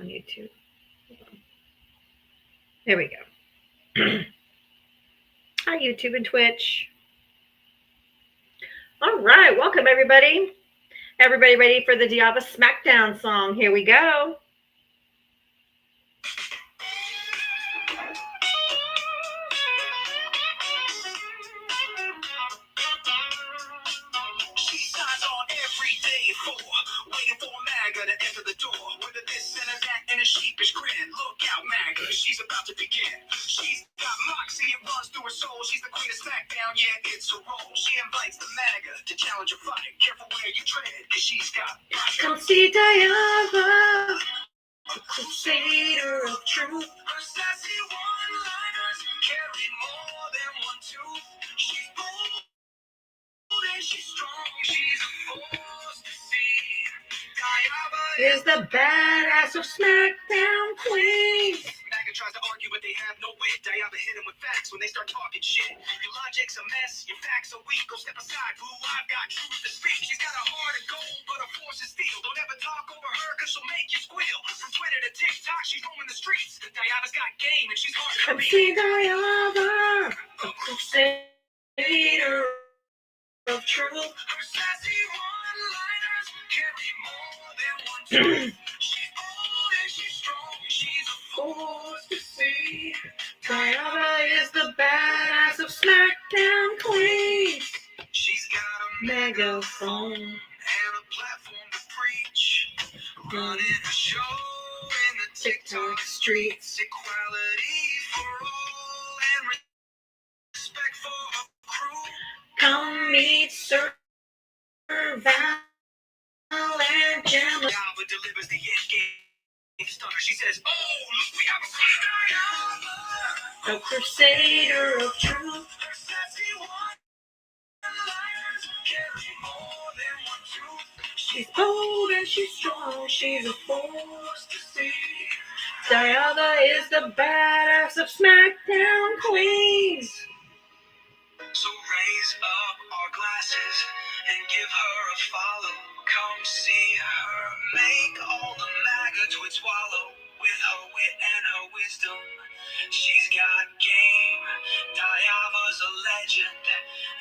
on YouTube. There we go. Hi, YouTube and Twitch. All right, welcome everybody. Everybody ready for the Diava Smackdown song? Here we go. She signs on every day for waiting for MAGA to enter the door. Whether this and that and a sheepish grin. Look out, MAGA, she's about to begin. She's got moxie, it runs through her soul. She's the queen of SmackDown, yeah, it's her role. She invites the MAGA to challenge a fight. Careful where you tread, cause she's got. Come see Diava, a crusader of truth. Her sassy one-liners carry more than one tooth. She's bold and she's strong, she's a force to see. Diava is the badass of SmackDown queens. MAGA tries to argue, but they have no wit. Diava hit him with facts when they start talking shit. Your logic's a mess, your facts are weak. Go step aside, boo, I've got truth to speak. She's got a heart of gold, but a force of steel. Don't ever talk over her, cause she'll make you squeal. From Twitter to TikTok, she's roaming the streets. Diava's got game, and she's hard to beat. See Diava, a crusader of truth. Her sassy one-liners carry more than one truth. She's bold and she's strong, she's a force to see. Diava is the badass of SmackDown queens. She's got a megaphone and a platform to preach. Running a show in the TikTok streets. Equality for all and respect for her crew. Come meet Sir Val and Gemma. Diava delivers the end game stunner. She says, oh, look, we have a crusader of truth. Her sassy one-liners carry more than one truth. She's bold and she's strong. She's a force to see. Diava is the badass of SmackDown queens. So raise up our glasses and give her a follow. Come see her make all the MAGA twits wallow. With her wit and her wisdom, she's got game. Diava's a legend,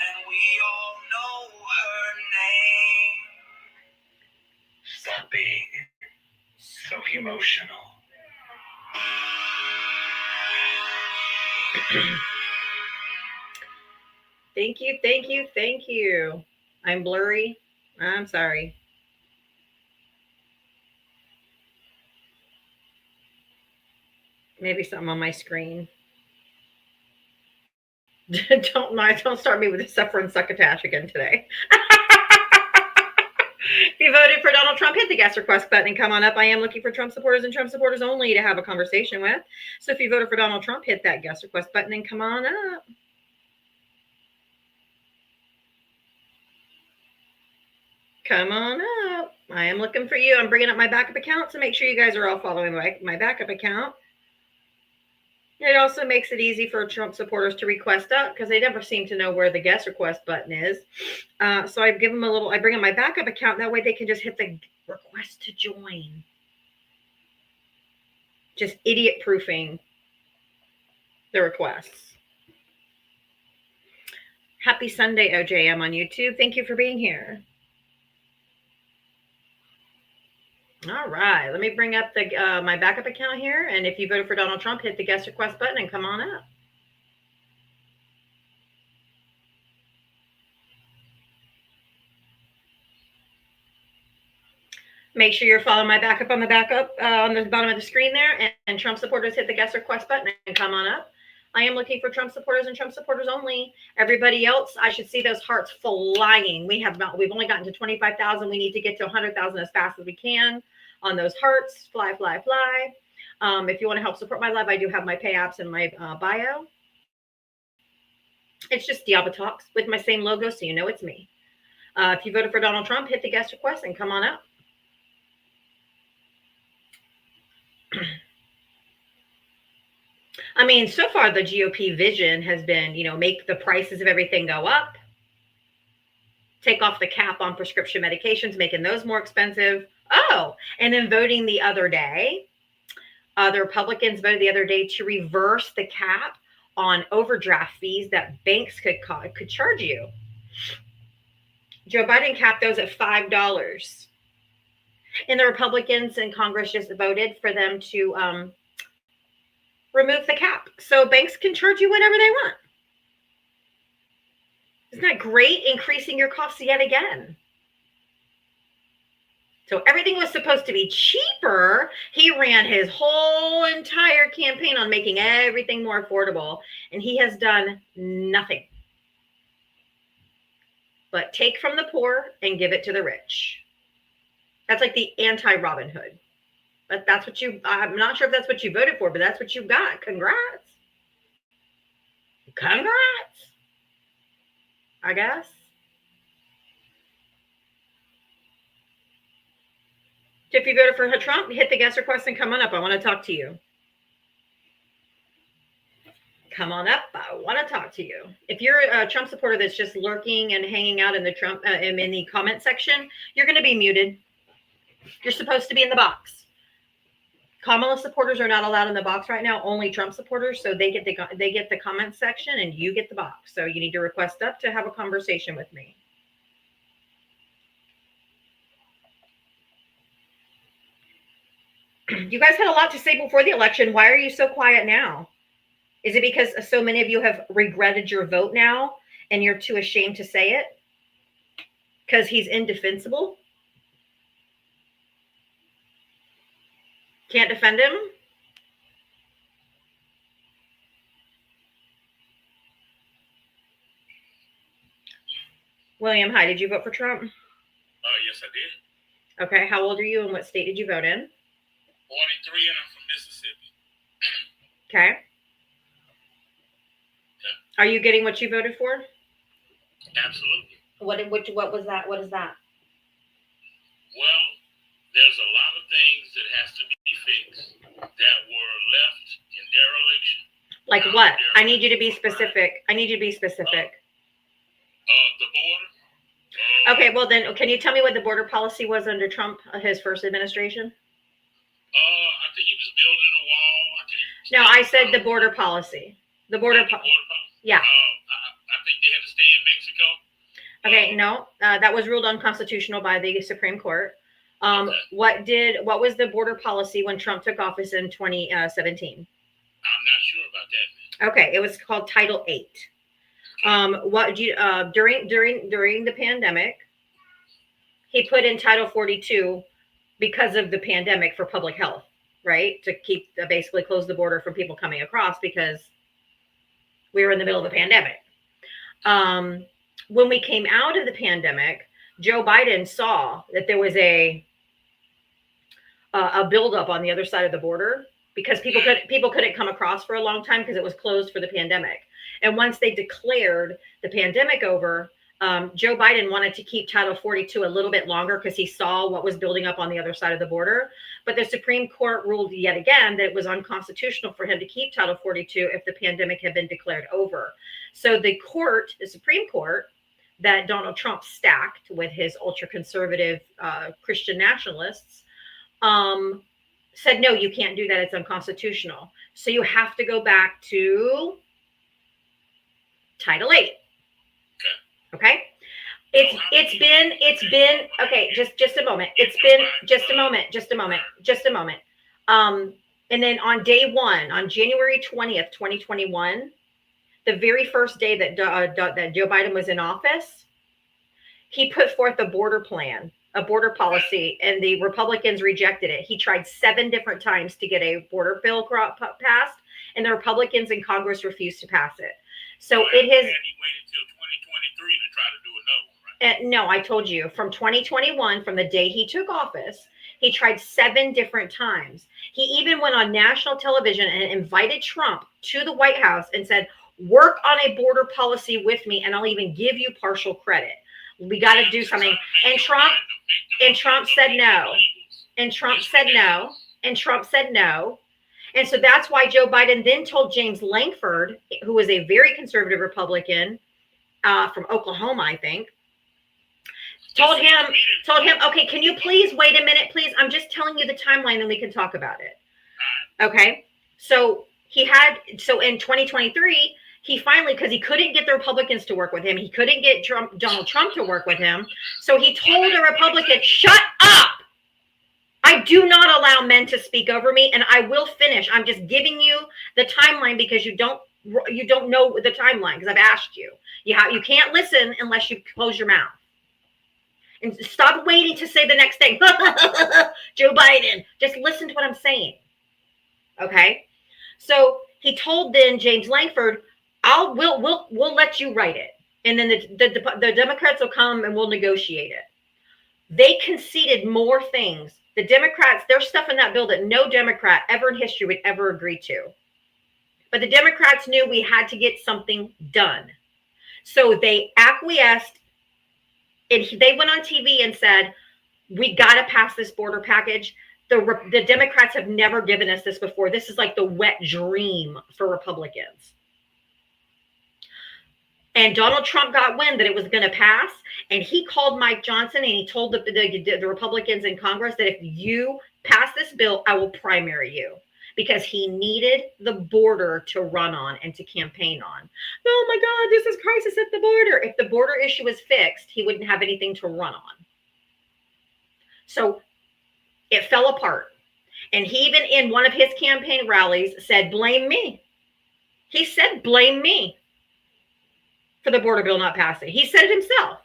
and we all know her name. Stop being so emotional. Thank you, thank you, thank you. I'm blurry. I'm sorry. Maybe something on my screen. Don't start me with the suffering succotash again today. If you voted for Donald Trump, hit the guest request button and come on up. I am looking for Trump supporters and Trump supporters only to have a conversation with. So if you voted for Donald Trump, hit that guest request button and come on up. Come on up. I am looking for you. I'm bringing up my backup account to make sure you guys are all following my backup account. It also makes it easy for Trump supporters to request up because they never seem to know where the guest request button is. So I give them I bring up my backup account. That way they can just hit the request to join. Just idiot proofing the requests. Happy Sunday, OJM on YouTube. Thank you for being here. All right, let me bring up my backup account here. And if you voted for Donald Trump, hit the guest request button and come on up. Make sure you're following my backup on the on the bottom of the screen there. And Trump supporters, hit the guest request button and come on up. I am looking for Trump supporters and Trump supporters only. Everybody else, I should see those hearts flying. We've only gotten to 25,000. We need to get to 100,000 as fast as we can on those hearts. Fly, fly, fly. If you want to help support my live, I do have my pay apps in my bio. It's just Diava Talks with my same logo, so you know it's me. If you voted for Donald Trump, hit the guest request and come on up. I mean, so far the GOP vision has been, make the prices of everything go up, take off the cap on prescription medications, making those more expensive. Oh, and then voting the other day The Republicans voted the other day to reverse the cap on overdraft fees that banks could charge you. Joe Biden capped those at $5. And the Republicans in Congress just voted for them to remove the cap. So banks can charge you whatever they want. Isn't that great? Increasing your costs yet again. So everything was supposed to be cheaper. He ran his whole entire campaign on making everything more affordable, and he has done nothing but take from the poor and give it to the rich. That's like the anti-Robin Hood. But that's what I'm not sure if that's what you voted for, but that's what you got. Congrats. Congrats, I guess. If you voted for Trump, hit the guest request and come on up. I want to talk to you. Come on up. I want to talk to you. If you're a Trump supporter that's just lurking and hanging out in the Trump in the comment section, you're going to be muted. You're supposed to be in the box. Kamala supporters are not allowed in the box right now. Only Trump supporters, so they get the comment section and you get the box. So you need to request up to have a conversation with me. You guys had a lot to say before the election. Why are you so quiet now? Is it because so many of you have regretted your vote now and you're too ashamed to say it? Because he's indefensible? Can't defend him? William, hi. Did you vote for Trump? Yes, I did. Okay. How old are you and what state did you vote in? 43, and I'm from Mississippi. Okay. Are you getting what you voted for? Absolutely. What was that? What is that? Well, there's a lot of things that has to be fixed that were left in dereliction. Like what? I need you to be specific. I need you to be specific. The border. Okay, well then, can you tell me what the border policy was under Trump, his first administration? I think he was building a wall. No, I said the border policy. The border policy. Yeah. I think they had to stay in Mexico. Okay, no, that was ruled unconstitutional by the Supreme Court. Okay. What was the border policy when Trump took office in 2017? I'm not sure about that. Okay, it was called Title 8. During the pandemic, he put in Title 42 because of the pandemic for public health, right? To keep basically close the border from people coming across because we were in the middle of the pandemic. When we came out of the pandemic, Joe Biden saw that there was a buildup on the other side of the border because people couldn't come across for a long time because it was closed for the pandemic. And once they declared the pandemic over, Joe Biden wanted to keep Title 42 a little bit longer because he saw what was building up on the other side of the border. But the Supreme Court ruled yet again that it was unconstitutional for him to keep Title 42 if the pandemic had been declared over. So the Supreme Court, that Donald Trump stacked with his ultra-conservative Christian nationalists, said, no, you can't do that. It's unconstitutional. So you have to go back to Title 8. Okay. It's been okay. Just a moment. It's been just a moment. And then on day one, on January 20th, 2021, the very first day that Joe Biden was in office, he put forth a border plan, a border policy, and the Republicans rejected it. He tried 7 different times to get a border bill passed, and the Republicans in Congress refused to pass it. So it has. And he waited till 2023 to try to do another one, right? No, I told you from 2021, from the day he took office, he tried 7 different times. He even went on national television and invited Trump to the White House and said, work on a border policy with me, and I'll even give you partial credit. We got to do something. And Trump said no. And Trump said no. And Trump said no. And so that's why Joe Biden then told James Lankford, who was a very conservative Republican from Oklahoma, I think, told him, okay, can you please wait a minute, please? I'm just telling you the timeline and we can talk about it. Okay. So in 2023, he finally, because he couldn't get the Republicans to work with him, he couldn't get Donald Trump to work with him. So he told a Republican, shut up. I do not allow men to speak over me, and I will finish. I'm just giving you the timeline because you don't know the timeline because I've asked you. You can't listen unless you close your mouth. And stop waiting to say the next thing. Joe Biden. Just listen to what I'm saying. Okay? So he told then James Langford, we'll let you write it. And then the Democrats will come and we'll negotiate it. They conceded more things. The Democrats, there's stuff in that bill that no Democrat ever in history would ever agree to. But the Democrats knew we had to get something done. So they acquiesced, and they went on TV and said, we got to pass this border package. The Democrats have never given us this before. This is like the wet dream for Republicans. And Donald Trump got wind that it was going to pass, and he called Mike Johnson and he told the Republicans in Congress that if you pass this bill, I will primary you, because he needed the border to run on and to campaign on. Oh my God, this is crisis at the border. If the border issue was fixed, he wouldn't have anything to run on. So it fell apart. And he even in one of his campaign rallies said, blame me. He said, blame me for the border bill not passing. He said it himself.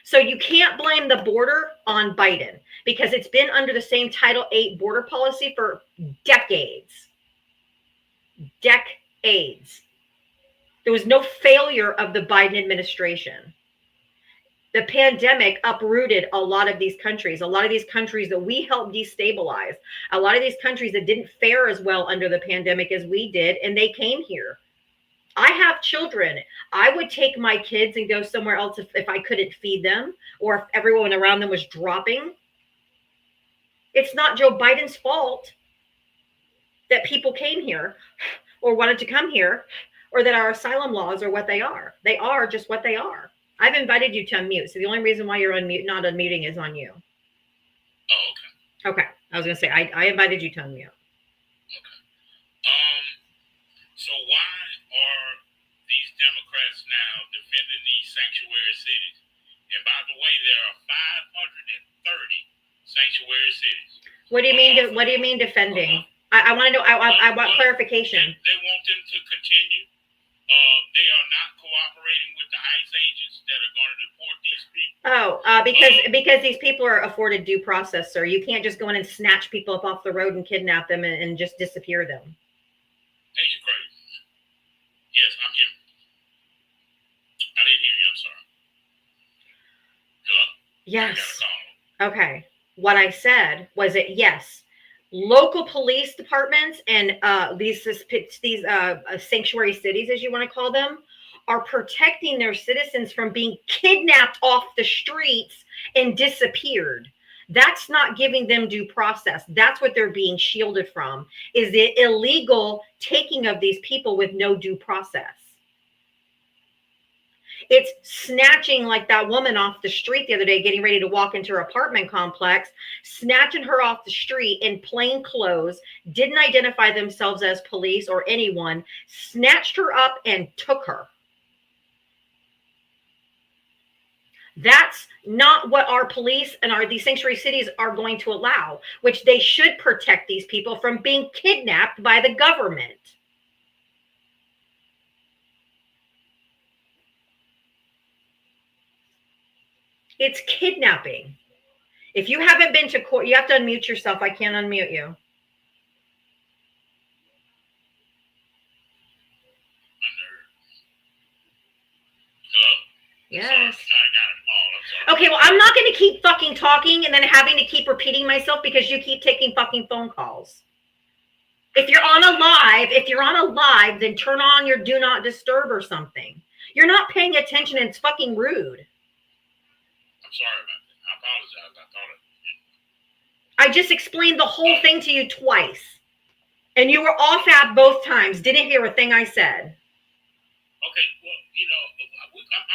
So you can't blame the border on Biden because it's been under the same Title VIII border policy for decades. Decades. There was no failure of the Biden administration. The pandemic uprooted a lot of these countries that we helped destabilize, a lot of these countries that didn't fare as well under the pandemic as we did, and they came here. I have children. I would take my kids and go somewhere else if I couldn't feed them or if everyone around them was dropping. It's not Joe Biden's fault that people came here or wanted to come here or that our asylum laws are what they are. They are just what they are. I've invited you to unmute. So the only reason why you're not unmuting is on you. Oh, okay. I was going to say, I invited you to unmute. Okay. So why are these Democrats now defending these sanctuary cities? And by the way, there are 530 sanctuary cities. What do you mean? What do you mean defending? I want to know. I want clarification. They want them to continue. They are not cooperating with the ICE agents that are going to deport these people. Because these people are afforded due process, sir. You can't just go in and snatch people up off the road and kidnap them and just disappear them. Hey, you're crazy. Yes, I'm here. I didn't hear you. I'm sorry. Hello? Yes. Okay. What I said was that yes, local police departments and these sanctuary cities, as you want to call them, are protecting their citizens from being kidnapped off the streets and disappeared. That's not giving them due process. That's what they're being shielded from, is the illegal taking of these people with no due process. It's snatching, like that woman off the street the other day, getting ready to walk into her apartment complex, snatching her off the street in plain clothes, didn't identify themselves as police or anyone, snatched her up and took her. That's not what our police and these sanctuary cities are going to allow, which they should protect these people from being kidnapped by the government. It's kidnapping. If you haven't been to court, you have to unmute yourself. I can't unmute you. Hello? Yes. I got it all. Okay, well, I'm not going to keep fucking talking and then having to keep repeating myself because you keep taking fucking phone calls. If you're on a live, then turn on your do not disturb or something. You're not paying attention and it's fucking rude. I'm sorry about that. I apologize. I thought I just explained the whole thing to you twice. And you were off at both times. Didn't hear a thing I said. Okay, well,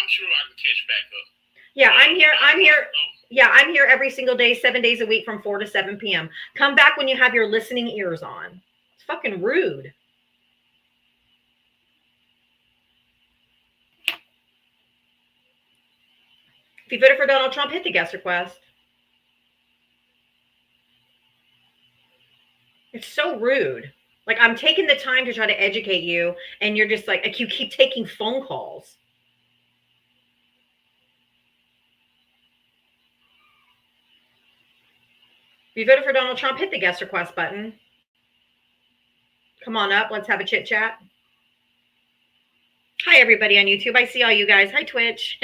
I'm sure I can catch back up. Yeah, I'm here. Yeah, I'm here every single day, 7 days a week from 4 to 7 p.m. Come back when you have your listening ears on. fucking rude. If you voted for Donald Trump, hit the guest request. It's so rude. Like, I'm taking the time to try to educate you, and you're just like you keep taking phone calls. If you voted for Donald Trump, hit the guest request button. Come on up. Let's have a chit chat. Hi, everybody on YouTube. I see all you guys. Hi, Twitch.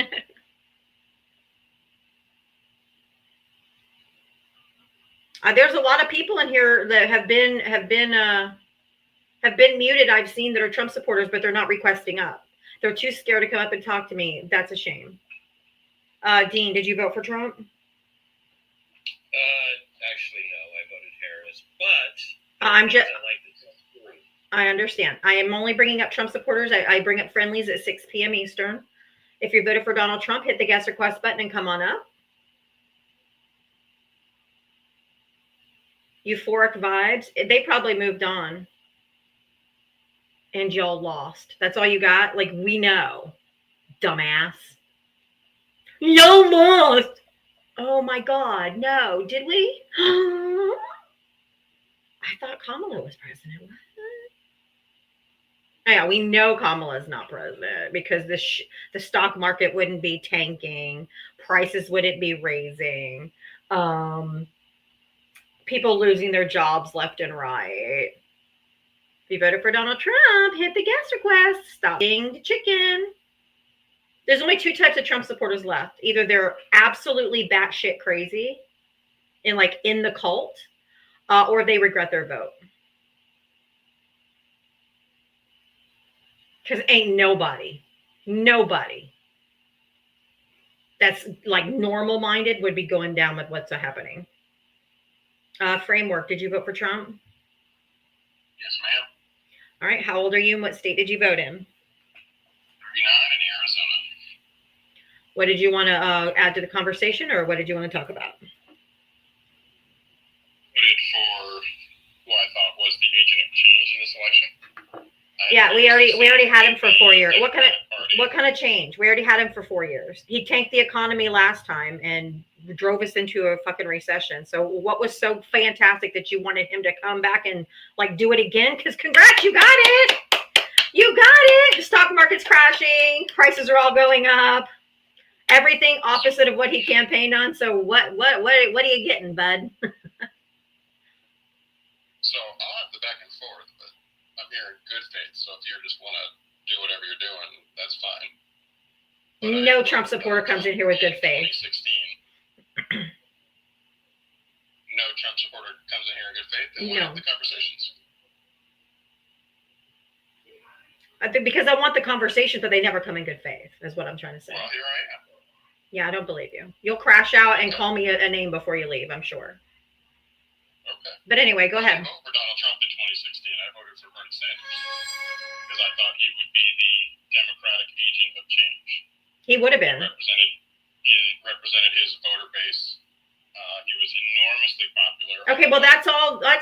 There's a lot of people in here that have been muted. I've seen that are Trump supporters, but they're not requesting up. They're too scared to come up and talk to me. That's a shame. Dean, did you vote for Trump? Actually, no. I voted Harris, but I'm just. I like the Trump story. I understand. I am only bringing up Trump supporters. I bring up friendlies at 6 p.m. Eastern. If you voted for Donald Trump, hit the guest request button and come on up. Euphoric vibes. They probably moved on. And y'all lost. That's all you got? Like, we know. Dumbass. Y'all lost. Oh my God. No. Did we? I thought Kamala was president. What? Yeah, we know Kamala's not president because the stock market wouldn't be tanking. Prices wouldn't be raising. People losing their jobs left and right. If you voted for Donald Trump, hit the guest request. Stop being the chicken. There's only two types of Trump supporters left. Either they're absolutely batshit crazy and like in the cult, or they regret their vote. Because ain't nobody that's like normal minded would be going down with what's happening. Framework, did you vote for Trump? Yes, ma'am. All right. How old are you and what state did you vote in? 39 in Arizona. What did you want to add to the conversation, or what did you want to talk about? Voted for who I thought was the agent of change in this election. Yeah, we already had him for 4 years. What kind of change? We already had him for 4 years. He tanked the economy last time and drove us into a fucking recession. So what was so fantastic that you wanted him to come back and like do it again? Because congrats, you got it. You got it. The stock market's crashing. Prices are all going up. Everything opposite of what he campaigned on. So what are you getting, bud? So I'll have the back and forth, but I'm here in good faith. So if you just want to do whatever you're doing, that's fine. But no Trump supporter comes in here with good faith. 2016. No Trump supporter comes in here in good faith, and we'll have the conversations. I think because I want the conversation, but they never come in good faith, is what I'm trying to say. Well, here I am. Yeah, I don't believe you. You'll crash out and call me a name before you leave, I'm sure. Okay. But anyway, go ahead. I didn't vote for Donald Trump in 2016. I voted for Bernie Sanders because I thought he would be the Democratic agent of change. He would have been. He represented his voter base. He was enormously popular. Okay, well, that's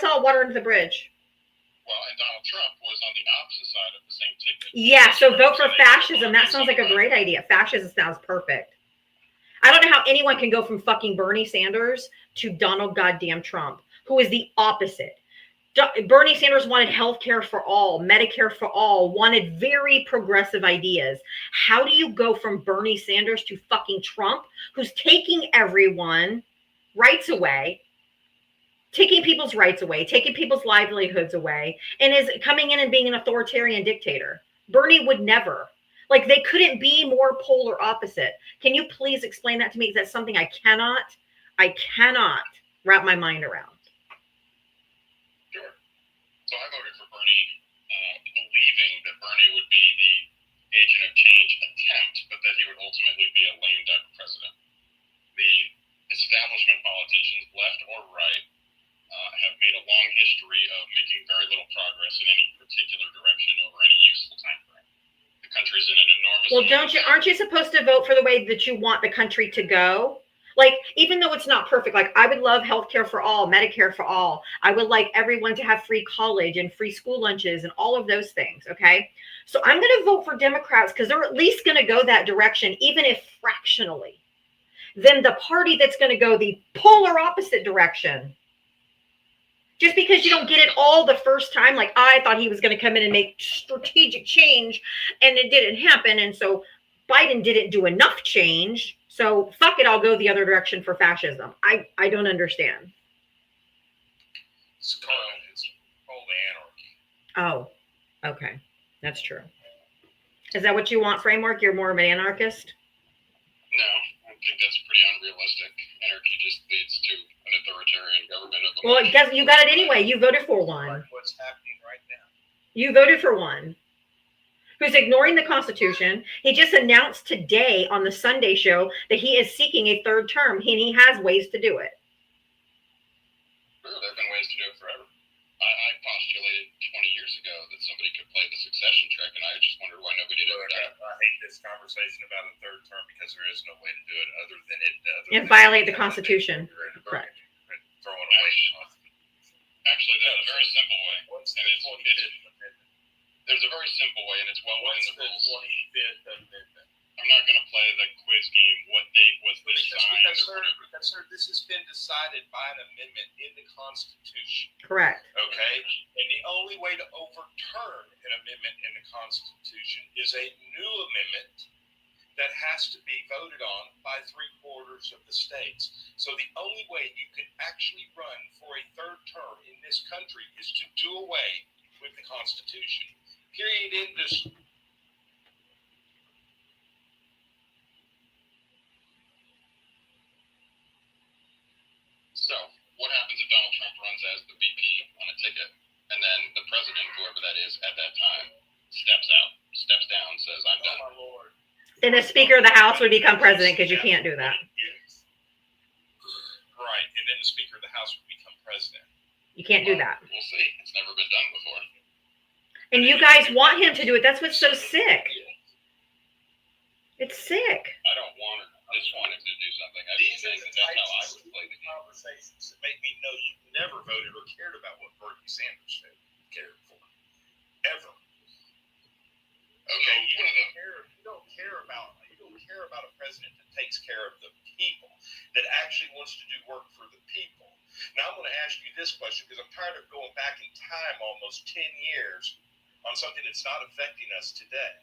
all water under the bridge. Well, and Donald Trump was on the opposite side of the same ticket. Yeah, so vote for fascism. That sounds like a great idea. Fascism sounds perfect. I don't know how anyone can go from fucking Bernie Sanders to Donald goddamn Trump, who is the opposite. Bernie Sanders wanted healthcare for all, Medicare for all, wanted very progressive ideas. How do you go from Bernie Sanders to fucking Trump, who's taking everyone rights away, taking people's rights away, taking people's livelihoods away, and is coming in and being an authoritarian dictator? Bernie would never. Like, they couldn't be more polar opposite. Can you please explain that to me? Because that's something I cannot wrap my mind around. Sure. So I voted for Bernie, believing that Bernie would be the agent of change attempt, but that he would ultimately be a lame duck president. The establishment politicians, left or right, have made a long history of making very little progress in any particular direction over any useful time frame. The country's in an enormous... Well, aren't you supposed to vote for the way that you want the country to go? Like, even though it's not perfect, like I would love healthcare for all, Medicare for all. I would like everyone to have free college and free school lunches and all of those things. Okay. So I'm going to vote for Democrats because they're at least going to go that direction, even if fractionally. Then the party that's going to go the polar opposite direction, just because you don't get it all the first time. Like I thought he was going to come in and make strategic change and it didn't happen. And so Biden didn't do enough change. So fuck it, I'll go the other direction for fascism. I don't understand. It's called anarchy. Oh, okay. That's true. Is that what you want, Framework? You're more of an anarchist? No, I think that's pretty unrealistic. Anarchy just leads to an authoritarian government. Well, you got it anyway. You voted for one. Like what's happening right now. You voted for one who's ignoring the Constitution. He just announced today on the Sunday show that he is seeking a third term, and he has ways to do it. Sure, there have been ways to do it forever. I postulated 20 years ago that somebody could play the succession trick, and I just wondered why nobody did it. I hate this conversation about a third term because there is no way to do it other than it. And violate the Constitution. Correct. Throwing away. Actually, there's a very simple way. There's a very simple way, and it's well within the rules. 25th Amendment? I'm not going to play the quiz game. What date was this signed? Because, sir, this has been decided by an amendment in the Constitution. Correct. Okay? And the only way to overturn an amendment in the Constitution is a new amendment that has to be voted on by 3/4 of the states. So the only way you could actually run for a third term in this country is to do away with the Constitution. Period. End of. So, what happens if Donald Trump runs as the VP on a ticket, and then the president, whoever that is at that time, steps down, says, I'm done? Oh, my Lord. Then the Speaker of the House would become president because you can't do that. Right, and then the Speaker of the House would become president. You can't do that. We'll see. It's never been done before. And you guys want him to do it. That's what's so sick. It's sick. I don't want him. I just want him to do something. I These think are the that's how I types would play the of game. conversations that make me know you never voted or cared about what Bernie Sanders cared for. Ever. Okay, you don't care about a president that takes care of the people, that actually wants to do work for the people. Now I'm going to ask you this question because I'm tired of going back in time almost 10 years on something that's not affecting us today.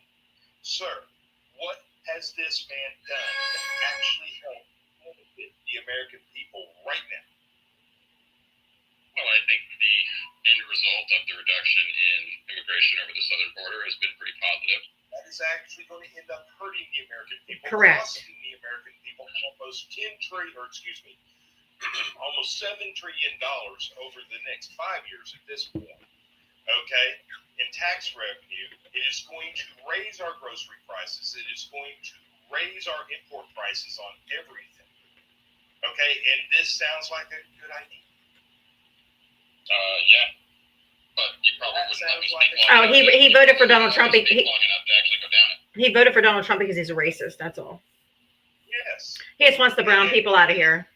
Sir, what has this man done to actually help benefit the American people right now? Well, I think the end result of the reduction in immigration over the southern border has been pretty positive. That is actually going to end up hurting the American people. Correct. Costing the American people almost almost $7 trillion over the next 5 years at this point. Okay? In tax revenue, it is going to raise our grocery prices. It is going to raise our import prices on everything. Okay? And this sounds like a good idea. Yeah. But you probably wouldn't let me speak Oh, he voted for Donald Trump. long enough to actually go down it. He voted for Donald Trump because he's a racist. That's all. Yes. He just wants the brown people out of here.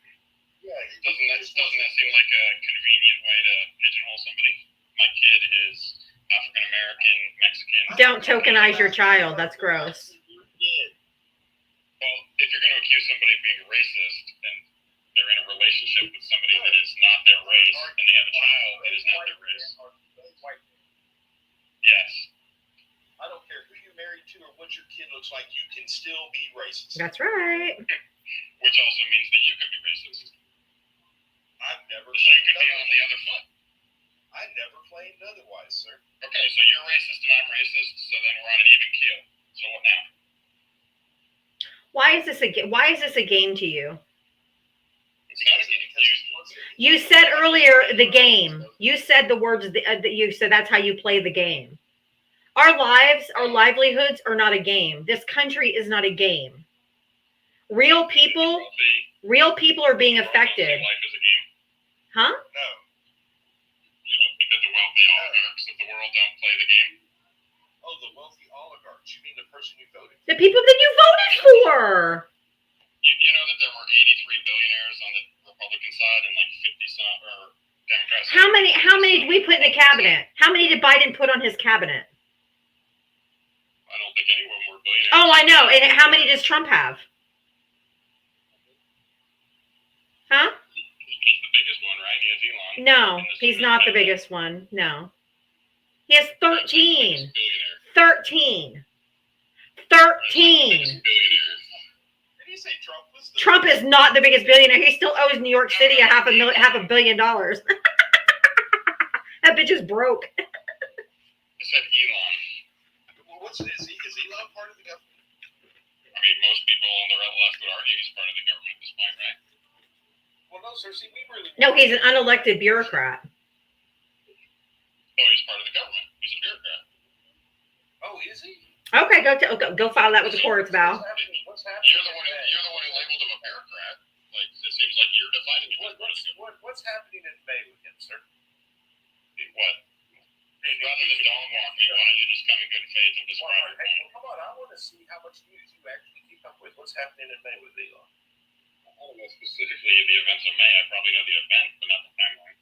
Yeah. Doesn't that seem like a convenient way to pigeonhole somebody? My kid is African American, Mexican. Don't tokenize your child. That's gross. Well, if you're going to accuse somebody of being a racist and they're in a relationship with somebody that is not their race and they have a child that is not their race. Yes. I don't care who you're married to or what your kid looks like, you can still be racist. That's right. Which also means that you can be racist. I've never So you could be on the other foot. I never claimed otherwise, sir. Okay, so you're racist and I'm racist, so then we're on an even keel. So what now? Why is this a game to you? It's not a game. You said earlier the game. You said the words that you said that's how you play the game. Our lives, our livelihoods are not a game. This country is not a game. Real people are being affected. Life is a game. Huh? No. You don't think that the wealthy oligarchs of the world don't play the game? Oh, the wealthy oligarchs. You mean the person you voted for? The people that you voted for. You know that there were 83 billionaires on the Republican side and like 50 some or Democrats. How many did we put in the cabinet? How many did Biden put on his cabinet? I don't think anyone were billionaires. Oh, I know. And how many does Trump have? Huh? He's the biggest one, right? He has Elon. No, he's not the biggest one. No. He has 13. 13. 13. Did he say Trump was the Trump is not the biggest billionaire. He still owes New York City half $1 billion. That bitch is broke. I said Elon. Well, is Elon part of the government? I mean, most people on the left would argue he's part of the government at this point, right? Well, no, sir. See, we really. No, he's an unelected bureaucrat. Oh, he's part of the government. He's a bureaucrat. Oh, is he? Okay, go file that with the courts, Val. What's happening? You're the one who labeled him a bureaucrat. Like, it seems like you're defining him as part of the government. What's happening in May with him, sir? What? Rather than dog walking, why don't you just come in good faith and describe it? Hey, come on, I want to see how much news you actually keep up with. What's happening in May with Elon? I don't know specifically the events of May. I probably know the event, but not the timeline.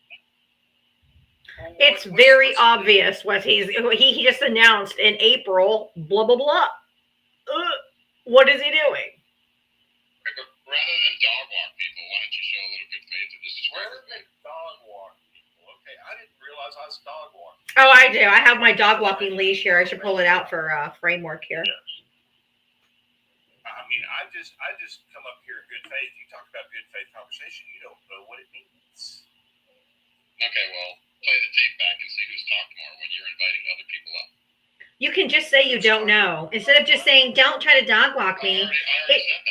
It's very obvious what he just announced in April. Blah blah blah. What is he doing? Rather than dog walk people, why don't you show a little good faith and just describe it? Dog walk people. Okay, I didn't realize I was dog walking. Oh, I do. I have my dog walking leash here. I should pull it out for framework here. Yeah. I mean, I just come up here in good faith. You talk about good faith conversation. You don't know what it means. Okay, well, play the tape back and see who's talked more when you're inviting other people up. You can just say you don't know instead of just saying don't try to dog walk me.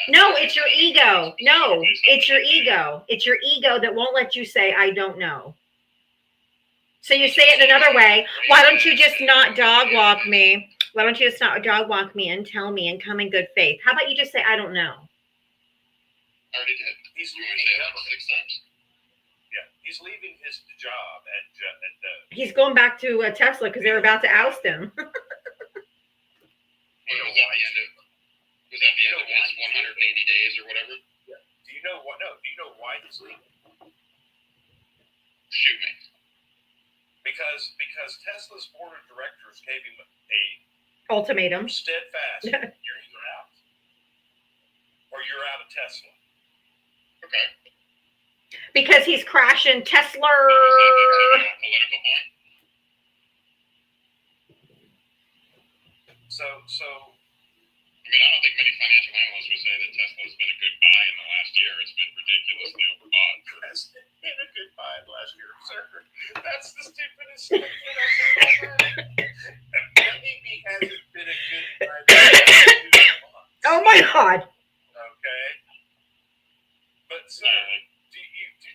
No, it's your ego. No, it's your ego. It's your ego that won't let you say I don't know. So you say it another way. Why don't you just not dog walk me? Why don't you just not dog walk me and tell me and come in good faith? How about you just say I don't know? I already did. He's leaving like 6 times. Yeah, he's leaving his job at He's going back to Tesla because they were about to oust him. Was that the end of his 180 days or whatever? Yeah. Do you know what? No. Do you know why he's leaving? Shoot me. Because Tesla's board of directors gave him a ultimatum. Steadfast. You're either out or you're out of Tesla. Okay. Because he's crashing Tesla. Political point. So, I mean, I don't think many financial analysts would say that Tesla's been a good buy in the last year. It's been ridiculously overbought. It's been a good buy in the last year, sir. That's the stupidest thing I've ever heard. Maybe hasn't been a good buy in the last 2 months. Oh my God. Okay. But, sir, you do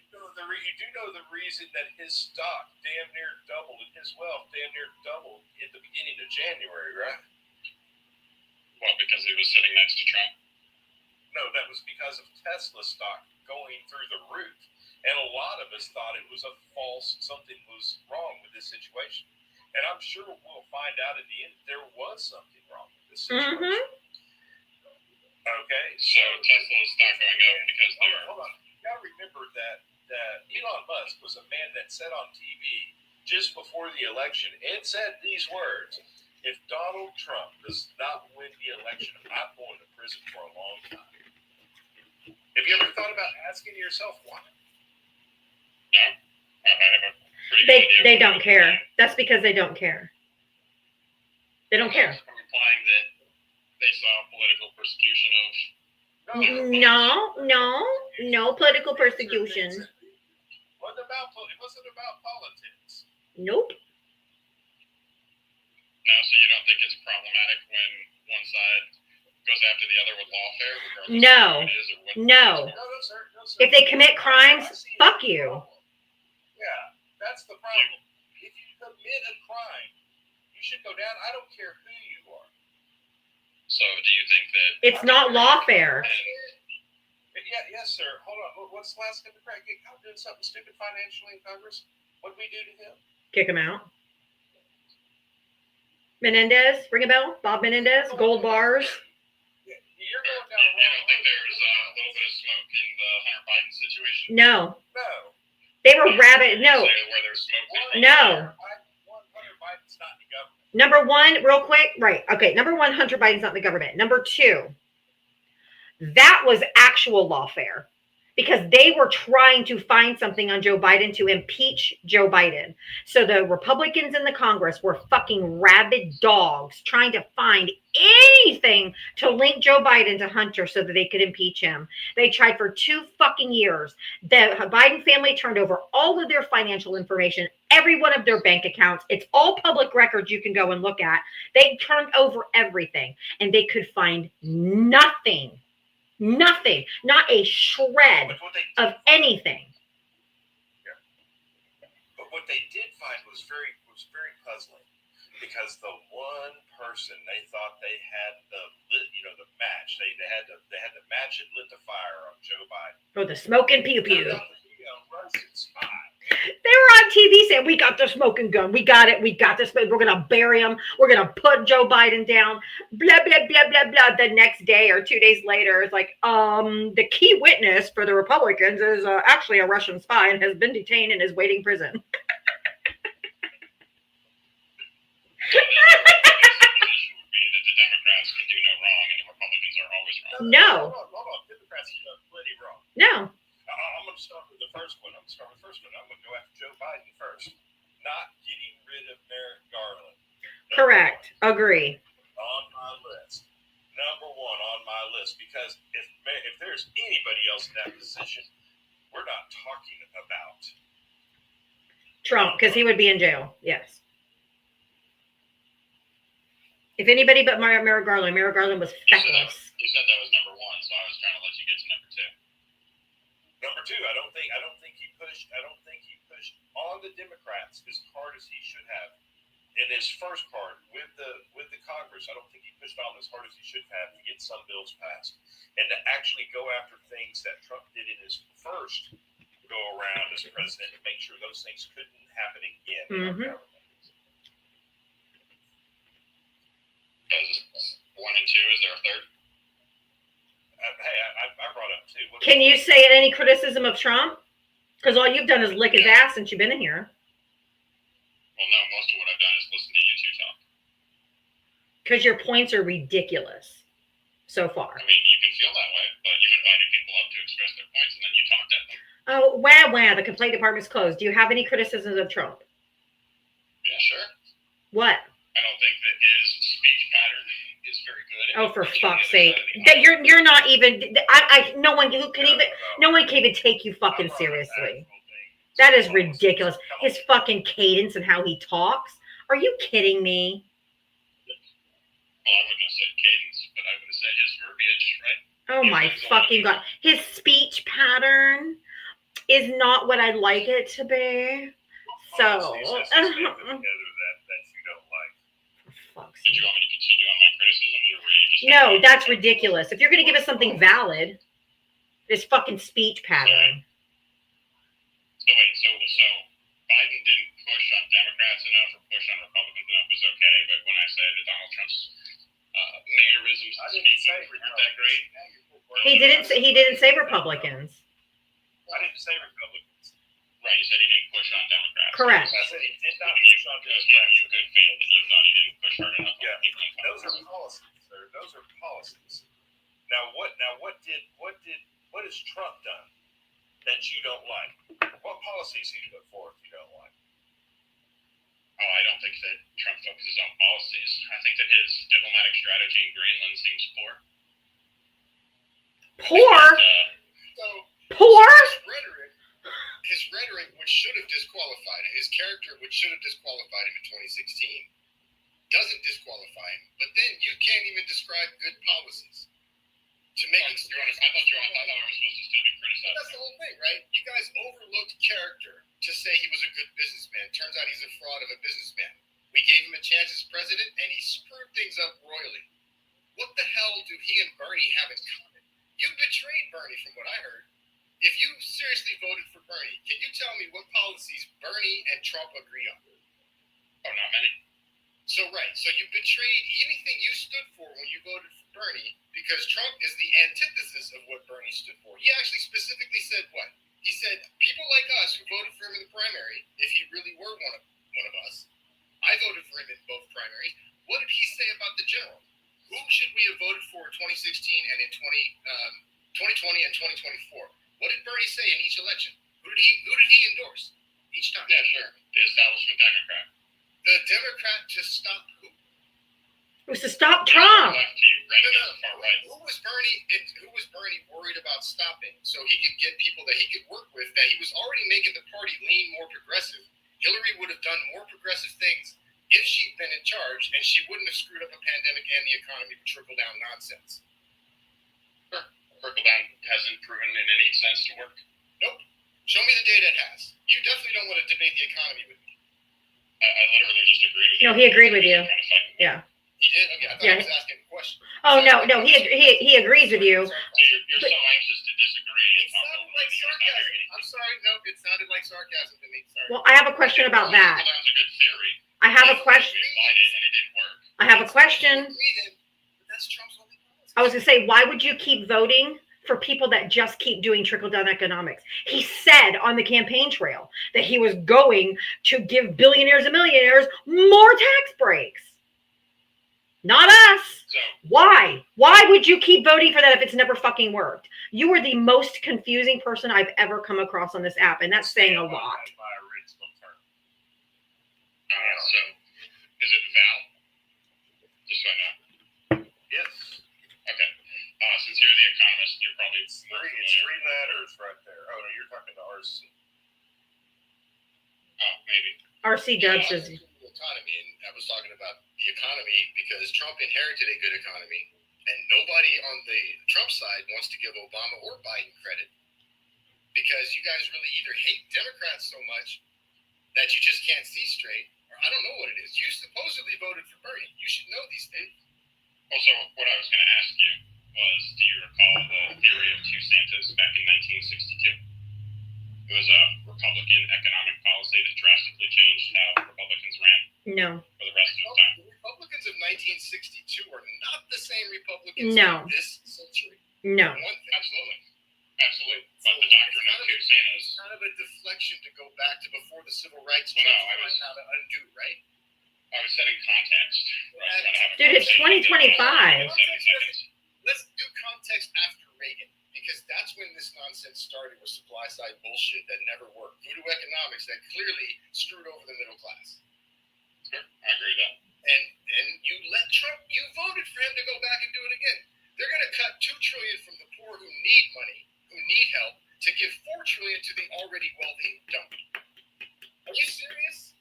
know the reason that his stock damn near doubled and his wealth damn near doubled at the beginning of January, right? Well, because he was sitting next to Trump? No, that was because of Tesla stock going through the roof. And a lot of us thought it was a something was wrong with this situation. And I'm sure we'll find out in the end there was something wrong with this situation. Mm-hmm. Okay, so Tesla's stock going up because they're... Hold on. You got to remember that Elon Musk was a man that said on TV just before the election and said these words: if Donald Trump does not win the election, I'm going to prison for a long time. Have you ever thought about asking yourself why? No. I have a pretty good idea. They don't care. That's because they don't care. They don't care. I'm implying that they saw political persecution of... No political persecution. It wasn't about politics. Nope. No, so you don't think it's problematic when one side goes after the other with lawfare, regardless No. of who it is or what? No. Sir. If they commit crimes, fuck you. Yeah, that's the problem. If you commit a crime, you should go down. I don't care who you are. So do you think that... It's not lawfare. Yes, sir. Hold on. What's the last Democrat get caught doing something stupid financially in Congress? What did we do to him? Kick him out. Menendez, ring a bell? Bob Menendez, gold bars. You're going down the wrong road. You don't think there's a little bit of smoke in the Hunter Biden situation? No. No. They were rabid. No. Where there's smoke. No. Hunter Biden's not in the government. Number one, real quick. Right. Okay. Number one, Hunter Biden's not in the government. Number two, that was actual lawfare because they were trying to find something on Joe Biden to impeach Joe Biden. So the Republicans in the Congress were fucking rabid dogs trying to find anything to link Joe Biden to Hunter so that they could impeach him. They tried for 2 fucking years. The Biden family turned over all of their financial information, every one of their bank accounts. It's all public records you can go and look at. They turned over everything and they could find nothing. Nothing, not a shred of anything. Yeah. But what they did find was very puzzling, because the one person they thought they had the match, they had the match that lit the fire on Joe Biden. Oh, the smoking pew pew. Turned out to be a Russian spy. They were on TV saying, "We got the smoking gun. We got it. We got this. We're gonna bury him. We're gonna put Joe Biden down." Blah blah blah blah blah. The next day or 2 days later, it's like, the key witness for the Republicans is actually a Russian spy and has been detained and is waiting prison. The position would be that the Democrats can do no wrong and the Republicans are always wrong. No. Hold on. Democrats have done plenty wrong. No. I'm going to start with the first one. I'm going to go after Joe Biden first. Not getting rid of Merrick Garland. Correct. Agree. On my list. Number one on my list. Because if there's anybody else in that position, we're not talking about Trump, because he would be in jail. Yes. If anybody but Merrick Garland was feckless. You said that was number one, so I was trying to let you get to number two. Number two, I don't think he pushed on the Democrats as hard as he should have in his first part with the Congress. I don't think he pushed on as hard as he should have to get some bills passed and to actually go after things that Trump did in his first go around as president and make sure those things couldn't happen again in our government. Because 1 and 2, is there a third? Hey, I brought up two. Can you say any criticism of Trump? Because all you've done is lick his ass since you've been in here. Well, no, most of what I've done is listen to you two talk. Because your points are ridiculous so far. I mean, you can feel that way, but you invited people up to express their points, and then you talked at them. Oh, wow, the complaint department's closed. Do you have any criticisms of Trump? Yeah, sure. What? I don't think that his speech pattern is very good. Oh, for fuck's sake! That you're not even. No one can even take you fucking seriously. That is ridiculous. His fucking cadence and how he talks. Are you kidding me? Well, I wouldn't have said cadence, but I would have said his verbiage, right? Oh my fucking God! His speech pattern is not what I'd like it to be. So. Did you want me to continue on my criticisms, or were you just... No, that's ridiculous. If you're going to give us something valid, this fucking speech pattern. So wait, so Biden didn't push on Democrats enough or push on Republicans enough was okay, but when I said that Donald Trump's mannerisms and speaking weren't that great... He didn't say Republicans. I didn't say Republicans. Right, you said he didn't push on Democrats. Correct. I said he did not push on Democrats. You good faith that you thought he didn't push hard enough. Yeah, those are policies, sir. Those are policies. Now what has Trump done that you don't like? What policies he put forth you don't like? Oh, I don't think that Trump focuses on policies. I think that his diplomatic strategy in Greenland seems poor. Poor? Poor? His rhetoric, which should have disqualified him, his character, which should have disqualified him in 2016, doesn't disqualify him. But then you can't even describe good policies to make it. I thought we were supposed to still be criticized. That's the whole thing, right? You guys overlooked character to say he was a good businessman. Turns out he's a fraud of a businessman. We gave him a chance as president, and he screwed things up royally. What the hell do he and Bernie have in common? You betrayed Bernie, from what I heard. If you seriously voted for Bernie, can you tell me what policies Bernie and Trump agree on? Oh, not many. So you betrayed anything you stood for when you voted for Bernie, because Trump is the antithesis of what Bernie stood for. He actually specifically said what? He said, people like us who voted for him in the primary, if he really were one of us, I voted for him in both primaries. What did he say about the general? Who should we have voted for in 2016 and in 2020 and 2024? What did Bernie say in each election? Who did he endorse each time? Yeah, sure. The establishment Democrat. The Democrat to stop who? It was to stop Trump. Left, he ran against the far right. Who was Bernie worried about stopping so he could get people that he could work with, that he was already making the party lean more progressive? Hillary would have done more progressive things if she'd been in charge, and she wouldn't have screwed up a pandemic and the economy with trickle-down nonsense. Sure. Trickle-down hasn't proven in any sense to work. Nope. Show me the data it has. You definitely don't want to debate the economy with me. I literally just agreed with you. No, he agreed with you. Yeah. He did? Okay, I thought he was asking a question. Oh, no, he agrees with you. So you're so anxious to disagree. It sounded like sarcasm. I'm sorry, no, it sounded like sarcasm to me. Sorry. Well, I have a question about that. Trickle-down's a good theory. I have a question. We applied it and it didn't work. I have a question. That's Trump's only policy. I was going to say, why would you keep voting for people that just keep doing trickle-down economics? He said on the campaign trail that he was going to give billionaires and millionaires more tax breaks. Not us. So, Why? Why would you keep voting for that if it's never fucking worked? You are the most confusing person I've ever come across on this app, and that's saying a lot. so is it Val? Just so I know. Yes. Okay. Since you're the economist, you're probably more It's familiar. three letters right there. Oh, no, you're talking to RC. Oh, maybe. RC Dubs says, The economy, and I was talking about the economy because Trump inherited a good economy, and nobody on the Trump side wants to give Obama or Biden credit, because you guys really either hate Democrats so much that you just can't see straight, or I don't know what it is. You supposedly voted for Bernie. You should know these things. Also, what I was going to ask you was, do you recall the theory of two Santas back in 1962? It was a Republican economic policy that drastically changed how Republicans ran no. for the rest of the time. The Republicans of 1962 are not the same Republicans No. of this century. No. One thing. Absolutely. But the doctrine of two Santas. It's kind of a deflection to go back to before the civil rights Well, no, movement I was- how to undo, right? I was setting context. Right? Trying to have a Dude, it's conversation. 2025. 70 seconds. Let's do context after Reagan, because that's when this nonsense started with supply side bullshit that never worked. Voodoo economics that clearly screwed over the middle class. Sure, I agree with that. And you let Trump, you voted for him to go back and do it again. They're going to cut $2 trillion from the poor who need money, who need help, to give $4 trillion to the already wealthy who don't. Are you serious?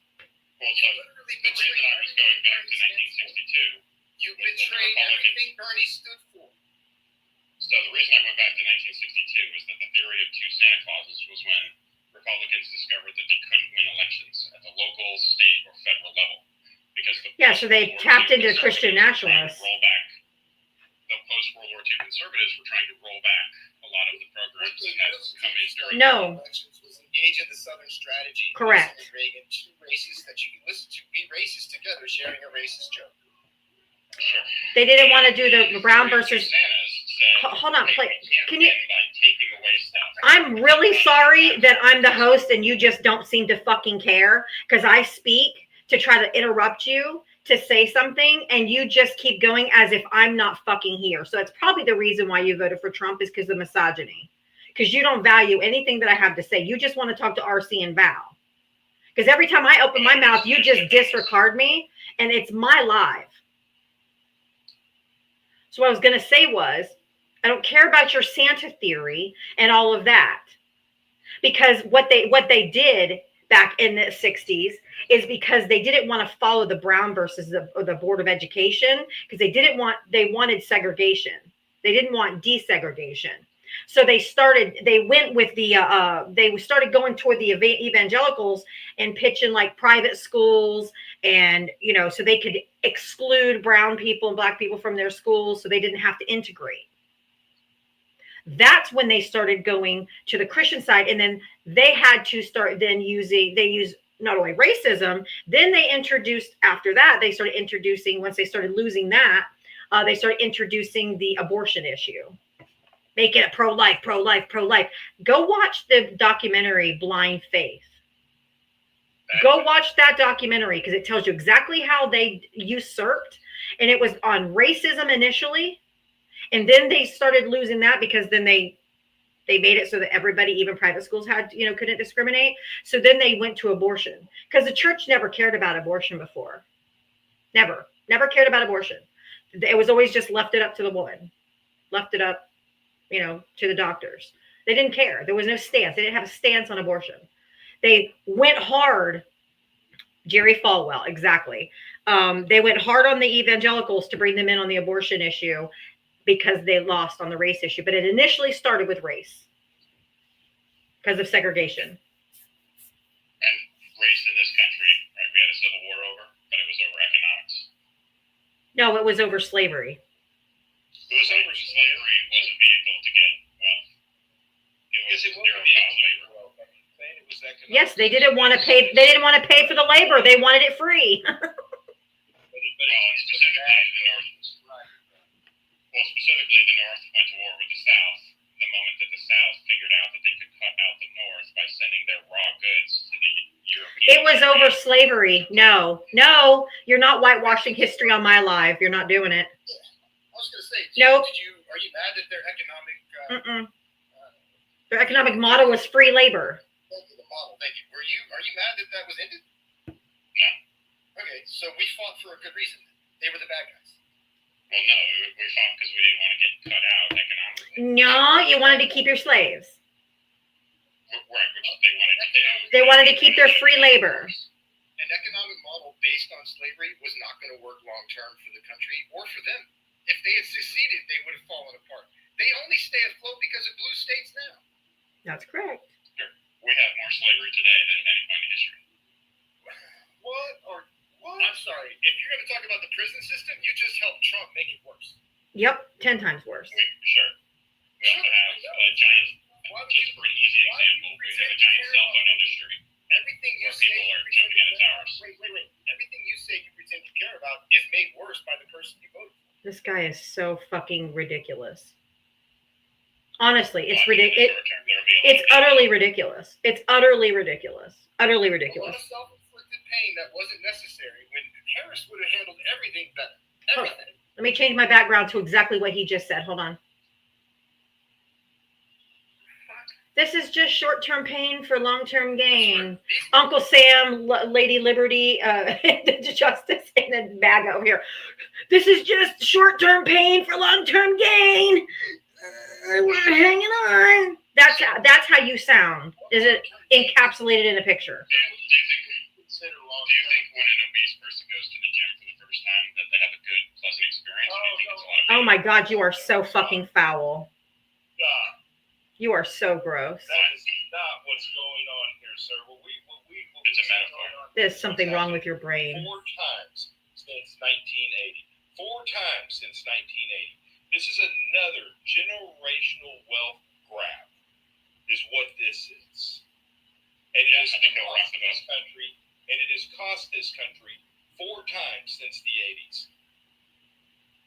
Well, so Literally the reason I was going back to 1962, You betrayed everything Bernie stood for. so the reason I went back to 1962 was that the theory of two Santa Clauses was when Republicans discovered that they couldn't win elections at the local, state, or federal level. Because the Yeah, so they tapped into Christian nationalists. The post-World War II conservatives were trying to roll back a lot of the programs that had come in during No. elections was engage in the Southern strategy. Correct. Nixon and Reagan, two races that you can listen to, be racist together, sharing a racist joke. Sure. They didn't want to do the Brown versus. Santas said, Hold on, "Hey, play. we can't Can you? win by taking away stuff." I'm really sorry that I'm the host and you just don't seem to fucking care, because I speak to try to interrupt you to say something and you just keep going as if I'm not fucking here. So it's probably the reason why you voted for Trump, is because of misogyny, because you don't value anything that I have to say. You just want to talk to RC and Val, because every time I open my mouth, you just disregard me, and it's my live. So what I was going to say was, I don't care about your Santa theory and all of that, because what they did back in the 60s is because they didn't want to follow the Brown versus the Board of Education, because they wanted segregation. They didn't want desegregation. So they went with they started going toward the evangelicals and pitching like private schools, and so they could exclude brown people and black people from their schools, so they didn't have to integrate. That's when they started going to the Christian side, and then they had to start then using not only racism, then they introduced, after that, they started introducing, once they started losing that, they started introducing the abortion issue. Make it a pro-life, pro-life, pro-life. Go watch the documentary Blind Faith. Go watch that documentary because it tells you exactly how they usurped. And it was on racism initially. And then they started losing that because then they made it so that everybody, even private schools, had, couldn't discriminate. So then they went to abortion because the church never cared about abortion before. Never cared about abortion. It was always just left it up to the woman, left it up, to the doctors. They didn't care. There was no stance. They didn't have a stance on abortion. They went hard. Jerry Falwell, exactly. They went hard on the evangelicals to bring them in on the abortion issue because they lost on the race issue. But it initially started with race because of segregation. And race in this country, right? We had a civil war over, but it was over economics. No, it was over slavery. It was over slavery was a vehicle to get wealth. It was labor. Yes, they didn't want to pay. They didn't want to pay for the labor. They wanted it free. Specifically, the North went to war with the South the moment that the South figured out that they could cut out the North by sending their raw goods to the Europeans. It was over slavery. No, you're not whitewashing history on my live. You're not doing it. I was going to say, Nope. Are you mad that their economic? Their economic model was free labor. Thank you. The model. Thank you. Are you mad that was ended? No. Okay, so we fought for a good reason. They were the bad guys. Well, no, we fought because we didn't want to get cut out economically. No, you wanted to keep your slaves. Right, which they wanted to do. They wanted to keep their free labor. An economic model based on slavery was not going to work long term for the country or for them. If they had succeeded, they would have fallen apart. They only stay afloat because of blue states now. That's correct. Sure. We have more slavery today than at any point in history. What? I'm sorry. If you're going to talk about the prison system, you just helped Trump make it worse. Yep, 10 times worse. Sure. We also have a giant, just for an easy example, we have a giant cell phone industry. Everything you where say people are jumping out of towers. Wait. Everything you say you pretend you care about is made worse by the person you voted for. This guy is so fucking ridiculous. Honestly, it's ridiculous. It's utterly ridiculous. It's utterly ridiculous. Utterly ridiculous. A lot of self-inflicted pain that wasn't necessary when Harris would have handled everything better. Everything. Let me change my background to exactly what he just said. Hold on. This is just short-term pain for long-term gain. Uncle Sam, Lady Liberty, Justice, and then bag over here. This is just short-term pain for long-term gain. We're hanging on. That's how you sound. Is it encapsulated in a picture? Do you think when an obese person goes to the gym for the first time that they have a good, pleasant experience? Or do you think it's a lot of pain? Oh my God, you are so fucking foul. You are so gross. That is not what's going on here, sir. It's a metaphor. There's something wrong with your brain. 4 times since 1980. 4 times since 1980. This is another generational wealth grab, is what this is. And it has cost this country, and it has cost this country 4 times since the 80s.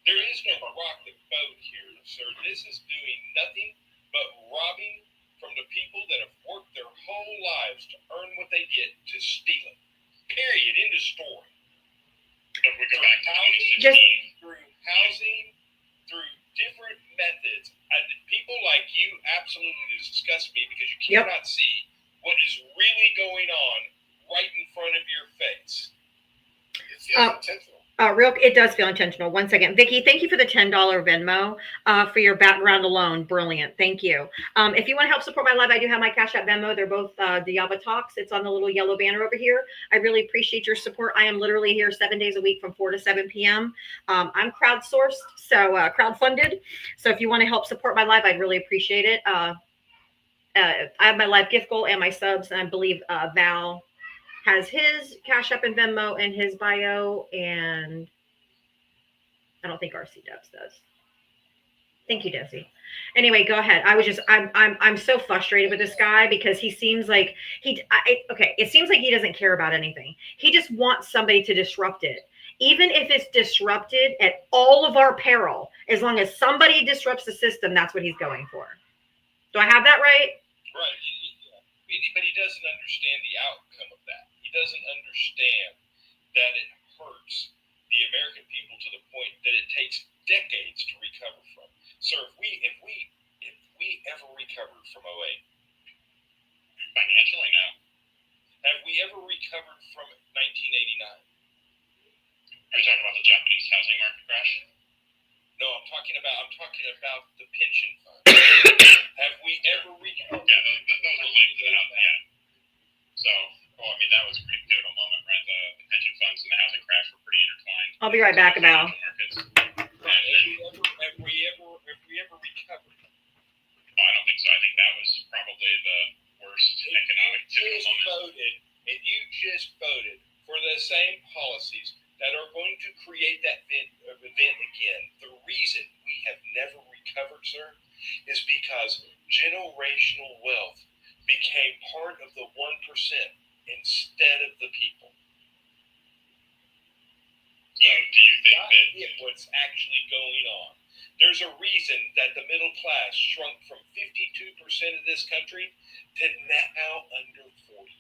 There is no rock the boat here, sir. This is doing nothing but robbing from the people that have worked their whole lives to earn what they get, to steal it. Period. End of story. But we go back to Through housing, through different methods. People like you absolutely disgust me because you cannot see what is really going on right in front of your face. It feels intentional. It does feel intentional. 1 second. Vicki, thank you for the $10 Venmo for your background alone. Brilliant. Thank you. If you want to help support my live, I do have my Cash App Venmo. They're both Diaba Talks. It's on the little yellow banner over here. I really appreciate your support. I am literally here 7 days a week from 4 to 7 p.m. I'm crowdsourced, so crowdfunded. So if you want to help support my live, I'd really appreciate it. I have my live gift goal and my subs, and I believe Val has his Cash App and Venmo in his bio, and I don't think RC Dubs does. Thank you, Desi. Anyway, go ahead. I'm so frustrated with this guy because he seems like okay, it seems like he doesn't care about anything. He just wants somebody to disrupt it. Even if it's disrupted at all of our peril, as long as somebody disrupts the system, that's what he's going for. Do I have that right? Right. But he doesn't understand the outcome of that. He doesn't understand that it hurts the American people to the point that it takes decades to recover from. Sir, if we ever recovered from 08, Financially, no. have we ever recovered from 1989? Are you talking about the Japanese housing market crash? No, I'm talking about the pension fund. Have we ever recovered? Yeah, those were linked to the housing. Yeah. So, well, I mean, that was a pretty pivotal moment, right? The pension funds and the housing crash were pretty intertwined. I'll be right back, Val. Markets. Have we ever recovered? Well, I don't think so. I think that was probably the worst economic pivotal moment. You just voted for the same policies that are going to create that event again. The reason we have never recovered, sir, is because generational wealth became part of the 1% instead of the people. Do you think that what's actually going on? There's a reason that the middle class shrunk from 52% of this country to now under 40.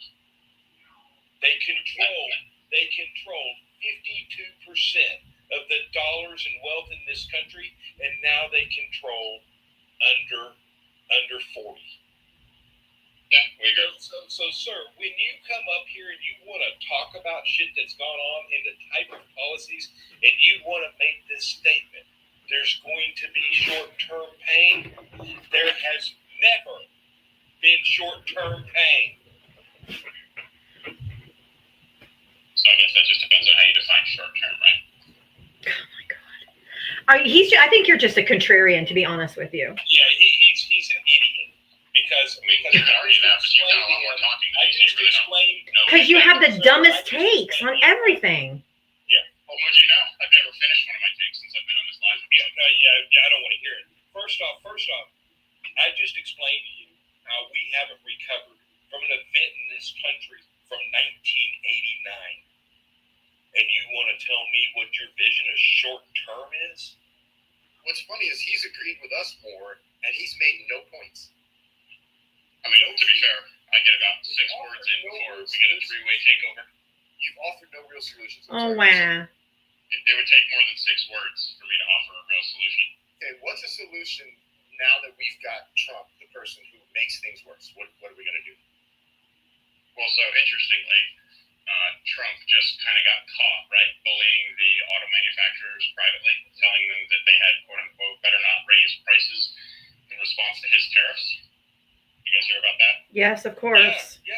They control 52% of the dollars and wealth in this country, and now they control under 40. Yeah, we agree. So, sir, when you come up here and you want to talk about shit that's gone on in the type of policies, and you want to make this statement, there's going to be short-term pain. There has never been short-term pain. So I guess that just depends on how you define short-term, right? Oh my God. I think you're just a contrarian, to be honest with you. Yeah, he's an idiot. Because you can argue that, but you've done a lot more talking than you really know. Because you have the dumbest takes on everything. Yeah. Well, would you know? I've never finished one of my takes since I've been on this live. Yeah, I don't want to hear it. First off, I just explained to you how we haven't recovered from an event in this country from 1989. And you want to tell me what your vision of short term is? What's funny is he's agreed with us more, and he's made no points. I mean, to be fair, I get about 6 words in before we get a 3-way takeover. You've offered no real solutions. Oh, wow. It would take more than 6 words for me to offer a real solution. Okay, what's a solution now that we've got Trump, the person who makes things worse? What are we going to do? Well, so interestingly, Trump just kind of got caught, right, bullying the auto manufacturers privately, telling them that they had, quote unquote, better not raise prices in response to his tariffs. You guys hear about that? Yes, of course. Yeah.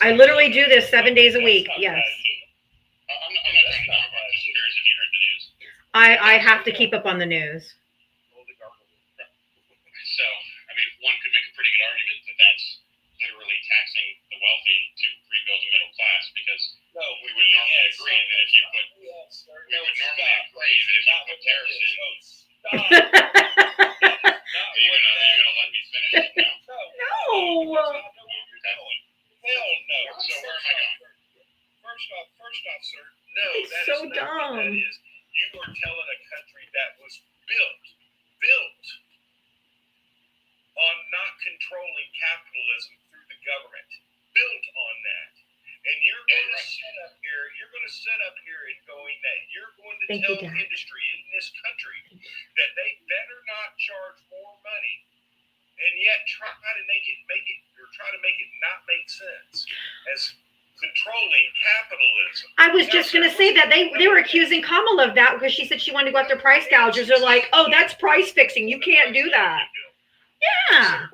I literally do this 7 days a week. Yes. I'm not trying to talk about it. I'm just curious if you heard the news. I have to keep up on the news. So, I mean, one could make a pretty good argument that that's literally taxing the wealthy to rebuild a middle class, because we would normally agree that if you put tariffs in. Are you gonna let me finish? No. No. Hell no. So where am I going? First off, sir, no. It's that so is not what dumb. that is. You are telling a country that was built on not controlling capitalism through the government, built on that. And you're going to sit up here and going that you're going to Thank tell you, Dad. industry in this country that they better not charge more money, and yet try to make it not make sense as controlling capitalism. I was just going to say that they were accusing Kamala of that because she said she wanted to go after price gougers. They're like, oh, that's price fixing. You can't do that. Yeah.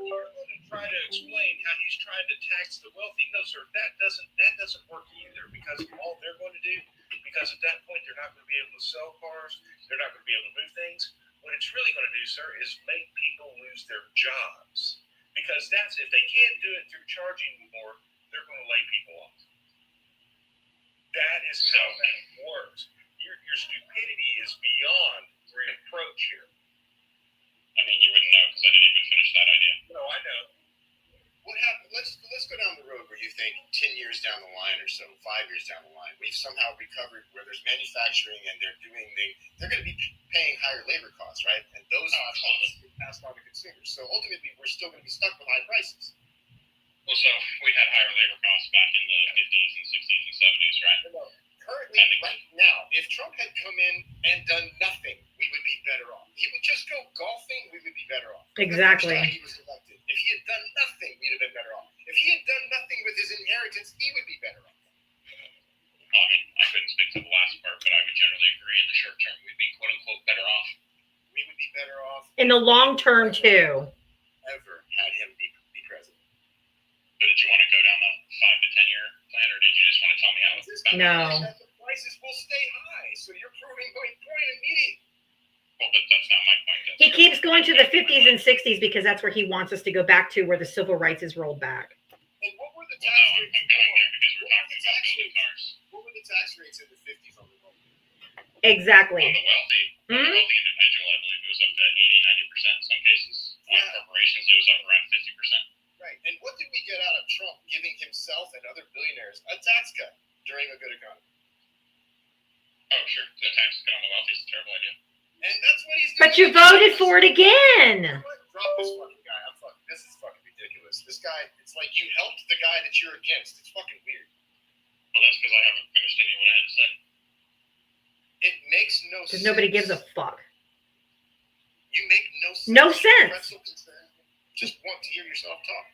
Try to explain how he's trying to tax the wealthy. No, sir, that doesn't work either, because all they're going to do, because at that point they're not going to be able to sell cars, they're not going to be able to move things. What it's really going to do, sir, is make people lose their jobs, because that's, if they can't do it through charging more, they're going to lay people off. That is how that works. Your stupidity is beyond reproach here. I mean, you wouldn't know because I didn't even finish that idea. No, I know. What happened? Let's go down the road where you think 10 years down the line or so, 5 years down the line, we've somehow recovered where there's manufacturing and they're going to be paying higher labor costs, right? And those costs get passed on to consumers. So ultimately, we're still going to be stuck with high prices. Well, so we had higher labor costs back in the 50s and 60s and 70s, right? Currently, right now, if Trump had come in and done nothing, we would be better off. He would just go golfing, we would be better off. Exactly. The first time he was elected. If he had done nothing, we'd have been better off. If he had done nothing with his inheritance, he would be better off. Well, I mean, I couldn't speak to the last part, but I would generally agree in the short term we'd be quote unquote better off. We would be better off. In the long term too. Ever had him be president. But did you want to go down the 5 to 10 year plan, or did you just want to tell me how it's No. The prices will stay high, so you're proving my point immediately. Well, but that's not my point. He keeps going to the 50s and 60s because that's where he wants us to go back to, where the civil rights is rolled back. And what were the Well, tax no, rates? I'm going there because we're talking about building cars. What were the tax rates in the 50s on the road? Exactly. On the wealthy, on the wealthy individual, I believe it was up to 80-90% in some cases. On corporations, it was up around 50%. Right. And what did we get out of Trump giving himself and other billionaires a tax cut during a good economy? Oh, sure. The tax cut on the wealthy is a terrible idea. And that's what he's doing. But you voted for it again. Drop this fucking guy. This is fucking ridiculous. This guy, it's like you helped the guy that you're against. It's fucking weird. Well, that's because I haven't finished any of what I had to say. It makes no sense. Because nobody gives a fuck. You make no sense. No sense. Pretzel concern. Just want to hear yourself talk.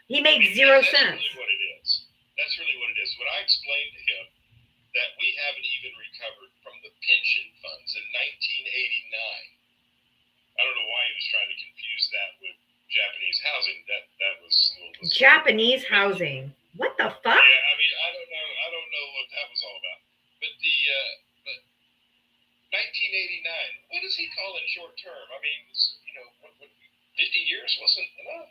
He made zero That's sense. really what it is. That's really what it is. When I explained to him that we haven't even recovered from the pension funds in 1989, I don't know why he was trying to confuse that with Japanese housing. That was a little bit. Japanese housing. What the fuck? Yeah, I mean, I don't know what that was all about. But but 1989, what does he call it short term? I mean, what 50 years wasn't enough.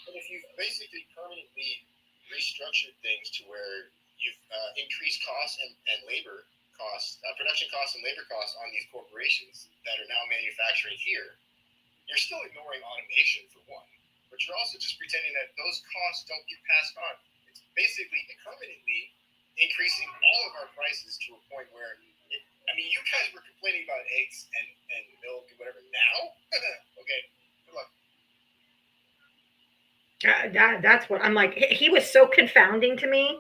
And if you've basically permanently restructured things to where you've increased costs and labor costs, production costs and labor costs on these corporations that are now manufacturing here, you're still ignoring automation for one, but you're also just pretending that those costs don't get passed on. It's basically permanently increasing all of our prices to a point where, you guys were complaining about eggs and milk and whatever now? Okay, good luck. That's what I'm like. He was so confounding to me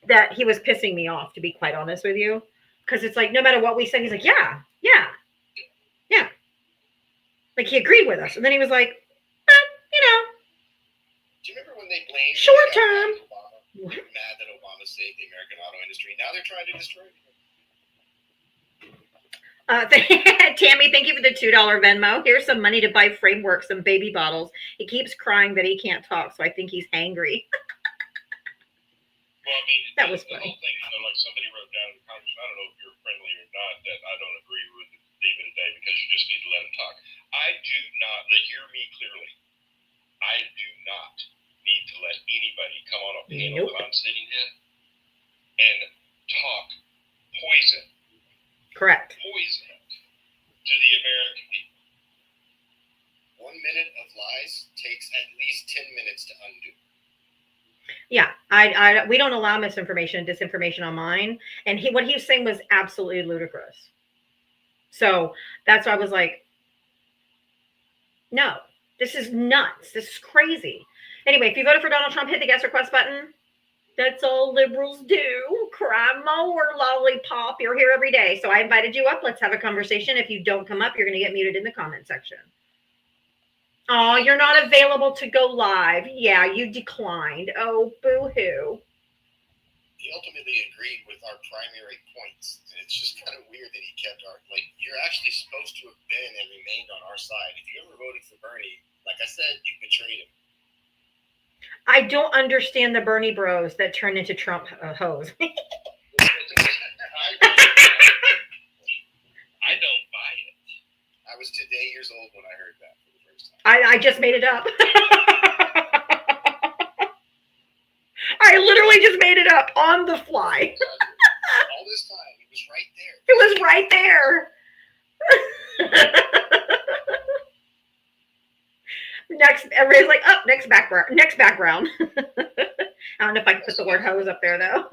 that he was pissing me off, to be quite honest with you. Because it's like, no matter what we said, he's like, yeah. Like, he agreed with us. And then he was like, Do you remember when they blamed short term. Obama? They were mad that Obama saved the American auto industry. Now they're trying to destroy it. Tammy, thank you for the $2 Venmo. Here's some money to buy framework, some baby bottles. He keeps crying that he can't talk, so I think he's hangry. Well, I mean, That was the funny. whole thing, like somebody wrote down in the comments, I don't know if you're friendly or not, that I don't agree with David today because you just need to let him talk. I do not, hear me clearly, I do not need to let anybody come on a panel that I'm sitting in and talk poison Correct. to the American people. 1 minute of lies takes at least 10 minutes to undo. Yeah, we don't allow misinformation and disinformation online. And what he was saying was absolutely ludicrous. So that's why I was like, no, this is nuts. This is crazy. Anyway, if you voted for Donald Trump, hit the guest request button. That's all liberals do. Cry more, lollipop. You're here every day. So I invited you up. Let's have a conversation. If you don't come up, you're going to get muted in the comment section. Oh, you're not available to go live. Yeah, you declined. Oh, boo-hoo. He ultimately agreed with our primary points. And it's just kind of weird that he kept you're actually supposed to have been and remained on our side. If you ever voted for Bernie, like I said, you betrayed him. I don't understand the Bernie bros that turn into Trump hoes. I don't buy it. I was today years old when I heard that for the first time. I just made it up. I literally just made it up on the fly. All this time, it was right there. It was right there. Next, everybody's like, oh, next background. I don't know if I can put the word hose up there though.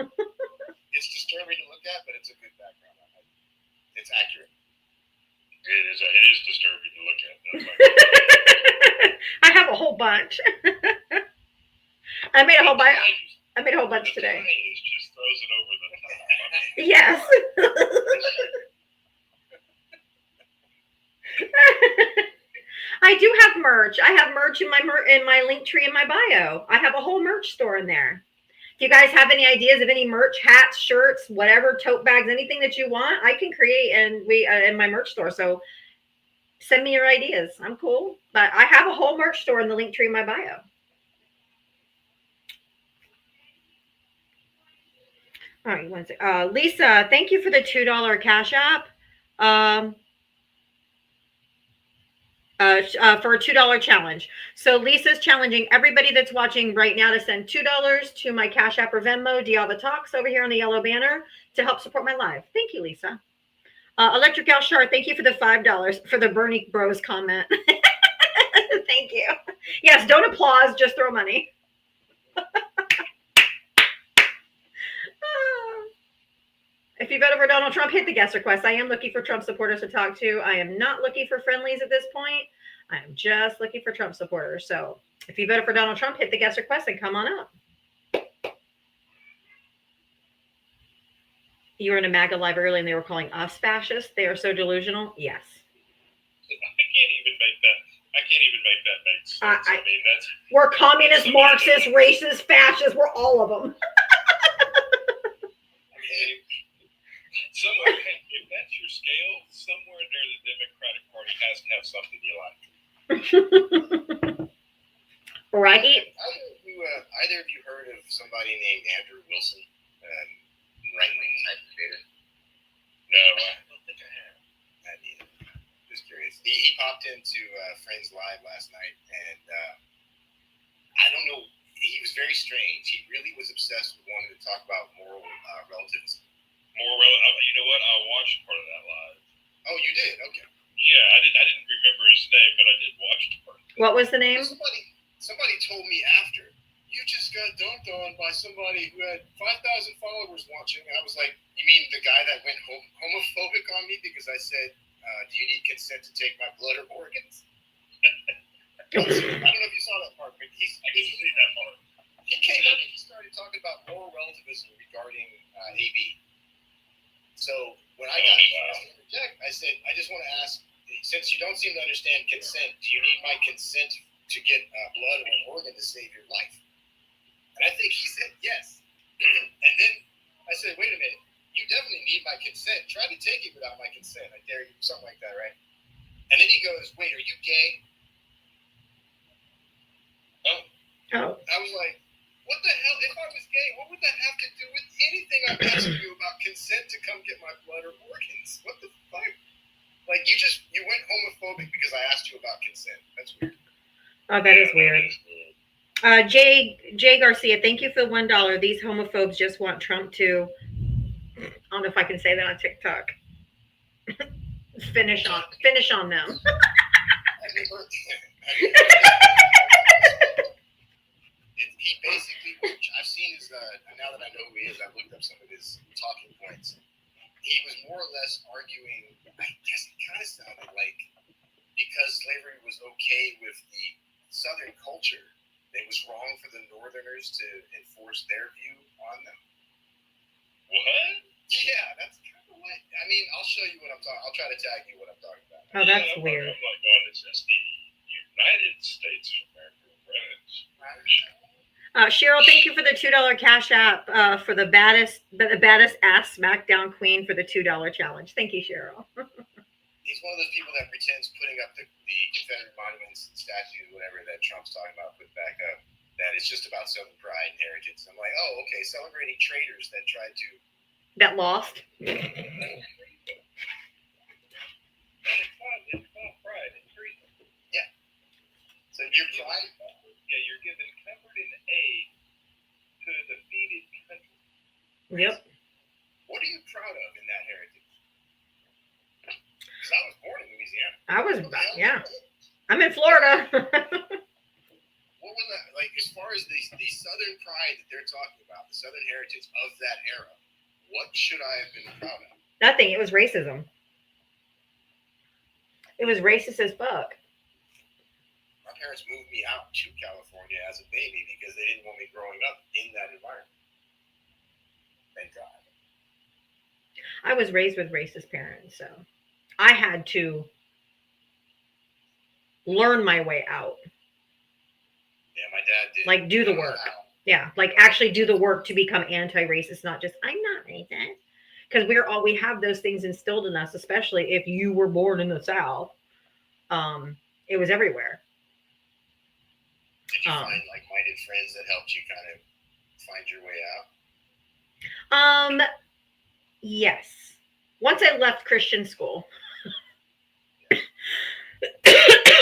It's disturbing to look at, but it's a good background. It's accurate. It is disturbing to look at. That's like, I have a whole bunch. I made a whole bunch. I made a whole bunch the today. phrase just throws it over the top. I mean, Yes. I do have merch. I have merch in my link tree in my bio. I have a whole merch store in there. If you guys have any ideas of any merch, hats, shirts, whatever, tote bags, anything that you want, I can create and we in my merch store. So send me your ideas. I'm cool. But I have a whole merch store in the link tree in my bio. All right, one second. Lisa, thank you for the $2 Cash App. For a $2 challenge. So Lisa's challenging everybody that's watching right now to send $2 to my Cash App or Venmo, Diava Talks over here on the yellow banner to help support my live. Thank you, Lisa. Electric Al Shar, thank you for the $5 for the Bernie Bros comment. Thank you. Yes, don't applause, just throw money. If you voted for Donald Trump, hit the guest request. I am looking for Trump supporters to talk to. I am not looking for friendlies at this point. I am just looking for Trump supporters. So if you voted for Donald Trump, hit the guest request and come on up. You were in a MAGA live early and they were calling us fascists. They are so delusional. Yes. I can't even make that make sense. I mean, that's we're communist, Marxist, racist, fascists. We're all of them. Somewhere, if that's your scale, somewhere near the Democratic Party has to have something you like. Right. Either of you heard of somebody named Andrew Wilson, right-wing type creator? No, I don't think I have. Not either. Just curious. He popped into Friends Live last night, and I don't know. He was very strange. He really was obsessed with wanting to talk about moral relativism. You know what? I watched part of that live. Oh, you did? Okay. Yeah, I didn't remember his name, but I did watch part of it. What was the name? Somebody told me after, you just got dunked on by somebody who had 5,000 followers watching. I was like, you mean the guy that went homophobic on me because I said, do you need consent to take my blood or organs? I don't know if you saw that part, but I didn't see that part. He came up and he started talking about moral relativism regarding AB. So when I got to interject, I said, I just want to ask, since you don't seem to understand consent, do you need my consent to get blood or an organ to save your life? And I think he said yes. And then I said, wait a minute, you definitely need my consent. Try to take it without my consent. I dare you, something like that, right? And then he goes, wait, are you gay? Oh. I was like, what the hell? If I was gay, what would that have to do with anything I'm asking you about consent to come get my blood or organs? What the fuck? Like, you went homophobic because I asked you about consent. That's weird. Oh, that is weird. Jay Garcia, thank you for $1. These homophobes just want Trump to, I don't know if I can say that on TikTok. Finish on them. He basically, I've seen his, now that I know who he is, I've looked up some of his talking points. He was more or less arguing, I guess it kind of sounded like, because slavery was okay with the Southern culture, it was wrong for the Northerners to enforce their view on them. What? Yeah, that's kind of what, I mean, I'll show you what I'm talking, I'll try to tag you what I'm talking about. Oh, that's weird. I'm not going, it's just the United States of America, Cheryl, thank you for the $2 Cash App for the baddest ass SmackDown queen for the $2 challenge. Thank you, Cheryl. He's one of those people that pretends putting up the Confederate monuments and statues, whatever that Trump's talking about, put back up, that it's just about Southern pride and heritage. I'm like, oh, okay, celebrating traitors that tried to... That lost. Yeah. So you're pride... Yeah, you're giving comfort and aid to a defeated country. Yep. What are you proud of in that heritage? Because I was born in Louisiana. Yeah. I'm in Florida. was that, like, as far as the Southern pride that they're talking about, the Southern heritage of that era, what should I have been proud of? Nothing. It was racism. It was racist as fuck. My parents moved me out to California as a baby because they didn't want me growing up in that environment. Thank God. I was raised with racist parents, so I had to learn my way out. Yeah, my dad did. Like, do the work. Yeah, like actually do the work to become anti-racist, not just I'm not racist. Because we have those things instilled in us, especially if you were born in the South. It was everywhere. Did you find like-minded friends that helped you kind of find your way out? Yes. Once I left Christian school,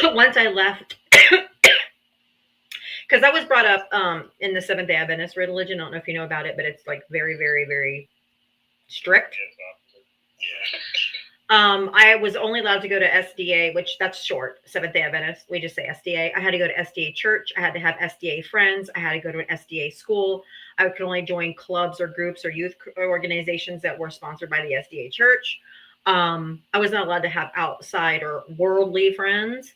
once I left, because I was brought up in the Seventh-day Adventist religion. I don't know if you know about it, but it's like very, very, very strict. Yeah. I was only allowed to go to SDA, which that's short, Seventh-day Adventist. We just say SDA. I had to go to SDA church. I had to have SDA friends. I had to go to an SDA school. I could only join clubs or groups or youth organizations that were sponsored by the SDA church. I was not allowed to have outside or worldly friends.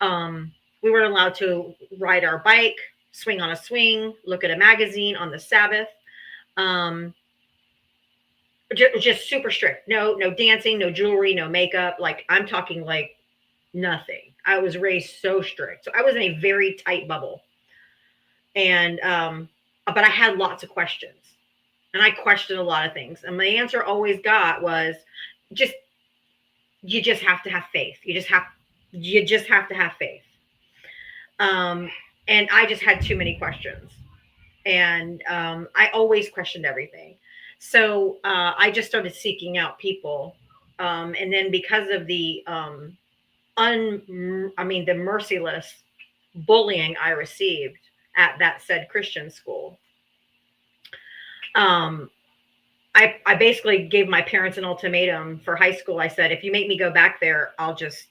We weren't allowed to ride our bike, swing on a swing, look at a magazine on the Sabbath. Just super strict. No dancing, no jewelry, no makeup. Like I'm talking like nothing. I was raised so strict. So I was in a very tight bubble. And but I had lots of questions. And I questioned a lot of things. And my answer always got was you just have to have faith. You just have to have faith. And I just had too many questions. And I always questioned everything. So I just started seeking out people. And then because of the the merciless bullying I received at that said Christian school, I basically gave my parents an ultimatum for high school. I said, if you make me go back there, I'll just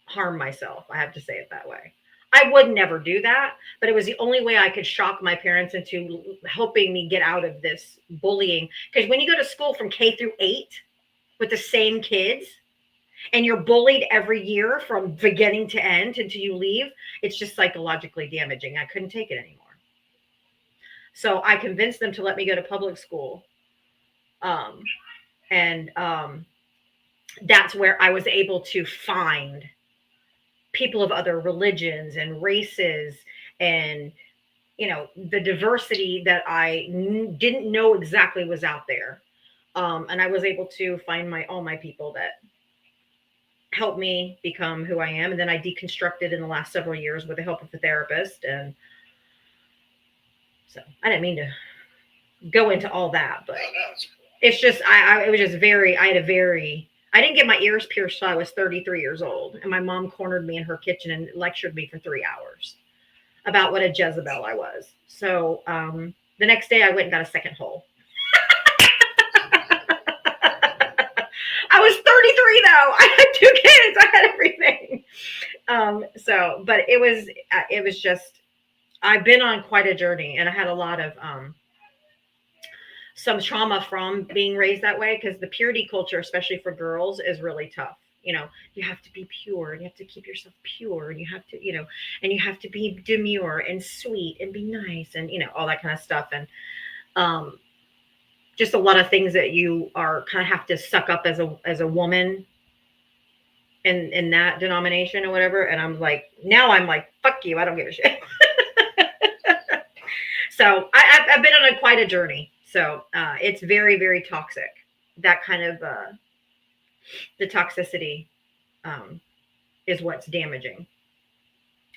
harm myself. I have to say it that way. I would never do that, but it was the only way I could shock my parents into helping me get out of this bullying. Because when you go to school from K through 8 with the same kids and you're bullied every year from beginning to end until you leave, it's just psychologically damaging. I couldn't take it anymore. So I convinced them to let me go to public school. And that's where I was able to find people of other religions and races and, you know, the diversity that I didn't know exactly was out there. And I was able to find all my people that helped me become who I am. And then I deconstructed in the last several years with the help of a therapist. And so I didn't mean to go into all that, but it's just, it was just I didn't get my ears pierced till I was 33 years old. And my mom cornered me in her kitchen and lectured me for 3 hours about what a Jezebel I was. So the next day I went and got a second hole. I was 33 though. I had 2 kids. I had everything. But it was just, I've been on quite a journey, and I had a lot of some trauma from being raised that way, because the purity culture, especially for girls, is really tough. You know, you have to be pure and you have to keep yourself pure and you have to, you know, and you have to be demure and sweet and be nice and, you know, all that kind of stuff. And just a lot of things that you are kind of have to suck up as a woman in that denomination or whatever. And I'm like, fuck you. I don't give a shit. So I've been on quite a journey. So it's very, very toxic. That kind of the toxicity is what's damaging.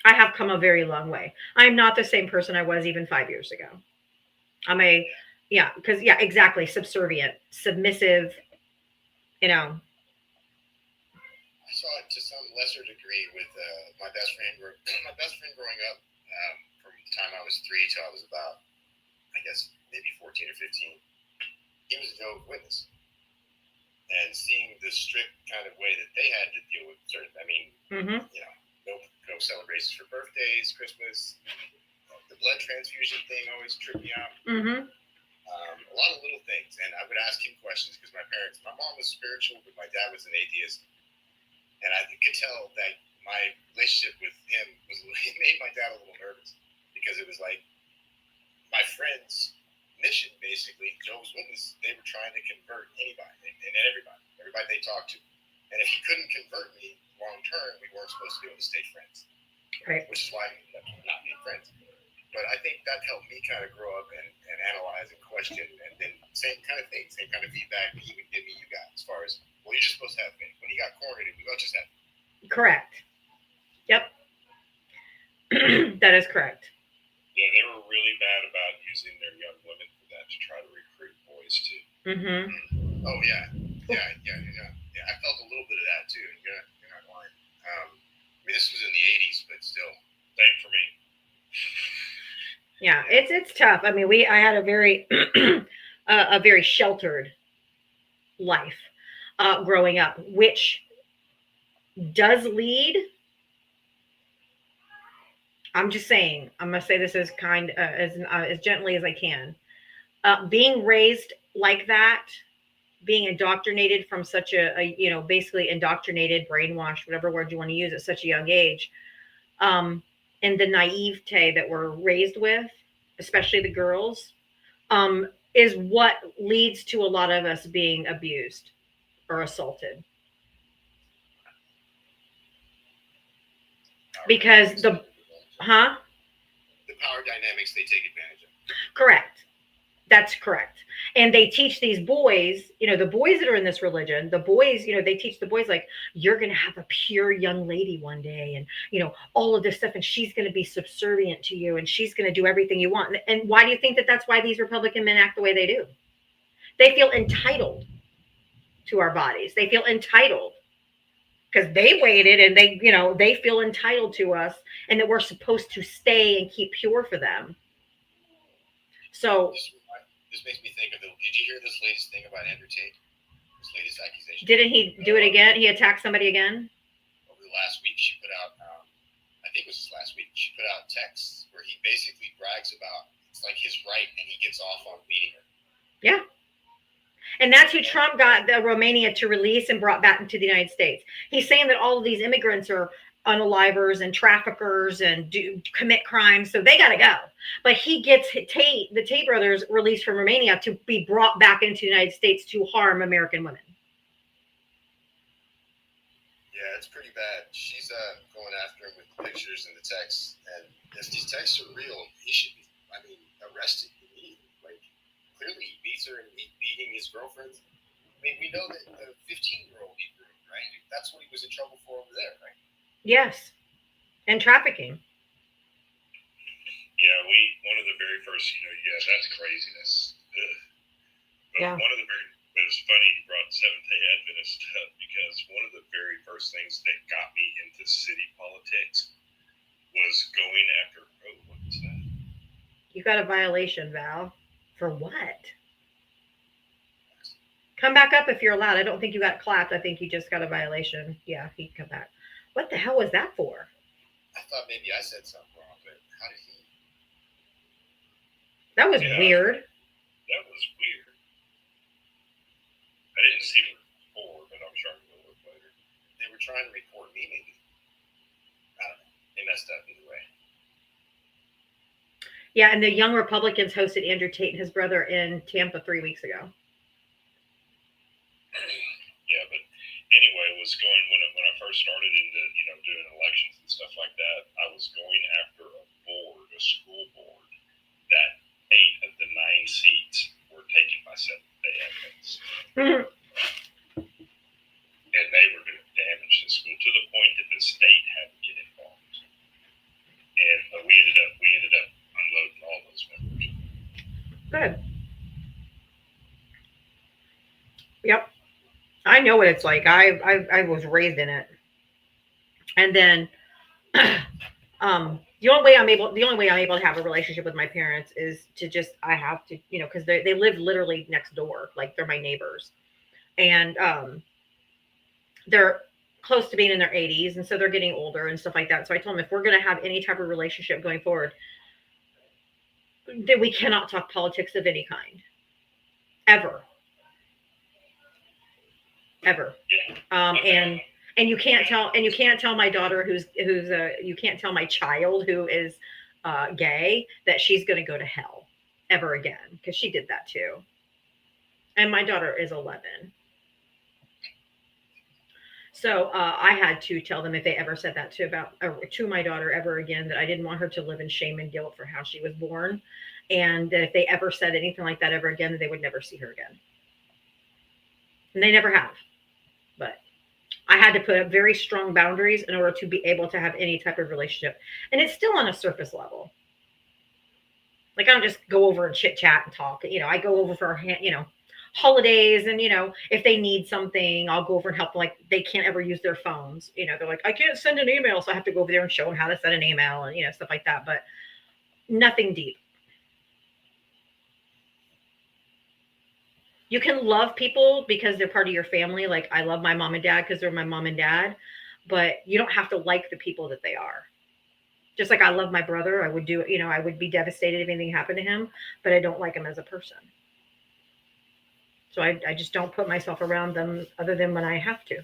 I have come a very long way. I'm not the same person I was even 5 years ago. Exactly. Subservient, submissive, you know. I saw it to some lesser degree with my best friend. My best friend growing up, from the time I was 3 till I was about, I guess, maybe 14 or 15. He was a Jehovah's Witness. And seeing the strict kind of way that they had to deal with certain, you know, no celebrations for birthdays, Christmas. The blood transfusion thing always tripped me out. Mm-hmm. A lot of little things, and I would ask him questions because my mom was spiritual, but my dad was an atheist, and I could tell that my relationship with him it made my dad a little nervous because it was like my friend's mission, basically, Jehovah's Witness. They were trying to convert anybody and everybody they talked to, and if he couldn't convert me long term, we weren't supposed to be able to stay friends, Right. which is why we ended up not being friends. But I think that helped me kind of grow up and analyze and question, and then same kind of thing, same kind of feedback that he would give me, you guys, as far as, well, you're just supposed to have faith. When he got cornered, it was, just have faith. Correct. Yep. That is correct. Yeah, they were really bad about using their young women for that to try to recruit boys too. Mm-hmm. Oh yeah. I felt a little bit of that too. You're not lying. I mean, this was in the '80s, but still. Same for me. Yeah, it's tough. I mean, I had a very a very sheltered life growing up, which does lead. I'm just saying. I'm gonna say this as as gently as I can. Being raised like that, being indoctrinated from such a basically indoctrinated, brainwashed, whatever word you want to use, at such a young age. And the naivete that we're raised with, especially the girls, is what leads to a lot of us being abused or assaulted. Because the power dynamics they take advantage of. Correct. That's correct. And they teach these boys, the boys that are in this religion, the boys, they teach the boys, like, you're going to have a pure young lady one day, and, all of this stuff, and she's going to be subservient to you, and she's going to do everything you want. And why do you think that that's why these Republican men act the way they do? They feel entitled to our bodies. They feel entitled because they waited, and they feel entitled to us, and that we're supposed to stay and keep pure for them. So this makes me think of did you hear this latest thing about Andrew Tate? This latest accusation. Didn't he do it again? He attacked somebody again? Over the last week, she put out, I think it was last week, she put out texts where he basically brags about, it's like his right, and he gets off on beating her. Yeah. And that's who Trump got the Romania to release and brought back into the United States. He's saying that all of these immigrants are unalivers and traffickers and commit crimes, so they got to go. But he gets the Tate brothers released from Romania to be brought back into the United States to harm American women. Yeah, it's pretty bad. She's going after him with the pictures and the texts, and if these texts are real, he should be, arrested immediately. Like, clearly he beats her and he's beating his girlfriends. I mean, we know that the 15-year-old he groomed, right? That's what he was in trouble for over there, right? Yes. And trafficking. Yeah, one of the very first, that's craziness. Ugh. But Yeah. But it's funny you brought Seventh-day Adventist up, because one of the very first things that got me into city politics was going after, what was that? You got a violation, Val. For what? Come back up if you're allowed. I don't think you got clapped. I think you just got a violation. Yeah, he can come back. What the hell was that for? I thought maybe I said something wrong, but how did he? That was weird. That was weird. I didn't see it before, but I'm sure I'm going to look later. They were trying to report me, maybe. I don't know. They messed up either way. Yeah, and the Young Republicans hosted Andrew Tate and his brother in Tampa 3 weeks ago. Yeah, but anyway, it was going when I first started into doing elections and stuff like that. I was going after a school board, that 8 of the 9 seats were taken by Seventh-day Adventists, and they were going to damage the school to the point that the state had to get involved. And we ended up unloading all those members. Good. Yep. I know what it's like. I was raised in it. And then the only way I'm able to have a relationship with my parents is to just, I have to, because they live literally next door, like they're my neighbors. And they're close to being in their 80s, and so they're getting older and stuff like that. So I told them if we're going to have any type of relationship going forward, that we cannot talk politics of any kind, ever. And you can't tell my daughter you can't tell my child who is gay that she's going to go to hell ever again, because she did that too. And my daughter is 11. So I had to tell them if they ever said that to my daughter ever again, that I didn't want her to live in shame and guilt for how she was born, and that if they ever said anything like that ever again, that they would never see her again. And they never have. But I had to put up very strong boundaries in order to be able to have any type of relationship. And it's still on a surface level. Like, I don't just go over and chit chat and talk. I go over for, holidays, and, if they need something, I'll go over and help them. Like, they can't ever use their phones. They're like, I can't send an email. So I have to go over there and show them how to send an email and, stuff like that. But nothing deep. You can love people because they're part of your family. Like, I love my mom and dad because they're my mom and dad, but you don't have to like the people that they are. Just like I love my brother, I would be devastated if anything happened to him, but I don't like him as a person. So I just don't put myself around them other than when I have to.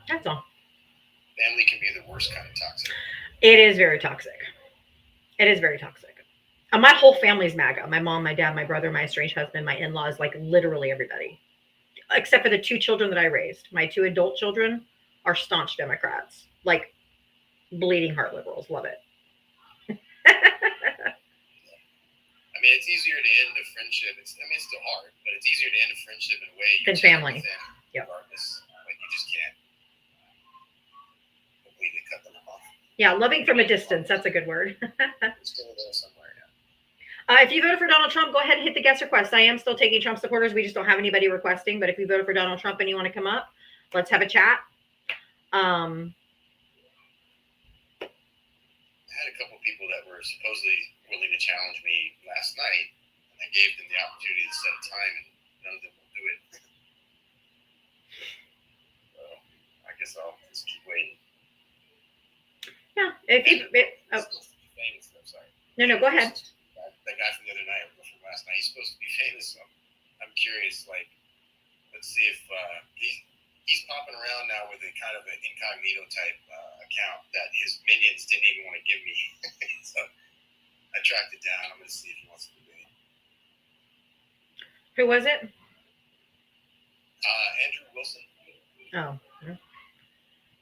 That's all. Family can be the worst kind of toxic. It is very toxic. It is very toxic. My whole family's MAGA. My mom, my dad, my brother, my estranged husband, my in-laws, like literally everybody. Except for the 2 children that I raised. My 2 adult children are staunch Democrats. Like bleeding heart liberals. Love it. I mean, it's easier to end a friendship. It's still hard, but it's easier to end a friendship in a way than family. Yep. Regardless. Like, you just can't completely cut them off. Yeah, loving from a distance. That's a good word. It's still there somewhere. If you voted for Donald Trump, go ahead and hit the guest request. I am still taking Trump supporters. We just don't have anybody requesting. But if you voted for Donald Trump and you want to come up, let's have a chat. I had a couple people that were supposedly willing to challenge me last night, and I gave them the opportunity to set a time, and none of them will do it. So I guess I'll just keep waiting. Yeah. No, go ahead. That guy from the other night, from last night, he's supposed to be famous. So I'm curious, like, let's see if he's popping around now with a kind of an incognito type account that his minions didn't even want to give me. So I tracked it down. I'm going to see if he wants to debate. Who was it? Andrew Wilson. Oh.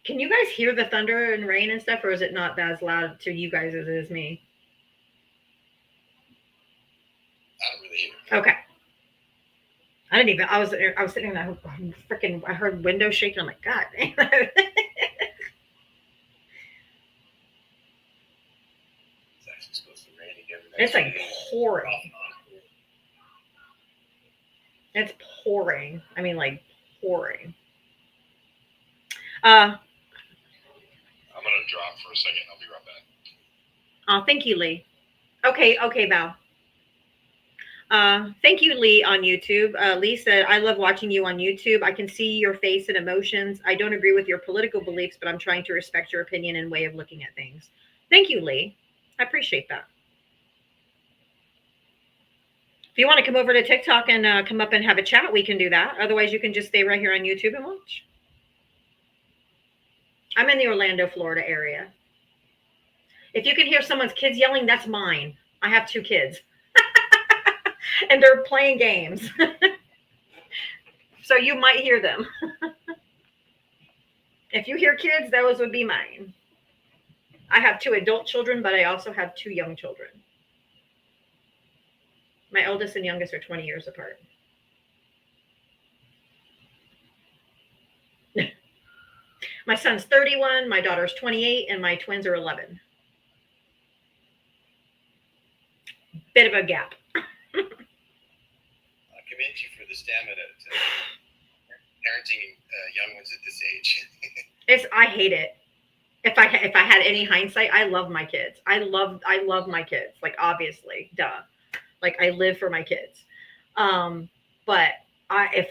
Can you guys hear the thunder and rain and stuff, or is it not as loud to you guys as it is me? I don't really hear. Okay. I was sitting there, I heard windows shaking. I'm like, God. It's actually supposed to rain again. It's like pouring. It's pouring. I mean, like pouring. I'm going to drop for a second. I'll be right back. Oh, thank you, Lee. Okay, Val. Thank you, Lee, on YouTube. Lee said, I love watching you on YouTube. I can see your face and emotions. I don't agree with your political beliefs, but I'm trying to respect your opinion and way of looking at things. Thank you, Lee. I appreciate that. If you want to come over to TikTok and come up and have a chat, we can do that. Otherwise, you can just stay right here on YouTube and watch. I'm in the Orlando, Florida area. If you can hear someone's kids yelling, that's mine. I have 2 kids. And they're playing games. So you might hear them. If you hear kids, those would be mine. I have 2 adult children, but I also have 2 young children. My oldest and youngest are 20 years apart. My son's 31, my daughter's 28, and my twins are 11. Bit of a gap. I commend you for the stamina to parenting young ones at this age. I hate it. If I had any hindsight, I love my kids. I love my kids. Like, obviously, duh. Like, I live for my kids. But if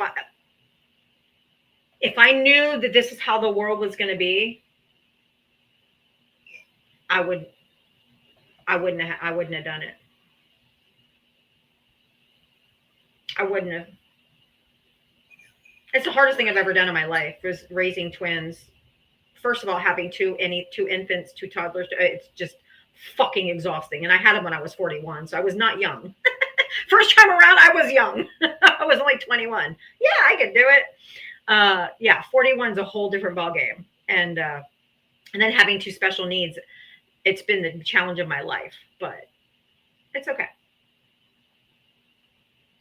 I knew that this is how the world was going to be, I wouldn't have done it. I wouldn't have. It's the hardest thing I've ever done in my life was raising twins. First of all, having two infants, two toddlers. It's just fucking exhausting. And I had them when I was 41, so I was not young. First time around, I was young. I was only 21. Yeah, I could do it. 41's a whole different ballgame. And then having two special needs, it's been the challenge of my life, but it's okay.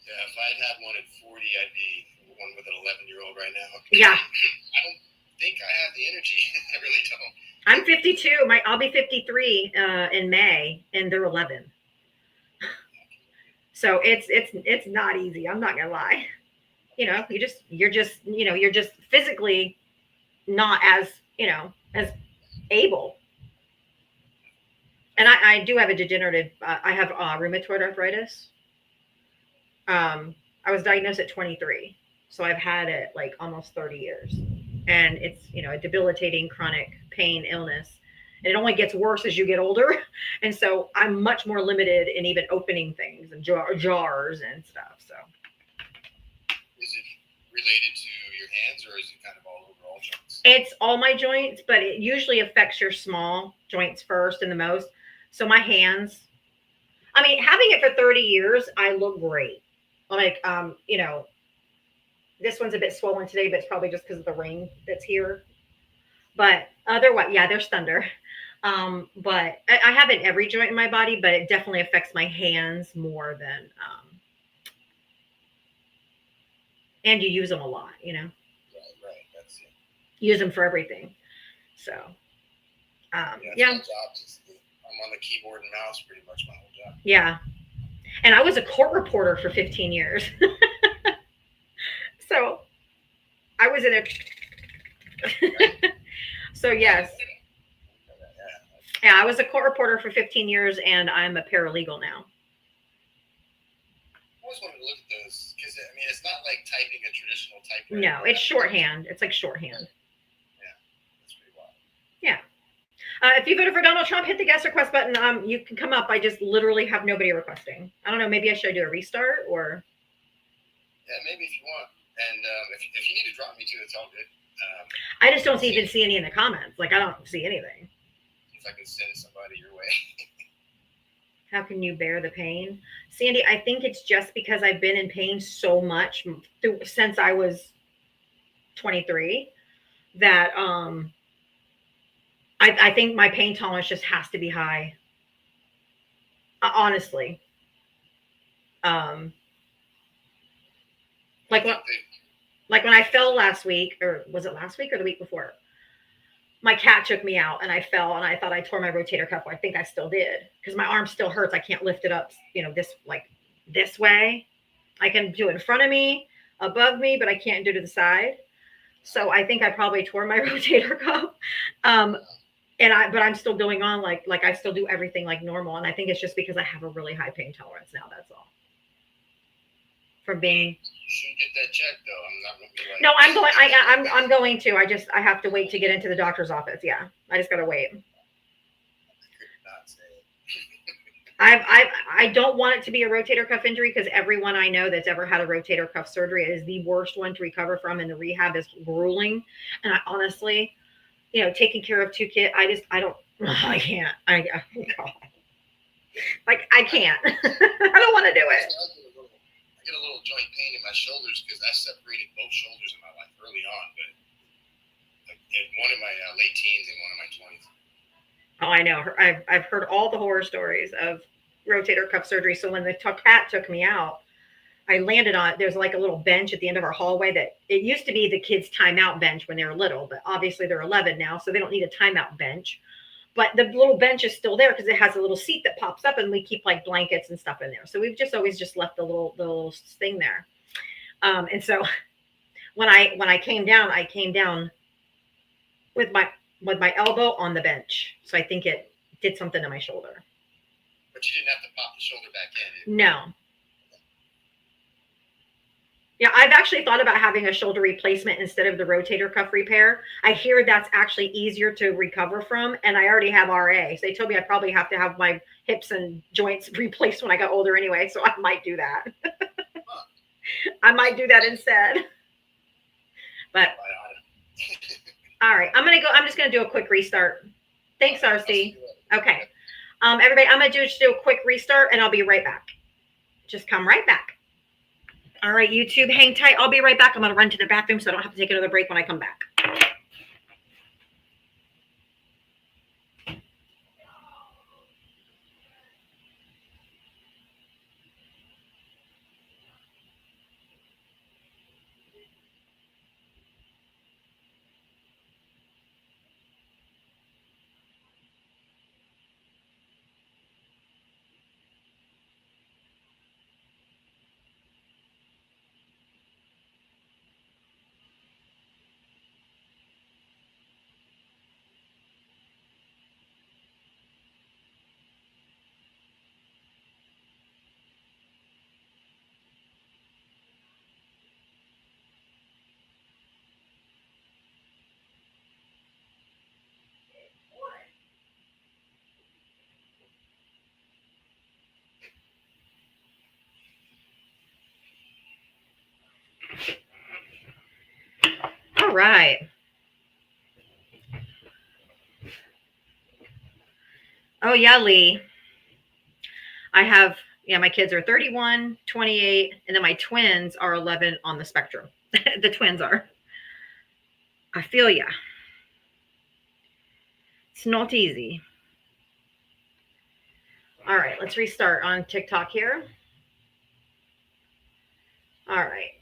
Yeah, if I'd had one at 40, I'd be one with an 11-year-old right now. Yeah. I don't think I have the energy. I really don't. I'm 52. I'll be 53 in May, and they're 11. So it's not easy. I'm not gonna lie. You're just physically not as as able. And I do have a degenerative. I have rheumatoid arthritis. I was diagnosed at 23, so I've had it like almost 30 years, and it's a debilitating chronic pain illness. And it only gets worse as you get older. And so I'm much more limited in even opening things and jars and stuff. So. Is it related to your hands, or is it kind of all over all joints? It's all my joints, but it usually affects your small joints first and the most. So my hands, I mean, having it for 30 years, I look great. Like, this one's a bit swollen today, but it's probably just because of the rain that's here. But otherwise, yeah, there's thunder. But I have it in every joint in my body, but it definitely affects my hands more than, and you use them a lot, Right, that's it. Use them for everything. So, My job is, I'm on the keyboard and mouse pretty much my whole job. Yeah. And I was a court reporter for 15 years. So I was in a, so yes. Yeah, I was a court reporter for 15 years, and I'm a paralegal now. I always wanted to look at those because it's not like typing a traditional typewriter. No, it's shorthand. It's like shorthand. Yeah, that's pretty wild. Yeah. If you voted for Donald Trump, hit the guest request button. You can come up. I just literally have nobody requesting. I don't know. Maybe I should do a restart or. Yeah, maybe if you want. And if you need to drop me too, it's all good. I just don't even see any in the comments. Like, I don't see anything. If I can send somebody your way. How can you bear the pain? Sandy, I think it's just because I've been in pain so much since I was 23 that I think my pain tolerance just has to be high. Honestly. Like when I fell last week, or was it last week or the week before? My cat took me out and I fell and I thought I tore my rotator cuff. Well, I think I still did because my arm still hurts. I can't lift it up, this way. I can do it in front of me, above me, but I can't do it to the side. So I think I probably tore my rotator cuff. But I'm still going on like I still do everything like normal. And I think it's just because I have a really high pain tolerance now. That's all. From being. You should get that checked though. I'm not gonna be like. No, I'm going to. I have to wait to get into the doctor's office. Yeah, I just gotta wait. I could not say it. I don't want it to be a rotator cuff injury because everyone I know that's ever had a rotator cuff surgery is the worst one to recover from, and the rehab is grueling. And I honestly, taking care of two kids, I can't. I can't. I don't want to do it. I get a little joint pain in my shoulders because I separated both shoulders in my life early on, but one in my late teens and one in my 20s. Oh, I know. I've heard all the horror stories of rotator cuff surgery. So when the cat took me out, I landed on, there's like a little bench at the end of our hallway that it used to be the kids' timeout bench when they were little, but obviously they're 11 now, so they don't need a timeout bench. But the little bench is still there because it has a little seat that pops up and we keep like blankets and stuff in there. So we've just always just left the little thing there. And so when I came down with my elbow on the bench. So I think it did something to my shoulder. But you didn't have to pop the shoulder back in. No. Yeah, I've actually thought about having a shoulder replacement instead of the rotator cuff repair. I hear that's actually easier to recover from, and I already have RA. So they told me I'd probably have to have my hips and joints replaced when I got older anyway, so I might do that. I might do that instead. But all right, I'm just gonna do a quick restart. Thanks, RC. Okay. Everybody, I'm gonna just do a quick restart and I'll be right back. Just come right back. All right, YouTube, hang tight. I'll be right back. I'm gonna run to the bathroom so I don't have to take another break when I come back. All right. Oh, yeah, Lee. I have, my kids are 31, 28, and then my twins are 11 on the spectrum. The twins are. I feel ya. It's not easy. All right, let's restart on TikTok here. All right.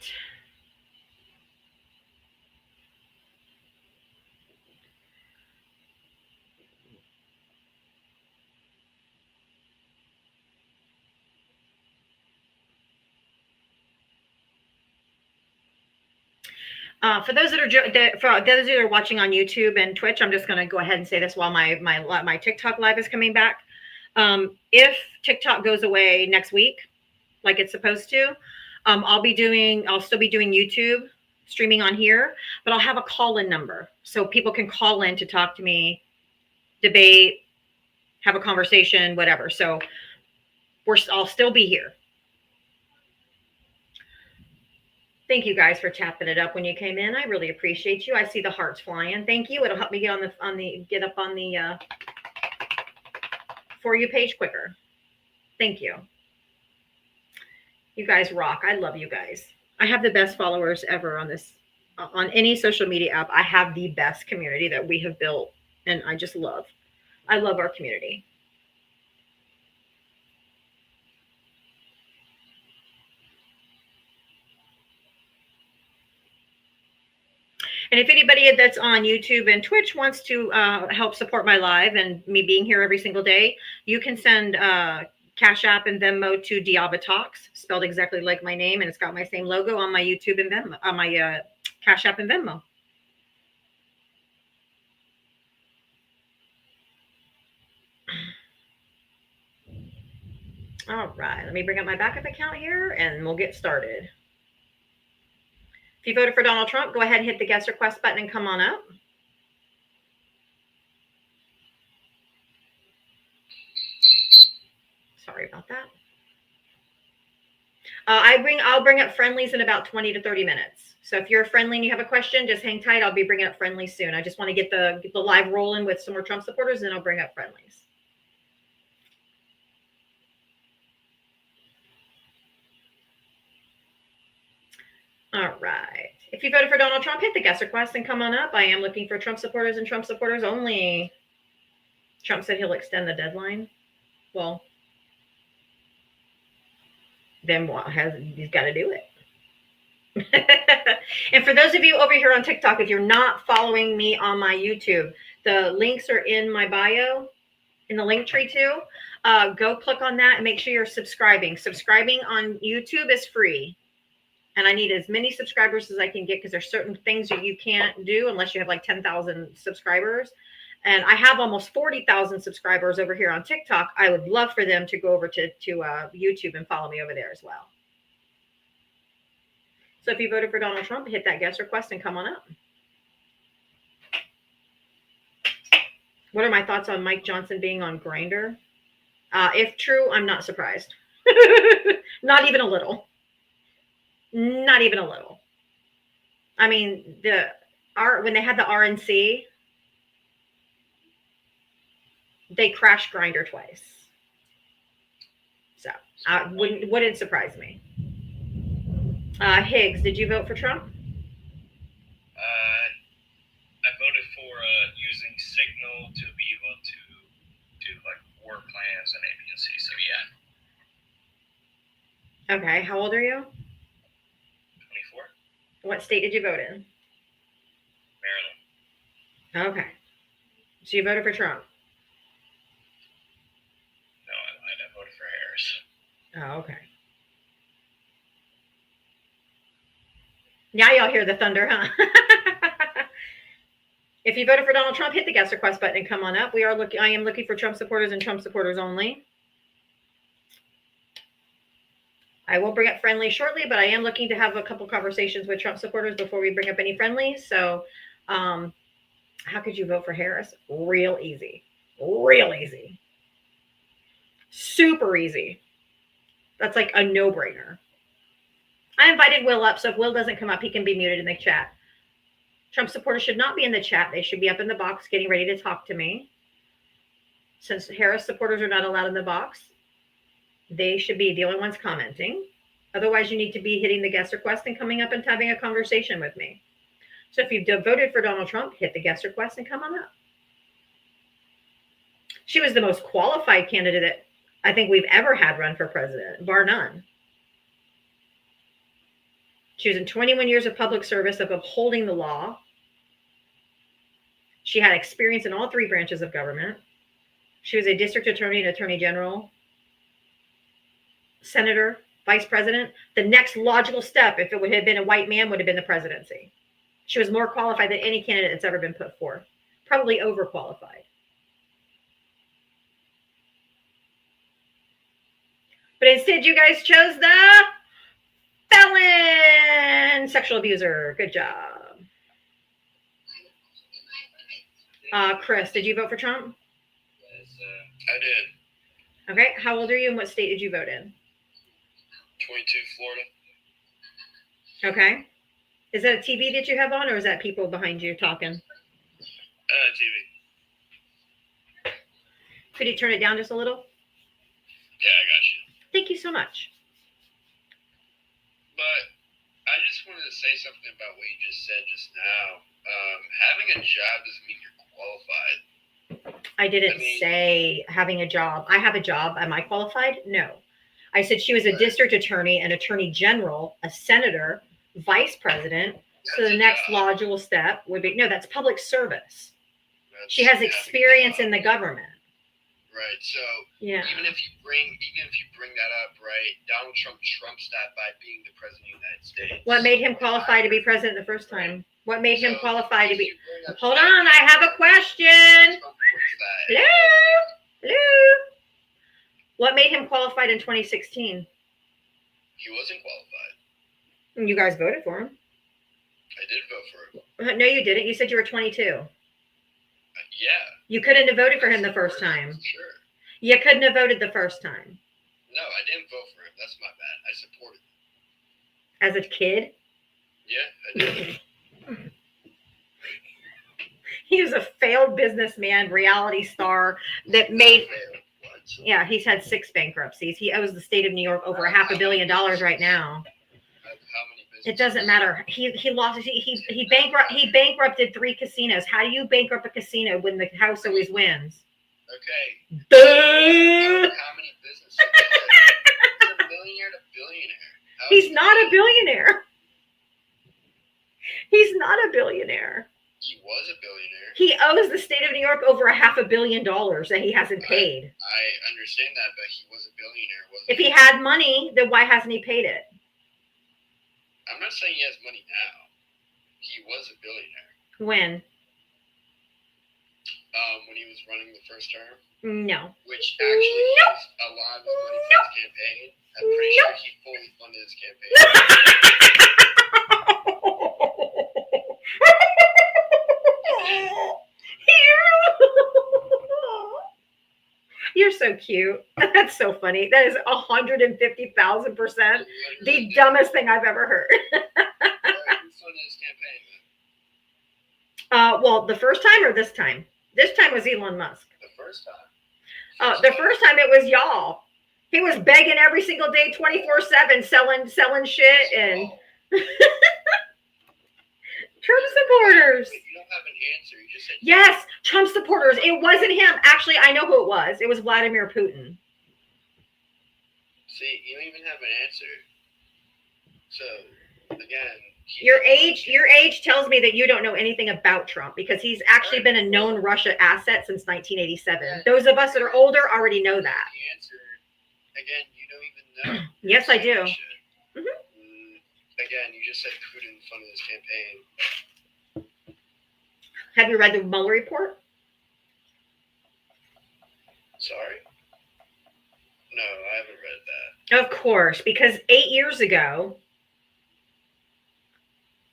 For those that are watching on YouTube and Twitch, I'm just going to go ahead and say this while my TikTok live is coming back. If TikTok goes away next week, like it's supposed to, I'll still be doing YouTube streaming on here, but I'll have a call-in number so people can call in to talk to me, debate, have a conversation, whatever. So I'll still be here. Thank you guys for tapping it up when you came in. I really appreciate you. I see the hearts flying. Thank you. It'll help me get up on the For You page quicker. Thank you. You guys rock. I love you guys. I have the best followers ever on any social media app. I have the best community that we have built, and I love our community. And if anybody that's on YouTube and Twitch wants to help support my live and me being here every single day, you can send Cash App and Venmo to Diaba Talks, spelled exactly like my name, and it's got my same logo on my YouTube and Venmo, on my Cash App and Venmo. All right, let me bring up my backup account here, and we'll get started. If you voted for Donald Trump, go ahead and hit the guest request button and come on up. Sorry about that. I'll bring up friendlies in about 20 to 30 minutes. So if you're a friendly and you have a question, just hang tight. I'll be bringing up friendlies soon. I just want to get the live rolling with some more Trump supporters, and I'll bring up friendlies. All right. If you voted for Donald Trump, hit the guest request and come on up. I am looking for Trump supporters and Trump supporters only. Trump said he'll extend the deadline. Well, then he's got to do it. And for those of you over here on TikTok, if you're not following me on my YouTube, the links are in my bio, in the link tree too. Go click on that and make sure you're subscribing. Subscribing on YouTube is free. And I need as many subscribers as I can get because there's certain things that you can't do unless you have like 10,000 subscribers. And I have almost 40,000 subscribers over here on TikTok. I would love for them to go over to YouTube and follow me over there as well. So if you voted for Donald Trump, hit that guest request and come on up. What are my thoughts on Mike Johnson being on Grindr? If true, I'm not surprised. Not even a little. Not even a little. I mean, when they had the RNC, they crashed Grindr twice. So wouldn't surprise me. Higgs, did you vote for Trump? I voted for using Signal to be able to do like work plans and ABC. So yeah. Okay. How old are you? 24. What state did you vote in? Maryland. Okay. So you voted for Trump. No, I voted for Harris. Oh, okay. Now y'all hear the thunder, huh? If you voted for Donald Trump, hit the guest request button and come on up. I am looking for Trump supporters and Trump supporters only. I will bring up friendly shortly, but I am looking to have a couple conversations with Trump supporters before we bring up any friendlies. So, how could you vote for Harris? Real easy. Real easy. Super easy. That's like a no-brainer. I invited Will up, so if Will doesn't come up, he can be muted in the chat. Trump supporters should not be in the chat. They should be up in the box getting ready to talk to me. Since Harris supporters are not allowed in the box, they should be the only ones commenting. Otherwise, you need to be hitting the guest request and coming up and having a conversation with me. So if you've voted for Donald Trump, hit the guest request and come on up. She was the most qualified candidate I think we've ever had run for president, bar none. She was in 21 years of public service of upholding the law. She had experience in all three branches of government. She was a district attorney and attorney general, senator, vice president. The next logical step, if it would have been a white man, would have been the presidency. She was more qualified than any candidate that's ever been put forth. Probably overqualified. But instead, you guys chose the felon sexual abuser. Good job. Chris, did you vote for Trump? Yes, I did. Okay. How old are you and what state did you vote in? 22, Florida. Okay. Is that a TV that you have on or is that people behind you talking? TV. Could you turn it down just a little? Yeah, I got you. Thank you so much. But I just wanted to say something about what you just said just now. Having a job doesn't mean you're qualified. I didn't say having a job. I have a job. Am I qualified? No. I said she was a district attorney, an attorney general, a senator, vice president. So the next logical step would be, no, that's public service. She has experience in the government. Right. So yeah. even if you bring that up, right, Donald Trump trumps that by being the president of the United States. What made him qualify to be president the first time? What made him qualify to be? Hold on, I have a question. Hello? Hello? What made him qualified in 2016? He wasn't qualified. You guys voted for him. I did vote for him. No, you didn't. You said you were 22. Yeah. You couldn't have voted for him the first time. Sure. You couldn't have voted the first time. No, I didn't vote for him. That's my bad. I supported As him. a kid? Yeah, I did. He was a failed businessman, reality star that made... Yeah, he's had 6 bankruptcies. He owes the state of New York over $500 million right now. It doesn't matter. He lost. He bankrupted 3 casinos. How do you bankrupt a casino when the house always wins? Okay. Duh! How many businesses? He's a millionaire to billionaire. He's not a billionaire. He's not a billionaire. He was a billionaire. He owes the state of New York over $500 million that he hasn't paid. I understand that, but he was a billionaire. If he had money, then why hasn't he paid it? I'm not saying he has money now. He was a billionaire. When? When he was running the first term. No. Which actually used a lot of his money for his campaign. I'm pretty sure he fully funded his campaign. so cute. That's so funny. That is 150,000% the dumbest thing I've ever heard. Who funded his campaign, man? Well, the first time or this time? This time was Elon Musk. The first time. The first time it was y'all. He was begging every single day, 24/7, selling shit and Trump supporters. You don't have an answer. You just said Yes, Trump supporters. It wasn't him. Actually, I know who it was. It was Vladimir Putin. See, you don't even have an answer. So again, Your age tells me that you don't know anything about Trump because he's actually been a known Russia asset since 1987. Those of us that are older already know that. The answer again, you don't even know. Yes, I do. Again, you just said Putin funded his campaign. Have you read the Mueller report? Sorry? No, I haven't read that. Of course, because 8 years ago,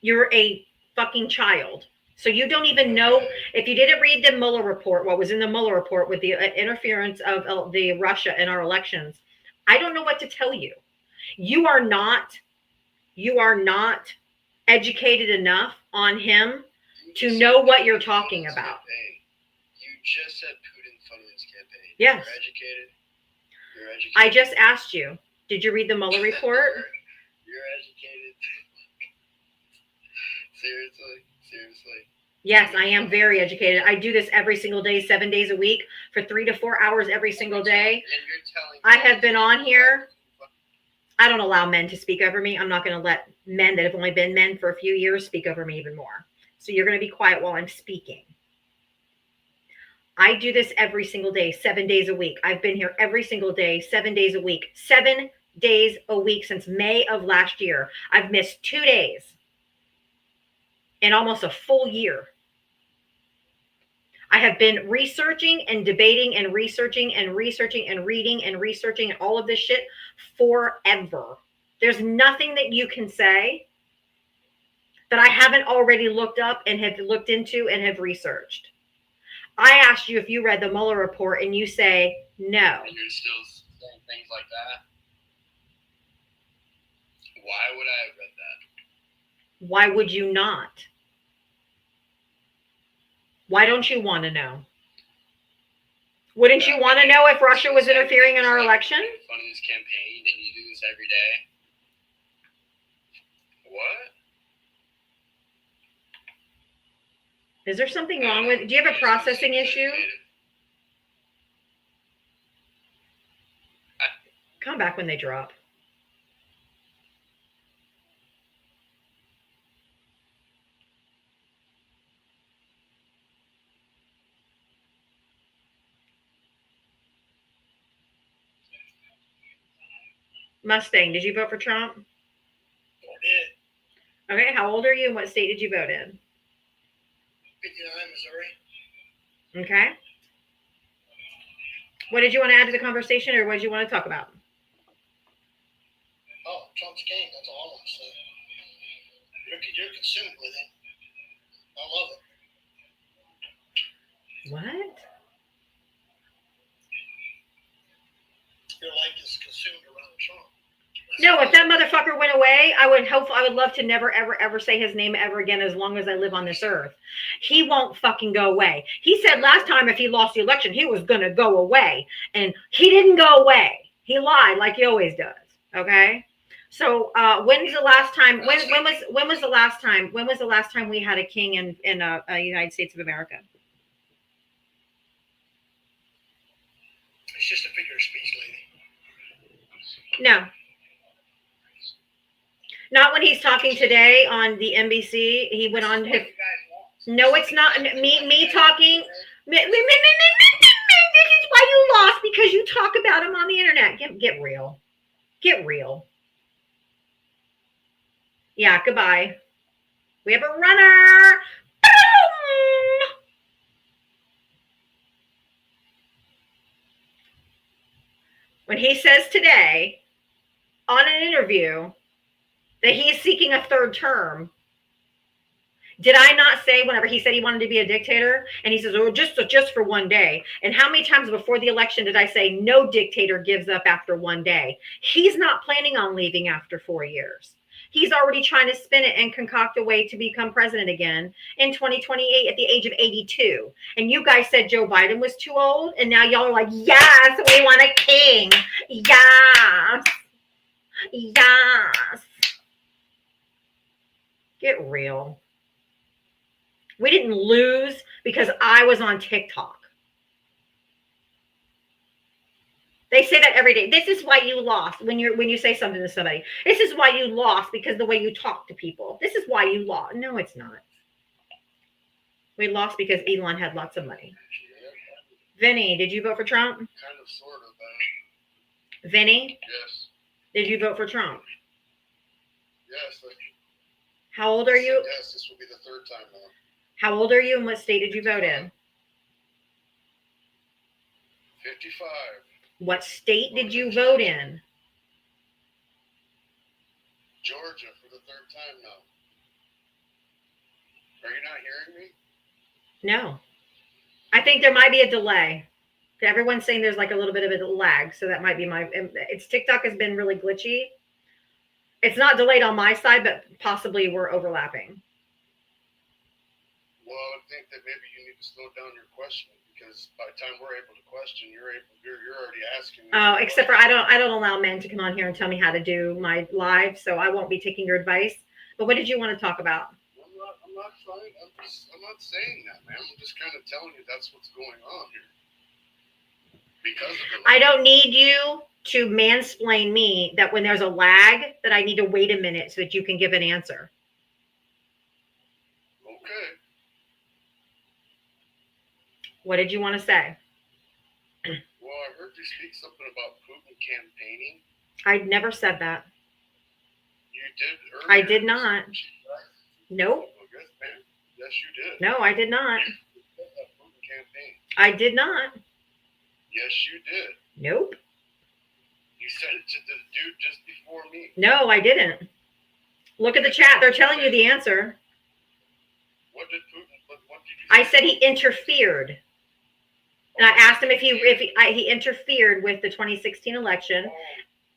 you're a fucking child. So you don't even know, if you didn't read the Mueller report, what was in the Mueller report with the interference of the Russia in our elections, I don't know what to tell you. You are not educated enough on him to know what you're talking about. You just said Putin funded his campaign. Yes. You're educated. I just asked you, did you read the Mueller report? You're educated. Seriously. Yes, I am very educated. I do this every single day, 7 days a week, for 3 to 4 hours every single day. And you're telling I have been on here. I don't allow men to speak over me. I'm not going to let men that have only been men for a few years speak over me even more. So you're going to be quiet while I'm speaking. I do this every single day, 7 days a week. I've been here every single day, 7 days a week. 7 days a week since May of last year. I've missed 2 days in almost a full year. I have been researching and debating and researching and researching and reading and researching and all of this shit forever. There's nothing that you can say that I haven't already looked up and have looked into and have researched. I asked you if you read the Mueller report and you say no. And you're still saying things like that? Why would I have read that? Why would you not? Why don't you want to know? Wouldn't you want to know if Russia was interfering in our election? Funding this campaign and you do this every day? What? Is there something wrong with, do you have a processing issue? Come back when they drop. Mustang, did you vote for Trump? Okay, how old are you and what state did you vote in? 59, Missouri. Okay. What did you want to add to the conversation or what did you want to talk about? Oh, Trump's king. That's all I want to say. You're consumed with him. I love it. What? Your life is consumed around Trump. No, if that motherfucker went away, I would love to never, ever, ever say his name ever again as long as I live on this earth. He won't fucking go away. He said last time if he lost the election, he was going to go away. And he didn't go away. He lied like he always does. Okay? So when's the last time, when was the last time we had a king in United States of America? It's just a figure of speech, lady. No. Not when he's talking today on the NBC. He went on his. No, it's not me talking. This is why you lost, because you talk about him on the internet. Get real. Get real. Yeah, goodbye. We have a runner. When he says today on an interview that he's seeking a third term, Did I not say whenever he said he wanted to be a dictator, and he says, "Oh, just for one day"? And how many times before the election did I say no dictator gives up after one day? He's not planning on leaving after 4 years. He's already trying to spin it and concoct a way to become president again in 2028 at the age of 82. And you guys said Joe Biden was too old, and now y'all are like, "Yes, we want a king. Yes, yes." Get real. We didn't lose because I was on TikTok. They say that every day. This is why you lost when you say something to somebody. This is why you lost because the way you talk to people. This is why you lost. No, it's not. We lost because Elon had lots of money. Vinny, did you vote for Trump? Kind of, sort of. Vinny, Yes. did you vote for Trump? Yes. How old are you? Yes, this will be the third time now. How old are you and what state did you vote in? 55. What state did you vote in? Georgia for the third time now. Are you not hearing me? No. I think there might be a delay. Everyone's saying there's like a little bit of a lag, so that might be it's TikTok has been really glitchy. It's not delayed on my side, but possibly we're overlapping. Well, I think that maybe you need to slow down your questioning because by the time we're able to question, you're already asking. Oh, except for I don't allow men to come on here and tell me how to do my live, so I won't be taking your advice. But what did you want to talk about? I'm not trying. I'm not saying that, man. I'm just kind of telling you that's what's going on here. Because of the I don't need you to mansplain me that when there's a lag that I need to wait a minute so that you can give an answer. Okay. What did you want to say? Well, I heard you speak something about Putin campaigning. I never said that. You did earlier. I did not. Nope. Well, yes, man. Yes, you did. No, I did not. You said that Putin campaign. I did not. Yes, you did. Nope. You said it to the dude just before me. No, I didn't. Look at the chat. They're telling you the answer. What did you say? I said he interfered. And I asked him if he interfered with the 2016 election.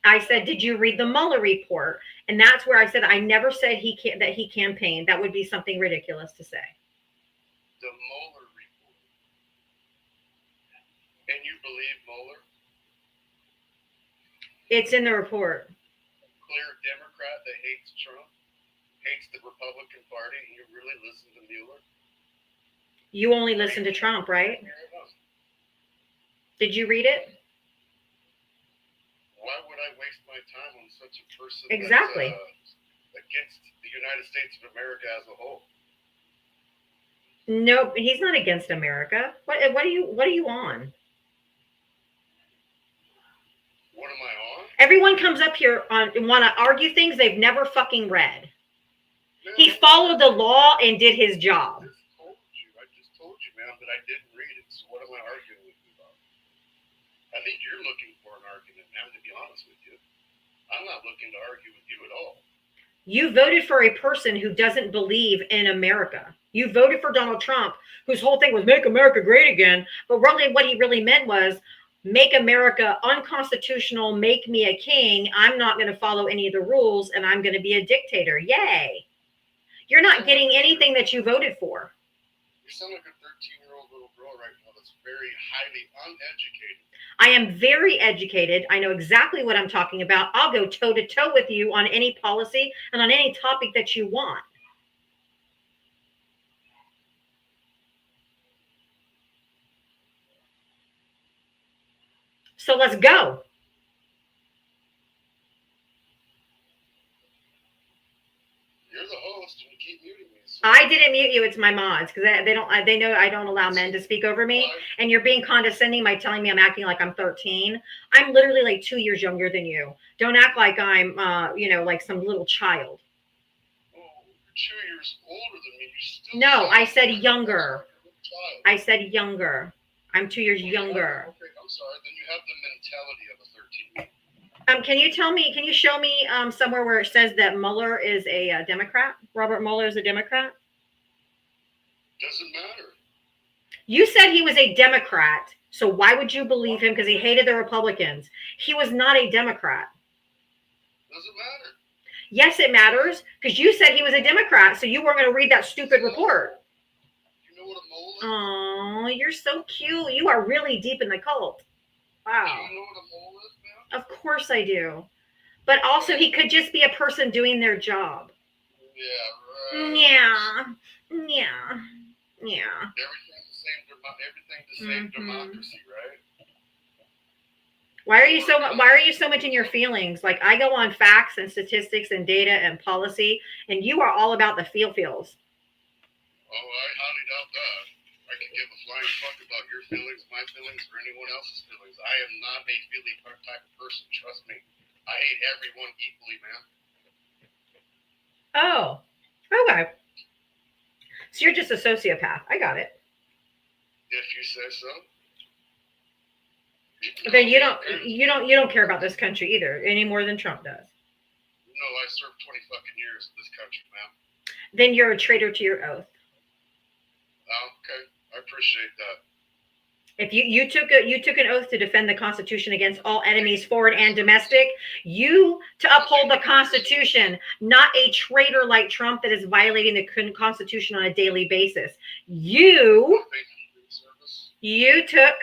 I said, "Did you read the Mueller report?" And that's where I said I never said that he campaigned. That would be something ridiculous to say. The Mueller report. And you believe Mueller? It's in the report. Clear Democrat that hates Trump, hates the Republican Party, and you really listen to Mueller? You only listen to Trump, right? Did you read it? Why would I waste my time on such a person Exactly. that's against the United States of America as a whole? Nope, he's not against America. What are you on? What am I on? Everyone comes up here and want to argue things they've never fucking read. He followed the law and did his job. I just told you, man, that I didn't read it. So what am I arguing with you about? I think you're looking for an argument, man, to be honest with you. I'm not looking to argue with you at all. You voted for a person who doesn't believe in America. You voted for Donald Trump, whose whole thing was make America great again. But really what he really meant was make America unconstitutional, make me a king. I'm not going to follow any of the rules and I'm going to be a dictator. Yay. You're not getting anything that you voted for. You sound like a 13-year-old little girl right now that's very highly uneducated. I am very educated. I know exactly what I'm talking about. I'll go toe-to-toe with you on any policy and on any topic that you want. So let's go. You're the host and you keep muting me. So I didn't mute you. It's my mods because they know I don't allow men to speak over me. And you're being condescending by telling me I'm acting like I'm 13. I'm literally like 2 years younger than you. Don't act like I'm, like some little child. Oh, you're 2 years older than me. You still No, I said like younger. child. I said younger. I'm 2 years younger. Okay, I'm sorry. Then you have the mentality of a 13-year-old. Can you show me somewhere where it says that Mueller is a Democrat? Robert Mueller is a Democrat? Doesn't matter. You said he was a Democrat, so why would you believe him? Because he hated the Republicans. He was not a Democrat. Doesn't matter. Yes, it matters, because you said he was a Democrat, so you weren't going to read that stupid report. You know what a mole is? Oh, you're so cute. You are really deep in the cult. Wow. Do you know what a mole is, man? Of course I do. But also, he could just be a person doing their job. Yeah, right. Yeah. Yeah. Yeah. Everything the same democracy, right? Why are you so much in your feelings? Like, I go on facts and statistics and data and policy, and you are all about the feels. Oh, I highly doubt that. I could give a flying fuck about your feelings, my feelings, or anyone else's feelings. I am not a feely type of person, trust me. I hate everyone equally, man. Oh, okay. So you're just a sociopath. I got it. If you say so. Then you don't care about this country either, any more than Trump does. No, I served 20 fucking years in this country, man. Then you're a traitor to your oath. Oh, okay. I appreciate that. If you took an oath to defend the Constitution against all enemies, foreign and domestic, you to uphold the Constitution, not a traitor like Trump that is violating the Constitution on a daily basis. You took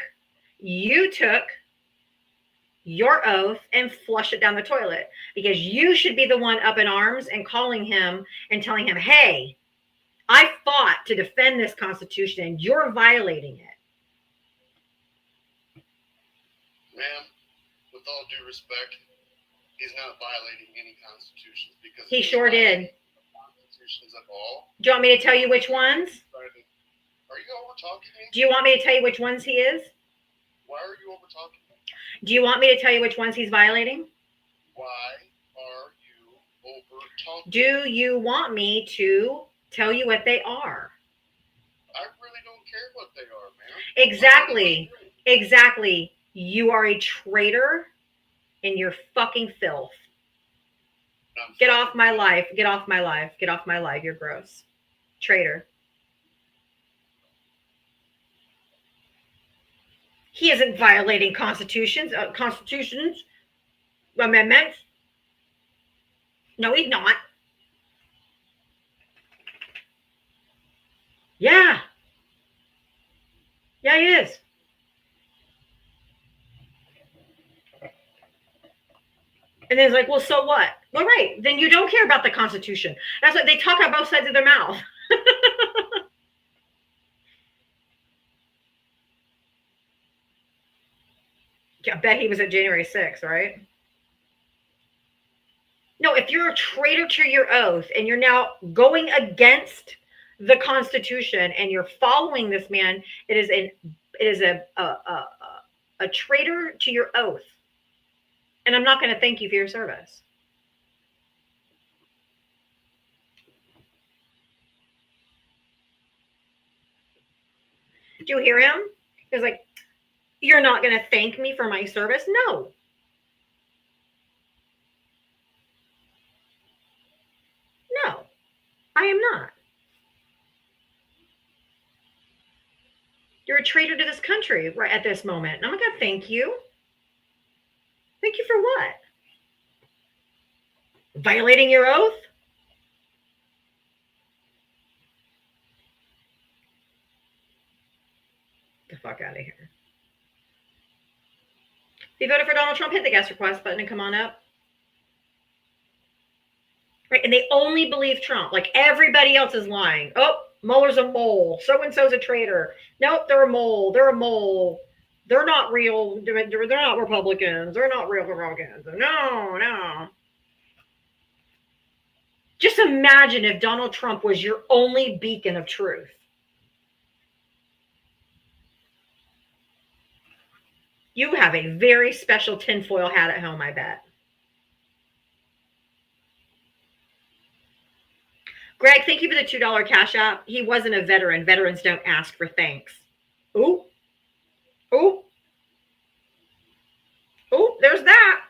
your oath and flushed it down the toilet, because you should be the one up in arms and calling him and telling him, hey, I fought to defend this Constitution and you're violating it. Ma'am, with all due respect, he's not violating any constitutions, because he sure did. Constitutions at all. Do you want me to tell you which ones? Are you over talking me? Do you want me to tell you which ones he is? Why are you over talking me? Do you want me to tell you which ones he's violating? Why are you over talking? Do you want me to tell you what they are? I really don't care what they are, man. Exactly. You are a traitor and you're fucking filth. Get off my life. Get off my life. Get off my life. You're gross. Traitor. He isn't violating constitutions, amendments. No, he's not. Yeah. Yeah, he is. And then it's like, well, so what? Well, right. Then you don't care about the Constitution. That's what they talk out both sides of their mouth. I bet he was at January 6th, right? No, if you're a traitor to your oath and you're now going against the Constitution and you're following this man, it is a traitor to your oath. And I'm not going to thank you for your service. Do you hear him? He's like, you're not going to thank me for my service? No. No, I am not. You're a traitor to this country right at this moment. And I'm not going to thank you. Thank you for what? Violating your oath? Get the fuck out of here. If you voted for Donald Trump, hit the guest request button and come on up. Right, and they only believe Trump. Like, everybody else is lying. Oh, Mueller's a mole. So-and-so's a traitor. Nope, they're a mole. They're a mole. They're not real. They're not Republicans. They're not real Republicans. No. Just imagine if Donald Trump was your only beacon of truth. You have a very special tinfoil hat at home, I bet. Greg, thank you for the $2 Cash App. He wasn't a veteran. Veterans don't ask for thanks. Ooh, there's that.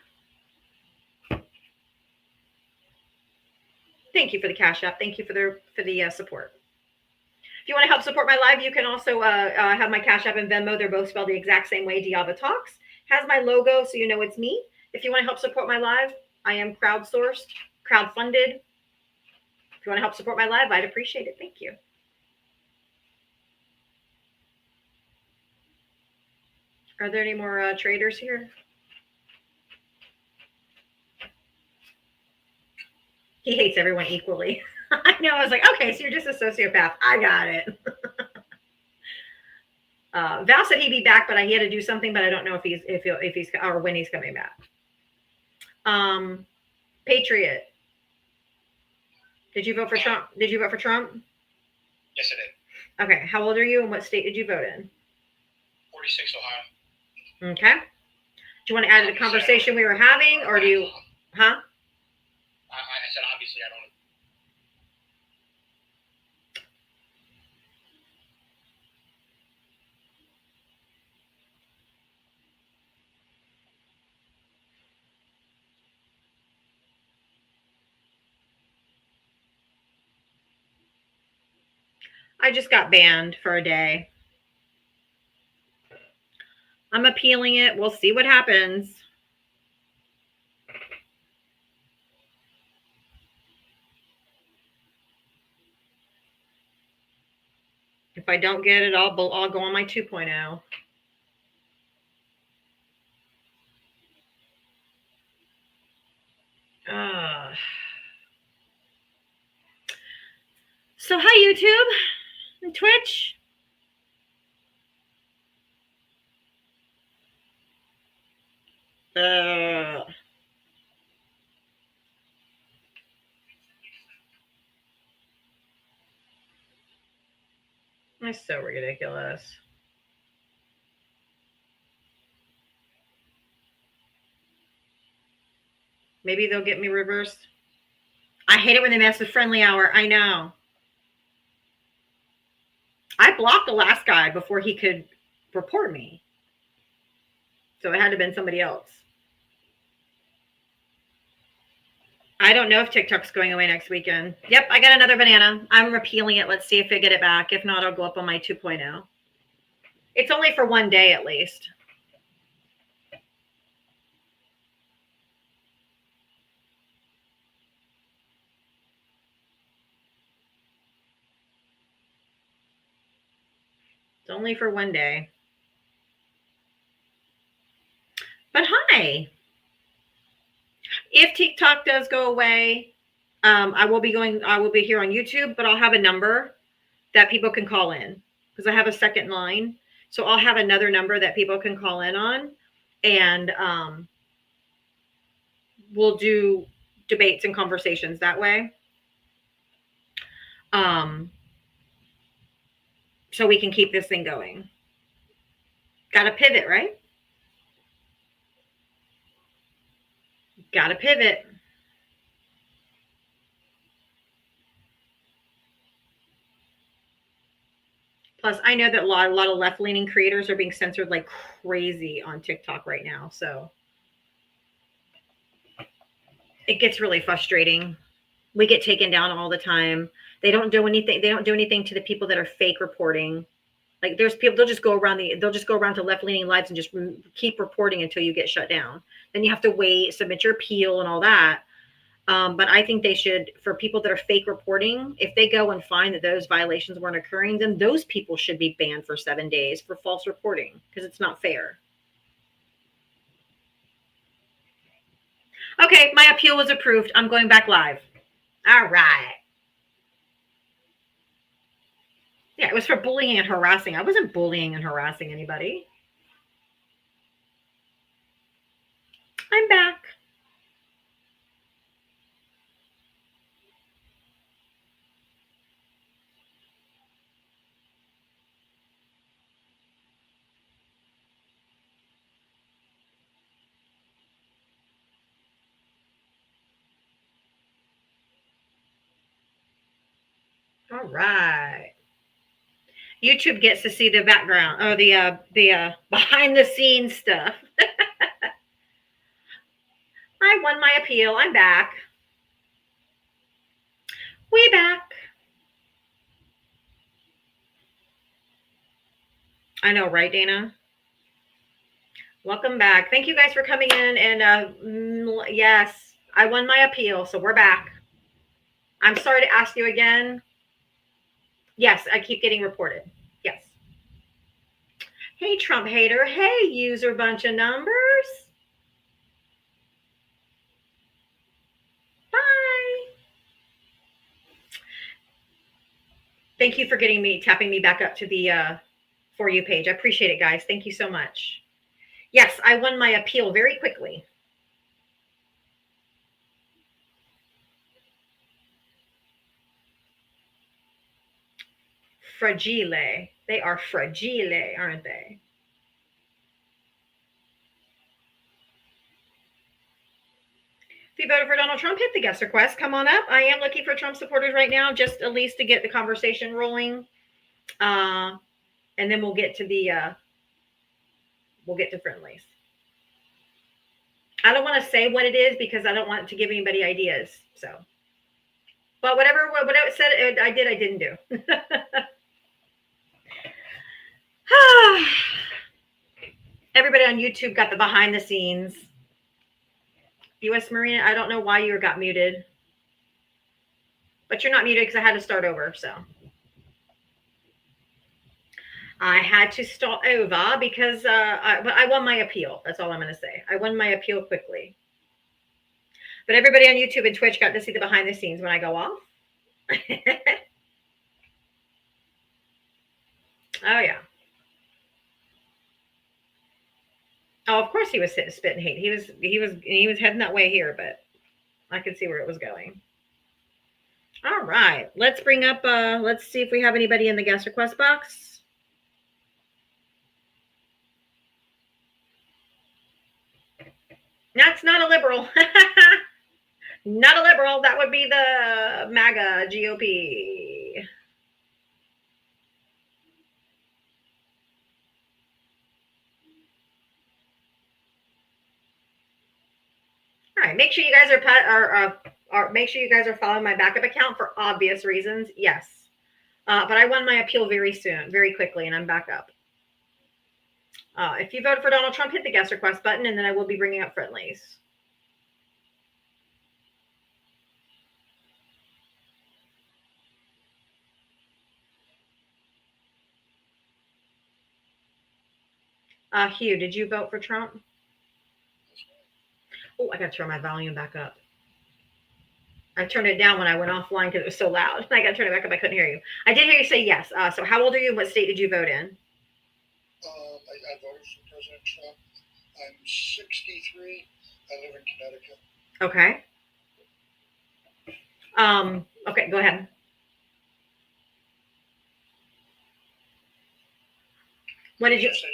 Thank you for the Cash App. Thank you for the support. If you want to help support my live, you can also have my Cash App and Venmo. They're both spelled the exact same way. Diava Talks has my logo, so you know it's me. If you want to help support my live, I am crowdsourced, crowdfunded. If you want to help support my live, I'd appreciate it. Thank you. Are there any more traders here? He hates everyone equally. I know. I was like, okay, so you're just a sociopath. I got it. Val said he'd be back, but he had to do something. But I don't know if he's or when he's coming back. Patriot. Did you vote for Trump? Did you vote for Trump? Yes, I did. Okay. How old are you, and what state did you vote in? 46, Ohio. Okay. Do you want to add to the conversation we were having, or do you? Huh? I said obviously I don't. I just got banned for a day. I'm appealing it. We'll see what happens. If I don't get it, I'll go on my 2.0. So hi YouTube and Twitch. That's so ridiculous. Maybe they'll get me reversed. I hate it when they mess with friendly hour. I know. I blocked the last guy before he could report me. So it had to have been somebody else. I don't know if TikTok's going away next weekend. Yep, I got another banana. I'm repealing it. Let's see if I get it back. If not, I'll go up on my 2.0. It's only for one day at least. It's only for one day. But hi. If TikTok does go away, I will be here on YouTube, but I'll have a number that people can call in because I have a second line. So I'll have another number that people can call in on, and we'll do debates and conversations that way. So we can keep this thing going. Got to pivot, right? Got to pivot. Plus, I know that a lot of left-leaning creators are being censored like crazy on TikTok right now. So it gets really frustrating. We get taken down all the time. They don't do anything. They don't do anything to the people that are fake reporting. Like there's people, they'll just go around to left-leaning lives and just keep reporting until you get shut down. Then you have to wait, submit your appeal and all that. But I think they should, for people that are fake reporting, if they go and find that those violations weren't occurring, then those people should be banned for 7 days for false reporting because it's not fair. Okay, my appeal was approved. I'm going back live. All right. Yeah, it was for bullying and harassing. I wasn't bullying and harassing anybody. I'm back. All right. YouTube gets to see the background or the behind the scenes stuff. I won my appeal. I'm back. We back. I know, right, Dana? Welcome back. Thank you guys for coming in. And yes, I won my appeal, so we're back. I'm sorry to ask you again. Yes, I keep getting reported. Yes. Hey, Trump hater. Hey, user bunch of numbers. Bye. Thank you for tapping me back up to the For You page. I appreciate it, guys. Thank you so much. Yes, I won my appeal very quickly. Fragile. They are fragile, aren't they? If you voted for Donald Trump, hit the guest request. Come on up. I am looking for Trump supporters right now, just at least to get the conversation rolling. And then we'll get to friendlies. I don't want to say what it is because I don't want to give anybody ideas. So, but whatever it said, I didn't do. Everybody on YouTube got the behind the scenes. U.S. Marine, I don't know why you got muted. But you're not muted because I had to start over, so. I had to start over because I won my appeal. That's all I'm going to say. I won my appeal quickly. But everybody on YouTube and Twitch got to see the behind the scenes when I go off. Oh, yeah. Oh, of course he was spitting hate. He was heading that way here, but I could see where it was going. All right. Let's bring up let's see if we have anybody in the guest request box. That's not a liberal. Not a liberal. That would be the MAGA GOP. All right. Make sure you guys make sure you guys are following my backup account for obvious reasons. Yes. But I won my appeal very quickly, and I'm back up. If you vote for Donald Trump, hit the guest request button, and then I will be bringing up friendlies. Hugh, did you vote for Trump? Oh, I got to turn my volume back up. I turned it down when I went offline because it was so loud. I got to turn it back up. I couldn't hear you. I did hear you say yes. So how old are you? What state did you vote in? I voted for President Trump. I'm 63. I live in Connecticut. Okay. Okay, go ahead. What did you say?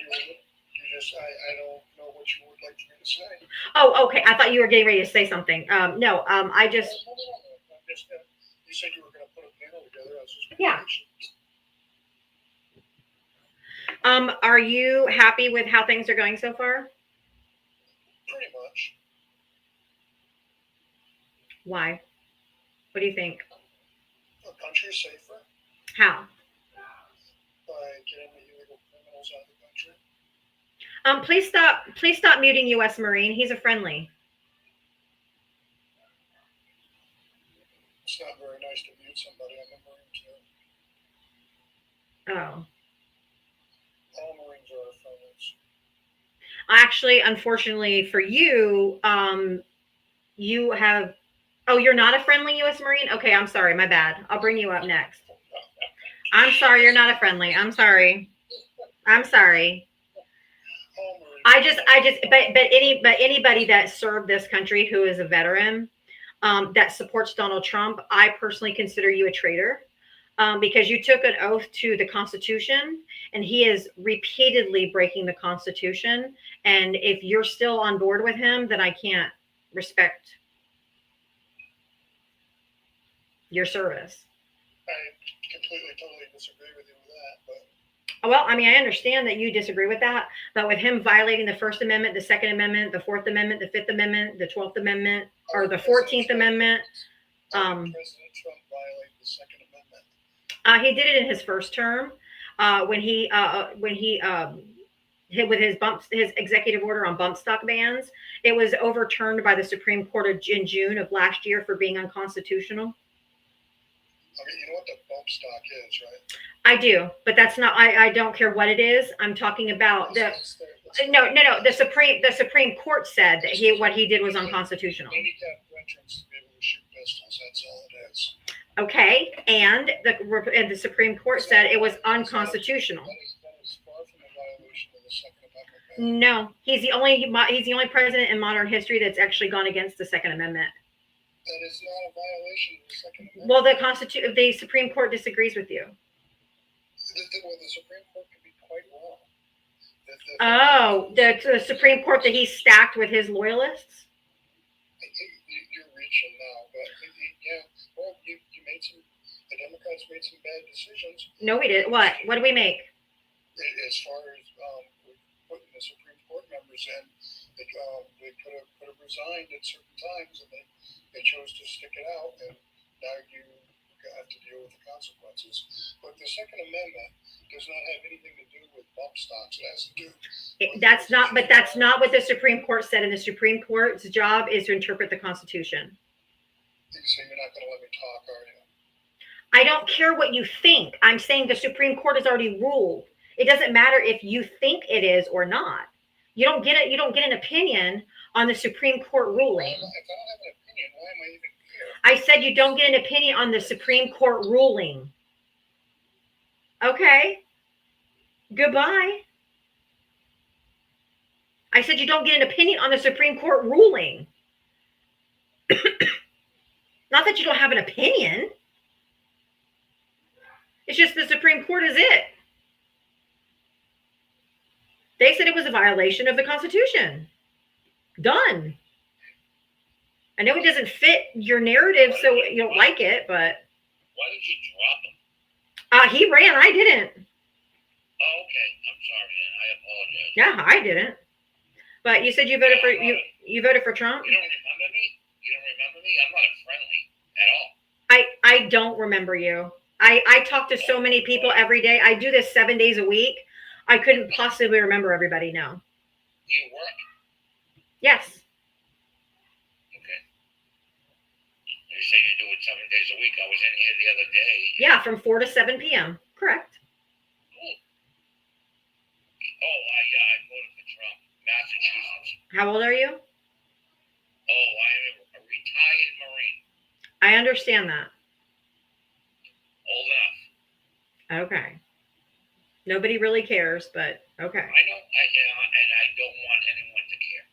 I don't know what you would like me to say. Oh, okay. I thought you were getting ready to say something. No, I just. You said you were going to put a panel together. I was just yeah. Are you happy with how things are going so far? Pretty much. Why? What do you think? The country's safer. How? By getting the illegal criminals out of the country. Please stop muting U.S. Marine. He's a friendly. It's not very nice to mute somebody. I'm a Marine too. Oh. All Marines are friendlies. Actually, unfortunately for you, you have. Oh, you're not a friendly U.S. Marine? Okay, I'm sorry. My bad. I'll bring you up next. I'm sorry. You're not a friendly. I'm sorry. But anybody that served this country who is a veteran, that supports Donald Trump, I personally consider you a traitor, because you took an oath to the Constitution, and he is repeatedly breaking the Constitution. And if you're still on board with him, then I can't respect your service. I completely, totally disagree with you with that, but. Well, I mean, I understand that you disagree with that, but with him violating the First Amendment, the Second Amendment, the Fourth Amendment, the Fifth Amendment, the 12th Amendment, or the 14th Amendment. President Trump violated the Second Amendment. He did it in his first term. when he hit with his executive order on bump stock bans. It was overturned by the Supreme Court in June of last year for being unconstitutional. I mean, you know what the bump stock is, right? I do, but that's not. I don't care what it is. I'm talking about the. No. The Supreme Court said that what he did was unconstitutional. Handicapped veterans to be able to shoot pistols. That's all it is. Okay, and the Supreme Court said it was unconstitutional. That is far from a violation of the Second Amendment. No, he's the only president in modern history that's actually gone against the Second Amendment. That is not a violation of the Second Amendment. Well, the Supreme Court disagrees with you. Well, the Supreme Court could be quite wrong. The Supreme Court that he stacked with his loyalists? You're reaching now, but yeah, well, you made the Democrats made some bad decisions. No, we didn't. What did we make? As far as putting the Supreme Court members in, they could have resigned at certain times, and they chose to stick it out, and now you have to deal with the consequences. But the Second Amendment does not have anything to do with bump stocks. It has to do. That's not what the Supreme Court said. And the Supreme Court's job is to interpret the Constitution. So you're not going to let me talk, are you? I don't care what you think. I'm saying the Supreme Court has already ruled. It doesn't matter if you think it is or not. You don't get it. You don't get an opinion on the Supreme Court ruling. If I don't have an opinion, why am I even here? I said you don't get an opinion on the Supreme Court ruling. Okay. Goodbye. I said you don't get an opinion on the Supreme Court ruling. Not that you don't have an opinion. It's just the Supreme Court is it. They said it was a violation of the Constitution. Done. I know it doesn't fit your narrative, so you don't like it, but. Why did you drop him? He ran. I didn't. Oh, okay. I'm sorry, and I apologize. Yeah, I didn't. But you said you voted for you voted for Trump? You don't remember me? You don't remember me? I'm not friendly at all. I don't remember you. I talk to so many people every day. I do this 7 days a week. I couldn't possibly remember everybody, no. Do you work? Yes. Okay. You say you do it 7 days a week. I was in here the other day. Yeah, from 4 to 7 p.m. Correct. Cool. Oh, I voted for Trump, Massachusetts. How old are you? Oh, I am a retired Marine. I understand that. Old enough. Okay. Nobody really cares, but okay. I know, and I don't want anyone to care.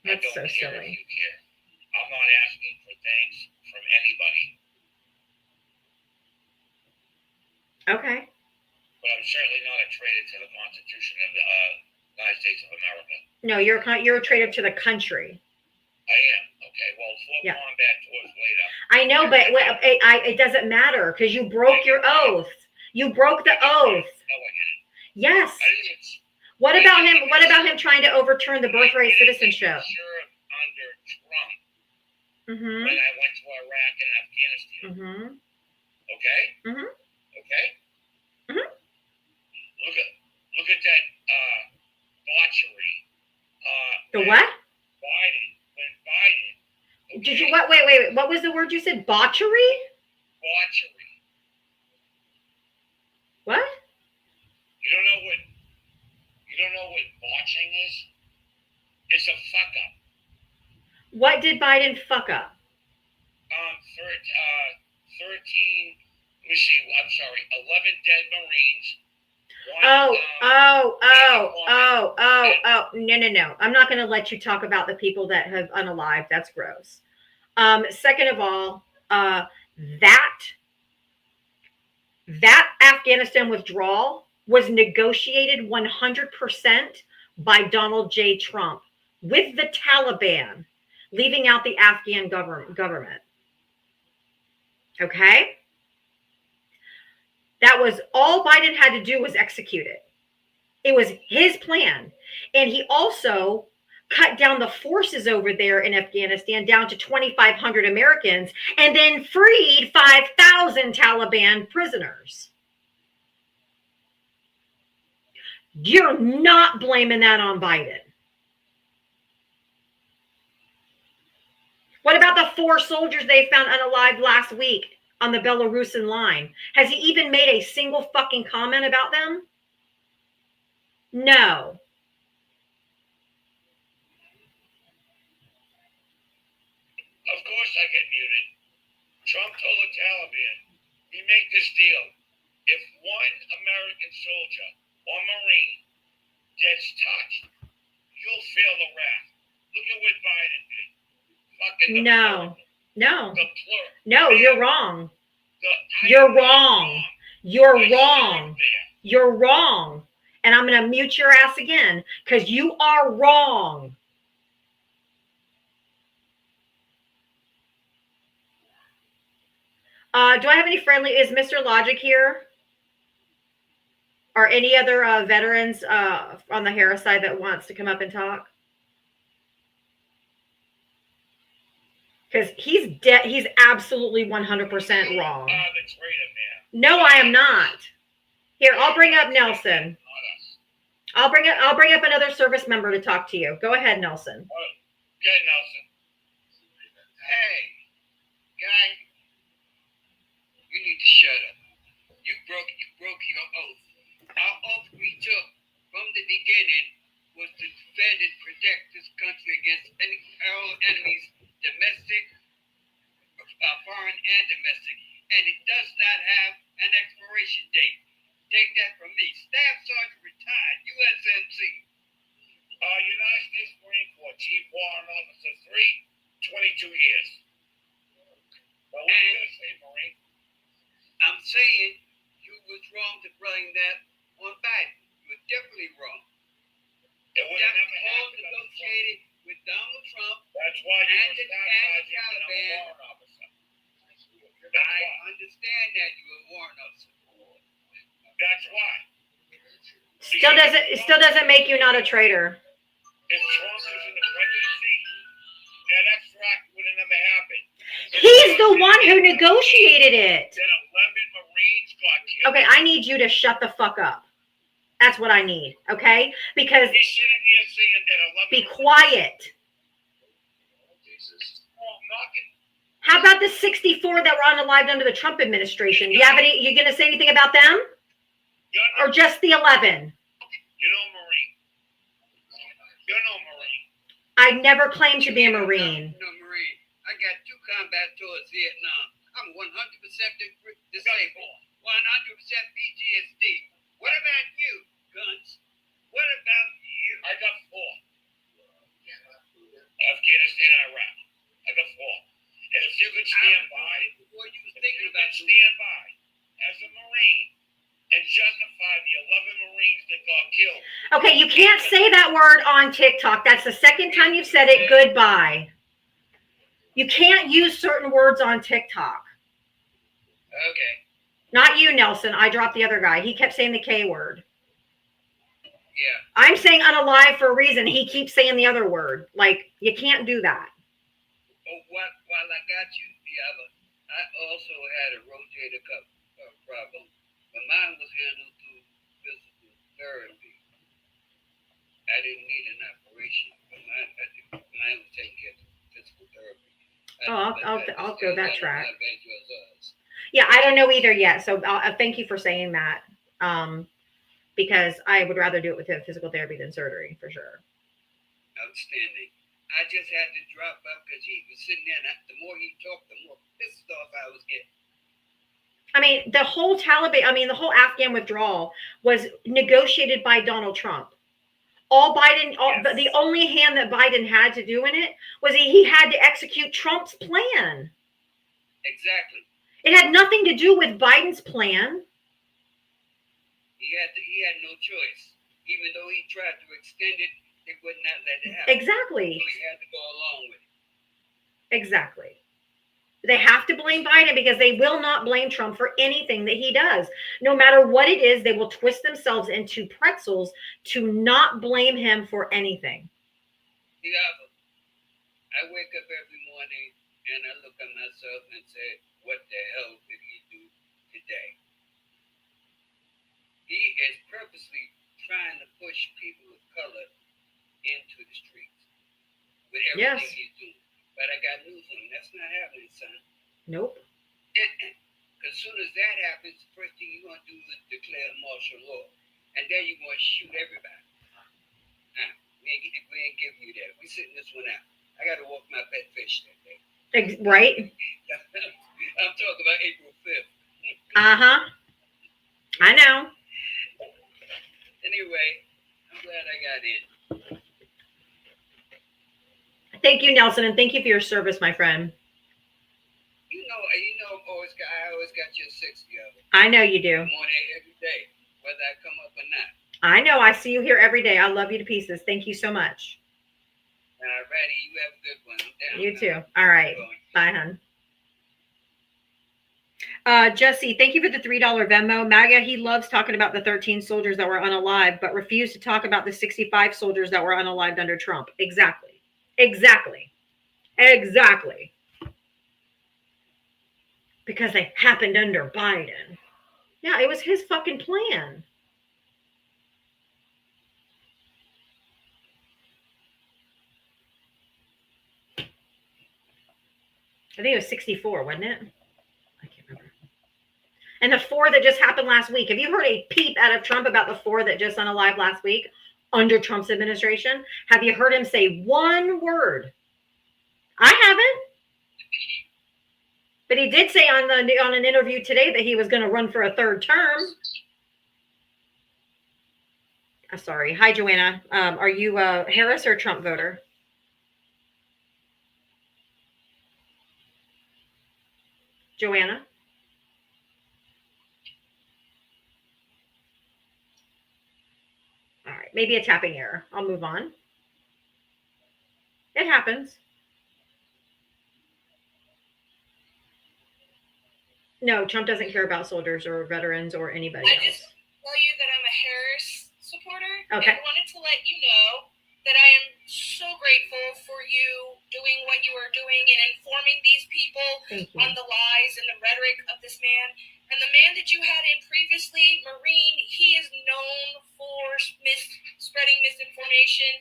That's I don't so care silly. if you care. I'm not asking for thanks from anybody. Okay. But I'm certainly not a traitor to the Constitution of the United States of America. No, you're a traitor to the country. I am. Okay, well, flip Yeah. on back to us later. I know, but it doesn't matter because you broke your oath. You broke the oath. No, I didn't. Yes. I didn't. What about him? What about him trying to overturn the birthright citizenship? Sure, under Trump, Mm-hmm. when I went to Iraq and Afghanistan. Mm-hmm. Okay? Mhm. Okay? Mhm. Look at that botchery. The what? When Biden. Did you what? Wait. What was the word you said? Botchery? Botchery. What? You don't know what botching is? It's a fuck up. What did Biden fuck up? 13, let me see, I'm sorry, 11 dead Marines. No. I'm not going to let you talk about the people that have unalived. That's gross. Second of all, that Afghanistan withdrawal was negotiated 100% by Donald J. Trump with the Taliban, leaving out the Afghan government. Okay? That was all Biden had to do was execute it. It was his plan. And he also cut down the forces over there in Afghanistan down to 2,500 Americans and then freed 5,000 Taliban prisoners. You're not blaming that on Biden. What about the 4 soldiers they found unalive last week on the Belarusian line? Has he even made a single fucking comment about them? No. Of course I get muted. Trump told the Taliban, we make this deal. If one American soldier or Marine gets touched, you'll feel the wrath. Look at what Biden did. Fucking No. No. The plur. No, you're wrong. The, You're wrong. You're I wrong. stood there. You're wrong. And I'm going to mute your ass again because you are wrong. Do I have any friendly? Is Mr. Logic here? Or any other veterans on the Harris side that wants to come up and talk? Because he's dead. He's absolutely 100% wrong. The traitor, man. No, I am not. Here, I'll bring up Nelson. I'll bring up another service member to talk to you. Go ahead, Nelson. Okay, Nelson. Hey, guy, you need to shut up. You broke your oath. Our oath we took from the beginning was to defend and protect this country against all enemies, domestic, foreign, and domestic. And it does not have an expiration date. Take that from me. Staff Sergeant retired, USMC. United States Marine Corps, Chief Warrant Officer 3, 22 years. Well, what are you going to say, Marine? I'm saying you was wrong to blame that on Biden. You were definitely wrong. It would That have was never all happened. negotiated with Donald Trump. That's why you and were the staff sergeant and I'm a Taliban. warrant officer. That's I why. understand that you were warrant officer. That's why. Still doesn't make you not a traitor. If Trump was in the presidency, that extract would have never happened. He's the one who negotiated it. Then 11 Marines got killed. Okay, I need you to shut the fuck up. That's what I need, okay? Because He's sitting here saying that 11 be quiet. knocking. How about the 64 that were unalived under the Trump administration? You gonna say anything about them? Or just the 11? You know, Marine. You're no Marine. I never claimed to be a Marine. No, Marine. I got 2 combat tours Vietnam. I'm 100% disabled. 100% PTSD. What about you, Guns? What about you? I got 4. Afghanistan and Iraq. I got 4. And if you could stand by, What you was thinking about? stand by as a Marine and justify the 11 Marines that got killed. Okay, you can't say that word on TikTok. That's the second time you've said it. Goodbye. You can't use certain words on TikTok. Okay. Not you, Nelson. I dropped the other guy. He kept saying the K word. Yeah. I'm saying unalive for a reason. He keeps saying the other word. Like, you can't do that. Oh, while I got you, I also had a rotator cuff problem, but mine was handled through physical therapy. I didn't need an operation, but mine was taken care of physical therapy. I'll go that track. I bet yours was. Yeah, I don't know either yet. So thank you for saying that. Because I would rather do it with physical therapy than surgery for sure. Outstanding. I just had to drop up because he was sitting there, and the more he talked, the more pissed off I was getting. I mean, the whole the whole Afghan withdrawal was negotiated by Donald Trump. Yes. The only hand that Biden had to do in it was he had to execute Trump's plan. Exactly. It had nothing to do with Biden's plan. He had no choice. Even though he tried to extend it, they would not let it happen. Exactly. So he had to go along with it. Exactly. They have to blame Biden because they will not blame Trump for anything that he does. No matter what it is, they will twist themselves into pretzels to not blame him for anything. Yeah, I wake up every morning and I look at myself and say, what the hell did he do today? He is purposely trying to push people of color into the streets with Yes. everything he's doing. But I got news on him. That's not happening, son. Nope. Because as soon as that happens, the first thing you're going to do is declare martial law. And then you're going to shoot everybody. We ain't giving you that. We sitting this one out. I got to walk my pet fish that day. Right? I'm talking about April 5th. Uh-huh. I know. Anyway, I'm glad I got in. Thank you, Nelson, and thank you for your service, my friend. I always got your 6 together. I know you do. I'm on it every day, whether I come up or not. I know. I see you here every day. I love you to pieces. Thank you so much. Alrighty, you have a good one. I'm down. You too. All right. Bye, hon. Jesse, thank you for the $3 Venmo. MAGA, he loves talking about the 13 soldiers that were unalived, but refused to talk about the 65 soldiers that were unalived under Trump. Exactly. Because they happened under Biden. Yeah, it was his fucking plan. I think it was 64, wasn't it? I can't remember. And the 4 that just happened last week. Have you heard a peep out of Trump about the 4 that just unalived last week under Trump's administration? Have you heard him say one word? I haven't. But he did say on an interview today that he was going to run for a 3rd term. Sorry. Hi, Joanna. Are you a Harris or Trump voter? Joanna? All right. Maybe a tapping error. I'll move on. It happens. No, Trump doesn't care about soldiers or veterans or anybody else. I just tell you that I'm a Harris supporter. Okay. And I wanted to let you know that I am so grateful for you doing what you are doing and informing these people on the lies and the rhetoric of this man. And the man that you had in previously, Marine, he is known for spreading misinformation.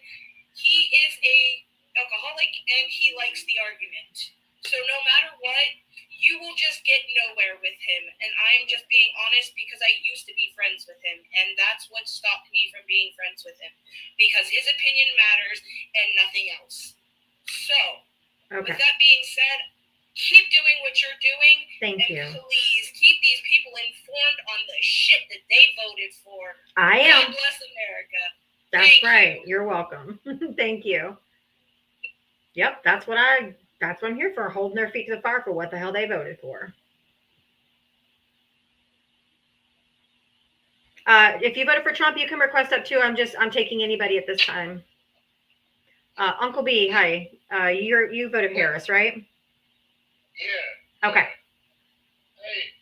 He is a alcoholic and he likes the argument. So no matter what, you will just get nowhere with him. And I'm just being honest because I used to be friends with him. And that's what stopped me from being friends with him. Because his opinion matters and nothing else. So, with that being said, keep doing what you're doing. Thank you. Please keep these people informed on the shit that they voted for. I am. God bless America. That's right. You're welcome. Thank you. Yep, that's what I'm here for, holding their feet to the fire for what the hell they voted for. If you voted for Trump, you can request up too. I'm taking anybody at this time. Uncle B, hi. You voted Harris, right? Yeah. Okay. Hey,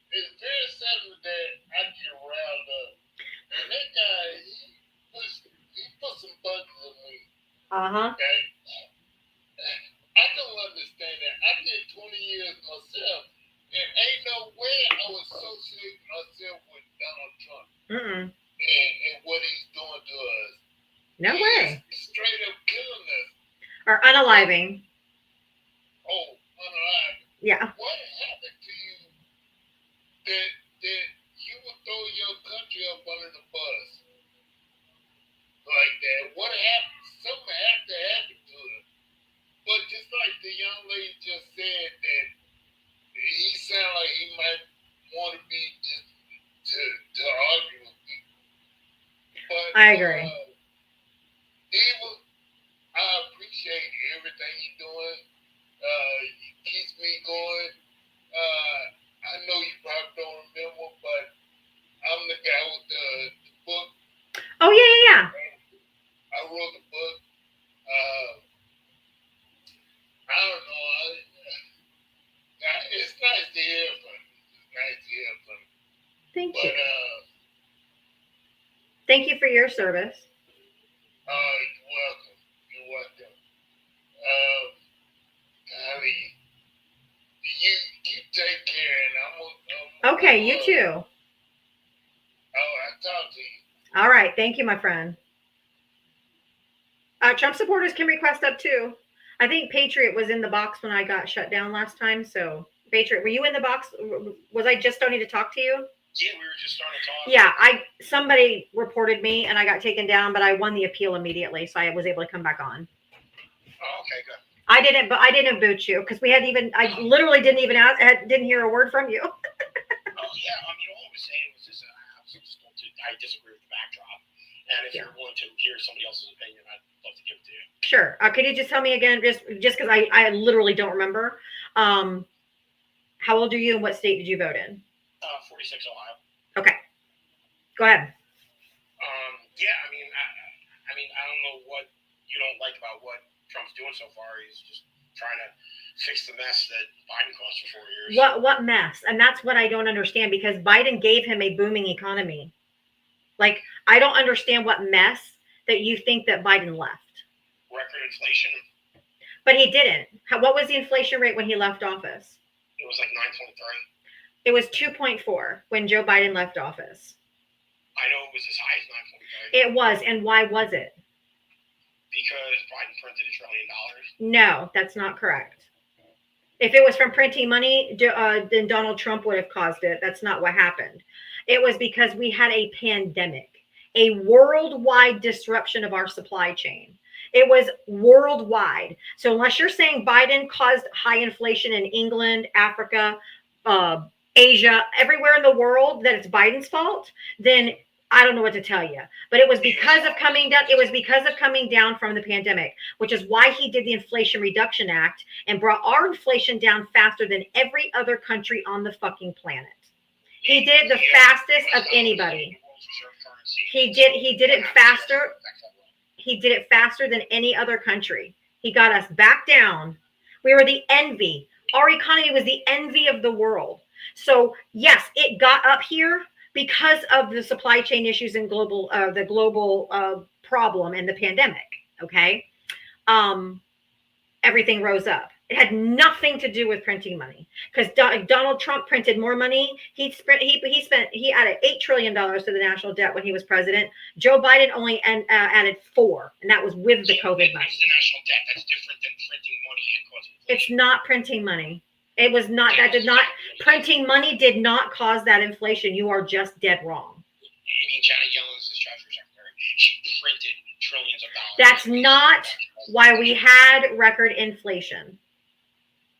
it's very seldom that I get riled up. And that guy, he put some buttons on me. Uh-huh. Okay? I don't understand that. I did 20 years myself, and ain't no way I would associate myself with Donald Trump. And what he's doing to us. No way. Straight up killing us. Or unaliving. Oh, unaliving. Yeah. What happened to you that you would throw your country up under the bus like that? What happened? Something had to happen to it. But just like the young lady just said, that he sounded like he might want to be just to argue with people. But I agree. I appreciate everything you're doing. It keeps me going. I know you probably don't remember, but I'm the guy with the book. Oh, yeah. I wrote the book. I don't know. It's nice to hear from you. Thank you. Thank you for your service. You're welcome. Golly, you take care, and I'm Okay, you too. Oh, I talked to you. All right, thank you, my friend. Trump supporters can request up too. I think Patriot was in the box when I got shut down last time. So, Patriot, were you in the box? Was I just starting to talk to you? Yeah, we were just starting to talk. Yeah, somebody reported me and I got taken down, but I won the appeal immediately, so I was able to come back on. Oh, okay, good. I didn't boot you because I literally didn't even didn't hear a word from you. Oh yeah, all I was saying was just I disagree with the backdrop, and if you're willing to hear somebody else's opinion, I'd love to give it to you. Sure. Could you just tell me again, just because I literally don't remember, how old are you and what state did you vote in? 46 Ohio. Okay. Go ahead. Yeah, I don't know what you don't like about what Trump's doing so far. He's just trying to fix the mess that Biden caused for 4 years. What mess? And that's what I don't understand, because Biden gave him a booming economy. Like, I don't understand what mess that you think that Biden left. Record inflation. But he didn't. What was the inflation rate when he left office? It was like 9.3. It was 2.4 when Joe Biden left office. I know it was as high as 9.3. It was. And why was it? Because Biden printed $1 trillion. No, that's not correct. If it was from printing money, then Donald Trump would have caused it. That's not what happened. It was because we had a pandemic, a worldwide disruption of our supply chain. It was worldwide. So unless you're saying Biden caused high inflation in England, Africa, Asia, everywhere in the world, that it's Biden's fault, then I don't know what to tell you. But it was because of coming down. It was because of coming down from the pandemic, which is why he did the Inflation Reduction Act and brought our inflation down faster than every other country on the fucking planet. He did the fastest of anybody. He did it faster. He did it faster than any other country. He got us back down. We were the envy. Our economy was the envy of the world. So yes, it got up here because of the supply chain issues and the global problem and the pandemic. Okay, everything rose up. It had nothing to do with printing money, because Donald Trump printed more money. He added $8 trillion to the national debt when he was president. Joe Biden only added $4 trillion, and that was with the COVID money. That's the national debt. That's different than printing money and causing inflation. It's not printing money. It was not. That did not. Printing money did not cause that inflation. You are just dead wrong. You mean Janet Yellen's Treasury Secretary? She printed trillions of dollars. That's not why we had record inflation.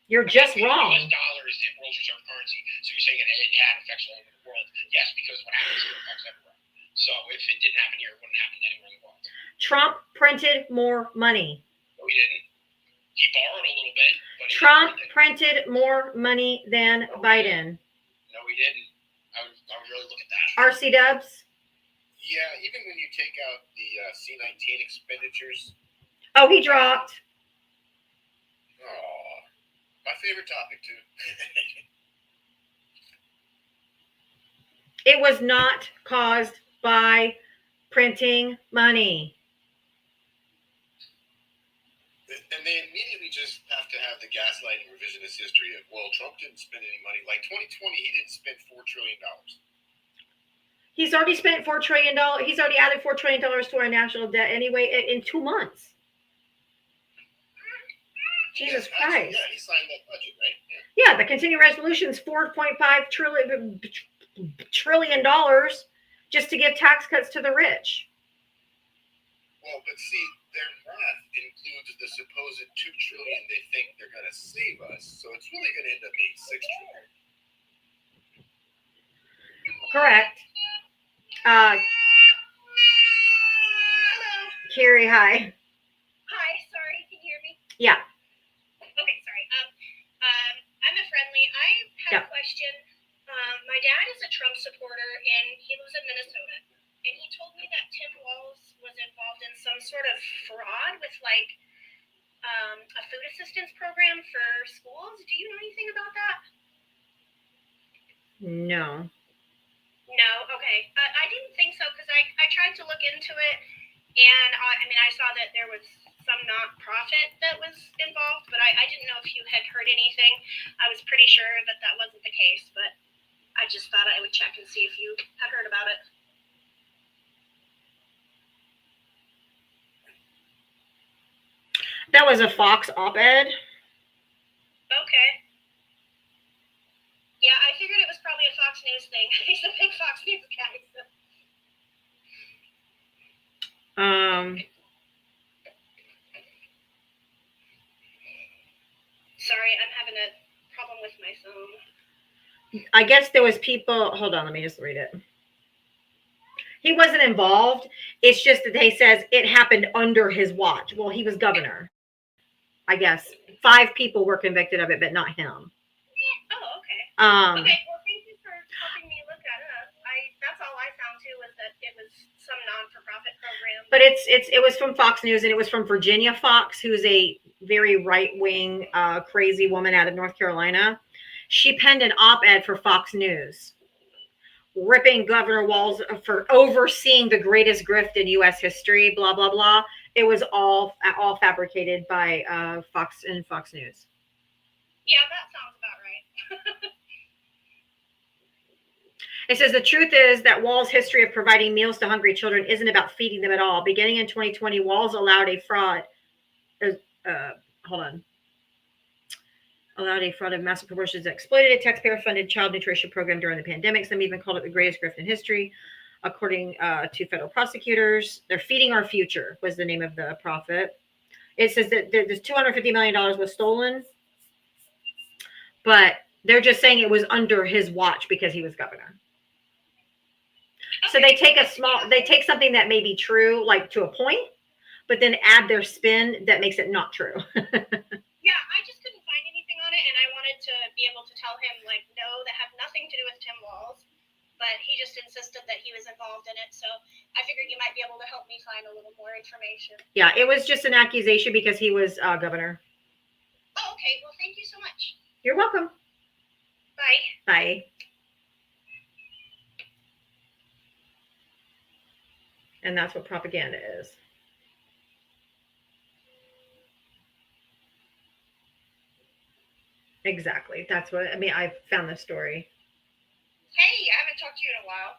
You're just wrong. US dollar is the world's reserve currency, so you're saying it had effects all over the world. Yes, because what happens here affects everywhere. So if it didn't happen here, it wouldn't happen anywhere in the world. Trump printed more money. No, he didn't. He borrowed a little bit. But Trump printed more money than Biden. No, he didn't. I would really look at that. RC Dubs? Yeah, even when you take out the C-19 expenditures. Oh, he dropped. Oh, my favorite topic, too. It was not caused by printing money. And they immediately just have to have the gaslighting revisionist history of, well, Trump didn't spend any money. Like 2020, he didn't spend $4 trillion. He's already spent $4 trillion. He's already added $4 trillion to our national debt anyway in 2 months. Jesus Christ. Yeah, he signed that budget, right? Yeah, the continuing resolution is $4.5 trillion just to give tax cuts to the rich. Well, but see, their math includes the supposed $2 trillion they think they're going to save us. So it's really going to end up being $6 trillion. Correct. Carrie, hi. Hi, sorry, can you hear me? Yeah. Okay, sorry. I'm a friendly. I have a question. My dad is a Trump supporter, and he lives in Minnesota. And he told me that Tim Walz was involved in some sort of fraud with, like, a food assistance program for schools. Do you know anything about that? No. No? Okay. I didn't think so, because I tried to look into it, and, I saw that there was some nonprofit that was involved, but I didn't know if you had heard anything. I was pretty sure that wasn't the case, but I just thought I would check and see if you had heard about it. That was a Fox op-ed. Okay. Yeah, I figured it was probably a Fox News thing. He's a big Fox News guy. So. Sorry, I'm having a problem with my phone. I guess there was people. Hold on, let me just read it. He wasn't involved. It's just that they says it happened under his watch. Well, he was governor. I guess 5 people were convicted of it, but not him. Oh, okay. Okay, well, thank you for helping me look that up. That's all I found too, was that it was some non-for-profit program. But it was from Fox News, and it was from Virginia Fox, who's a very right-wing, crazy woman out of North Carolina. She penned an op-ed for Fox News, ripping Governor Walz for overseeing the greatest grift in U.S. history. Blah blah blah. It was all fabricated by Fox and Fox News. Yeah, that sounds about right. It says the truth is that Walz's history of providing meals to hungry children isn't about feeding them at all. Beginning in 2020, Walz allowed a fraud. Allowed a fraud of massive proportions that exploited a taxpayer-funded child nutrition program during the pandemic. Some even called it the greatest grift in history, according to federal prosecutors. They're feeding our future was the name of the profit. It says that there's $250 million was stolen, but they're just saying it was under his watch because he was governor. So they take something that may be true, like to a point, but then add their spin that makes it not true. Yeah, I just couldn't find anything on it, and I wanted to be able to tell him, like, no, that had nothing to do with Tim Walz, but he just insisted that he was involved in it, so I figured you might be able to help me find a little more information. Yeah, it was just an accusation because he was governor. Oh, okay. Well, thank you so much. You're welcome. Bye. Bye. And that's what propaganda is. Exactly. That's what I mean. I found this story. Hey, I haven't talked to you in a while.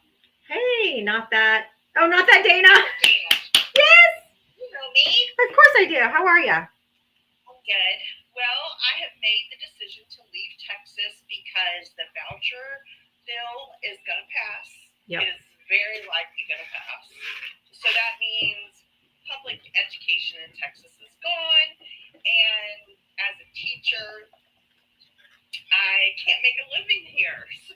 Hey, not that. Oh, not that Dana. Dana. Yes. You know me. Of course I do. How are you? I'm good. Well, I have made the decision to leave Texas because the voucher bill is going to pass. Yep. It is very likely going to pass. So that means public education in Texas is gone. And as a teacher, I can't make a living here. So,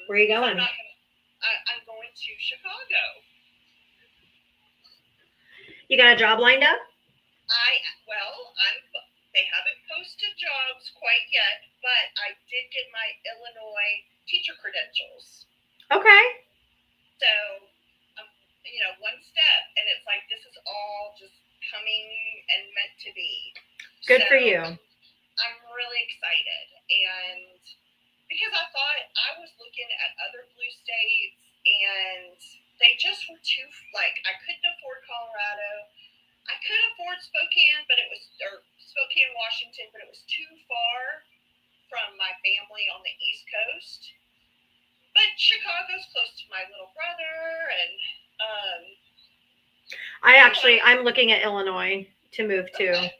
where are you going? I'm going to Chicago. You got a job lined up? They haven't posted jobs quite yet, but I did get my Illinois teacher credentials. Okay. So, one step, and it's like this is all just coming and meant to be. Good for you. I'm really excited, and because I thought I was looking at other blue states, and they just were too, I couldn't afford Colorado. I could afford Spokane, Spokane, Washington, but it was too far from my family on the East Coast. But Chicago's close to my little brother, and I'm looking at Illinois to move to. Okay.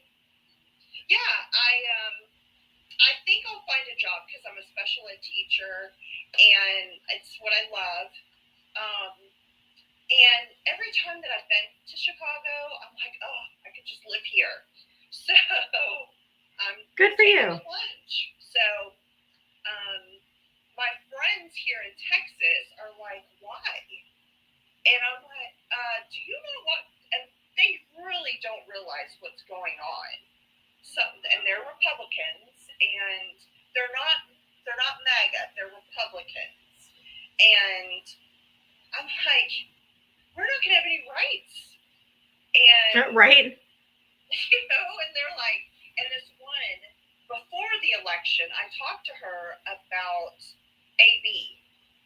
Yeah, I think I'll find a job because I'm a special ed teacher, and it's what I love. And every time that I've been to Chicago, I'm like, oh, I could just live here. So I'm good for you. Lunch. So my friends here in Texas are like, why? And I'm like, do you know what? And they really don't realize what's going on. And they're Republicans, and they're not MAGA, they're Republicans. And I'm like, we're not gonna have any rights. And right. And they're like, and this one, before the election, I talked to her about AB.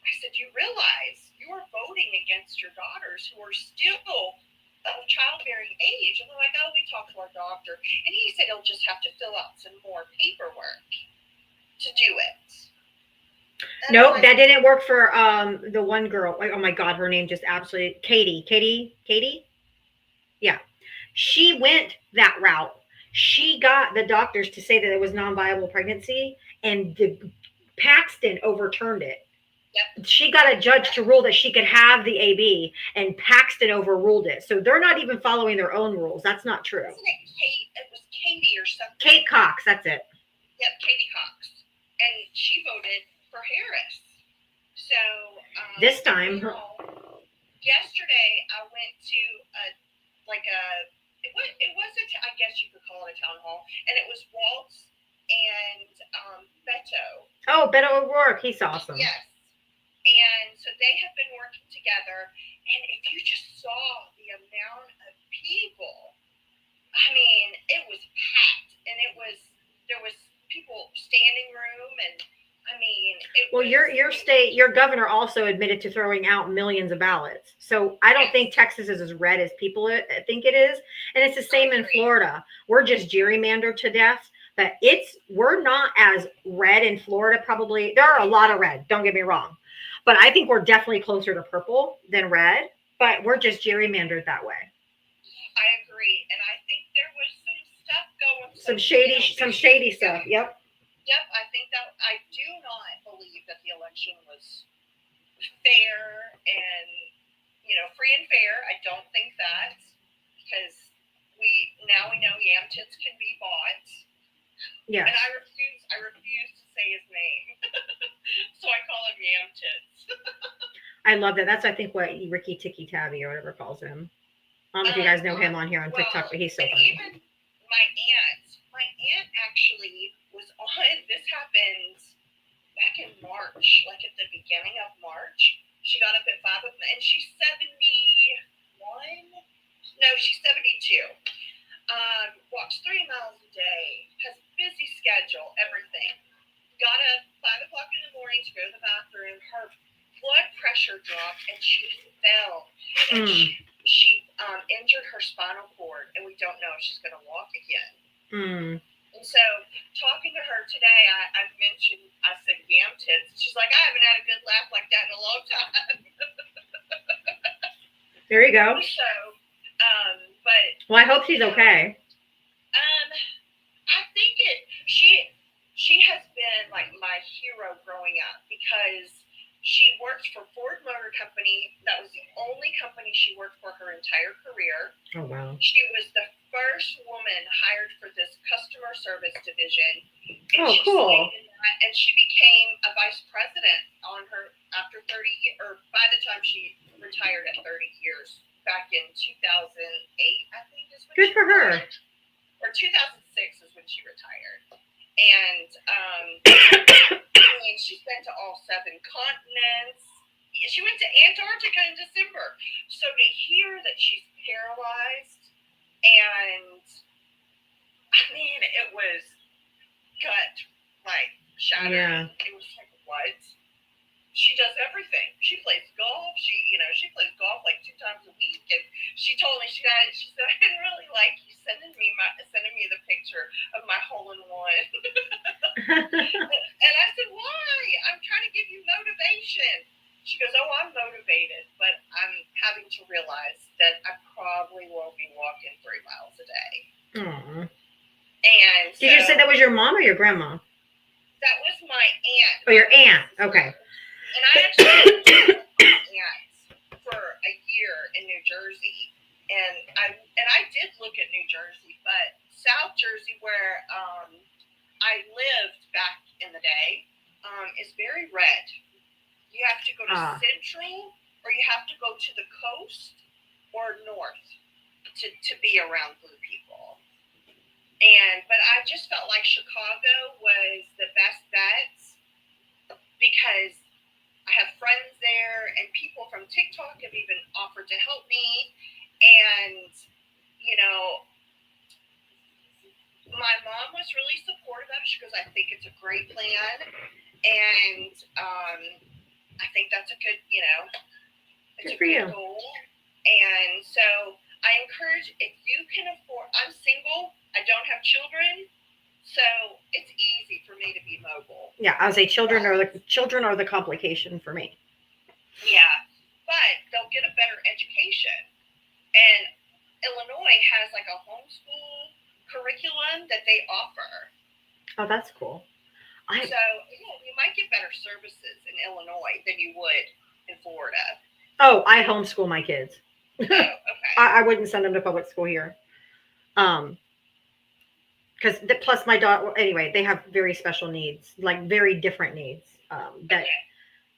I said, you realize you are voting against your daughters who are still of childbearing age. And they're like, oh, we talked to our doctor. And he said he'll just have to fill out some more paperwork to do it. Nope, that didn't work for the one girl. Oh my God, her name just absolutely Katie. Yeah, she went that route. She got the doctors to say that it was non-viable pregnancy, and Paxton overturned it. Yep. She got a judge to rule that she could have the AB, and Paxton overruled it. So they're not even following their own rules. That's not true. Wasn't it Kate? It was Katie or something. Kate Cox, that's it. Yep, Katie Cox. And she voted for Harris. So this time, yesterday I went to it was I guess you could call it a town hall, and it was Waltz and Beto. Oh, Beto O'Rourke, he's awesome. Yes, and so they have been working together, and if you just saw the amount of people, I mean, it was packed, and there was people standing room, and I mean, your state, your governor also admitted to throwing out millions of ballots. So I don't think Texas is as red as people think it is, and it's the same in Florida. We're just gerrymandered to death, but we're not as red in Florida. Probably there are a lot of red. Don't get me wrong, but I think we're definitely closer to purple than red. But we're just gerrymandered that way. I agree, and I think there was some stuff going. Some shady stuff. Yep. Yep, I think that I do not believe that the election was fair and free and fair. I don't think that, because we know yam tits can be bought. Yeah. And I refuse to say his name, so I call him yam tits. I love that. That's I think what Ricky Ticky Tabby or whatever calls him. I don't know if you guys know him on here on TikTok, but he's so funny. Even my aunt actually was on. This happened back in March, like at the beginning of March. She got up at 5 o'clock, and she's 71. No, she's 72. Walks 3 miles a day. Has a busy schedule. Everything. Got up 5 o'clock in the morning to go to the bathroom. Her blood pressure dropped, and she fell. And she injured her spinal cord, and we don't know if she's going to walk again. And so, talking to her today, I mentioned, I said, yam tits. She's like, I haven't had a good laugh like that in a long time. There you go. So, but. Well, I hope she's okay. I think she has been like my hero growing up, because she worked for Ford Motor Company. That was the only company she worked for her entire career. Oh, wow. She was the first woman hired for this customer service division. And oh, cool. And she became a vice president after 30 years, or by the time she retired at 30 years, back in 2008, I think is when Good for her. Or 2006 is when she retired. And she's been to all 7 continents. She went to Antarctica in December. So to hear that she's paralyzed, and I mean, it was gut shattering. Yeah. It was like, what? She does everything. She plays golf. She plays golf like 2 times a week. And she told me, she said, I didn't really like you sending me the picture of my hole-in-one. And I said, why? I'm trying to give you motivation. She goes, oh, I'm motivated, but I'm having to realize that I probably won't be walking 3 miles a day. Aww. And so, did you say that was your mom or your grandma? That was my aunt. Oh, your aunt. Okay. And I actually lived with my aunt for a year in New Jersey. And I did look at New Jersey, but South Jersey, where I lived back in the day, is very red. You have to go to Central, or you have to go to the coast or north to be around blue people. But I just felt like Chicago was the best bet, because I have friends there, and people from TikTok have even offered to help me. And, my mom was really supportive of it. She goes, I think it's a great plan. And I think that's a good, it's good a good goal. And so I encourage, if you can afford, I'm single, I don't have children, so it's easy for me me to be mobile. Yeah, I would say children are the complication for me. Yeah, but they'll get a better education. And Illinois has like a homeschool curriculum that they offer. Oh, that's cool. So you might get better services in Illinois than you would in Florida. Oh, I homeschool my kids. Oh, okay. I wouldn't send them to public school here. Because plus my daughter, anyway, they have very special needs, like very different needs.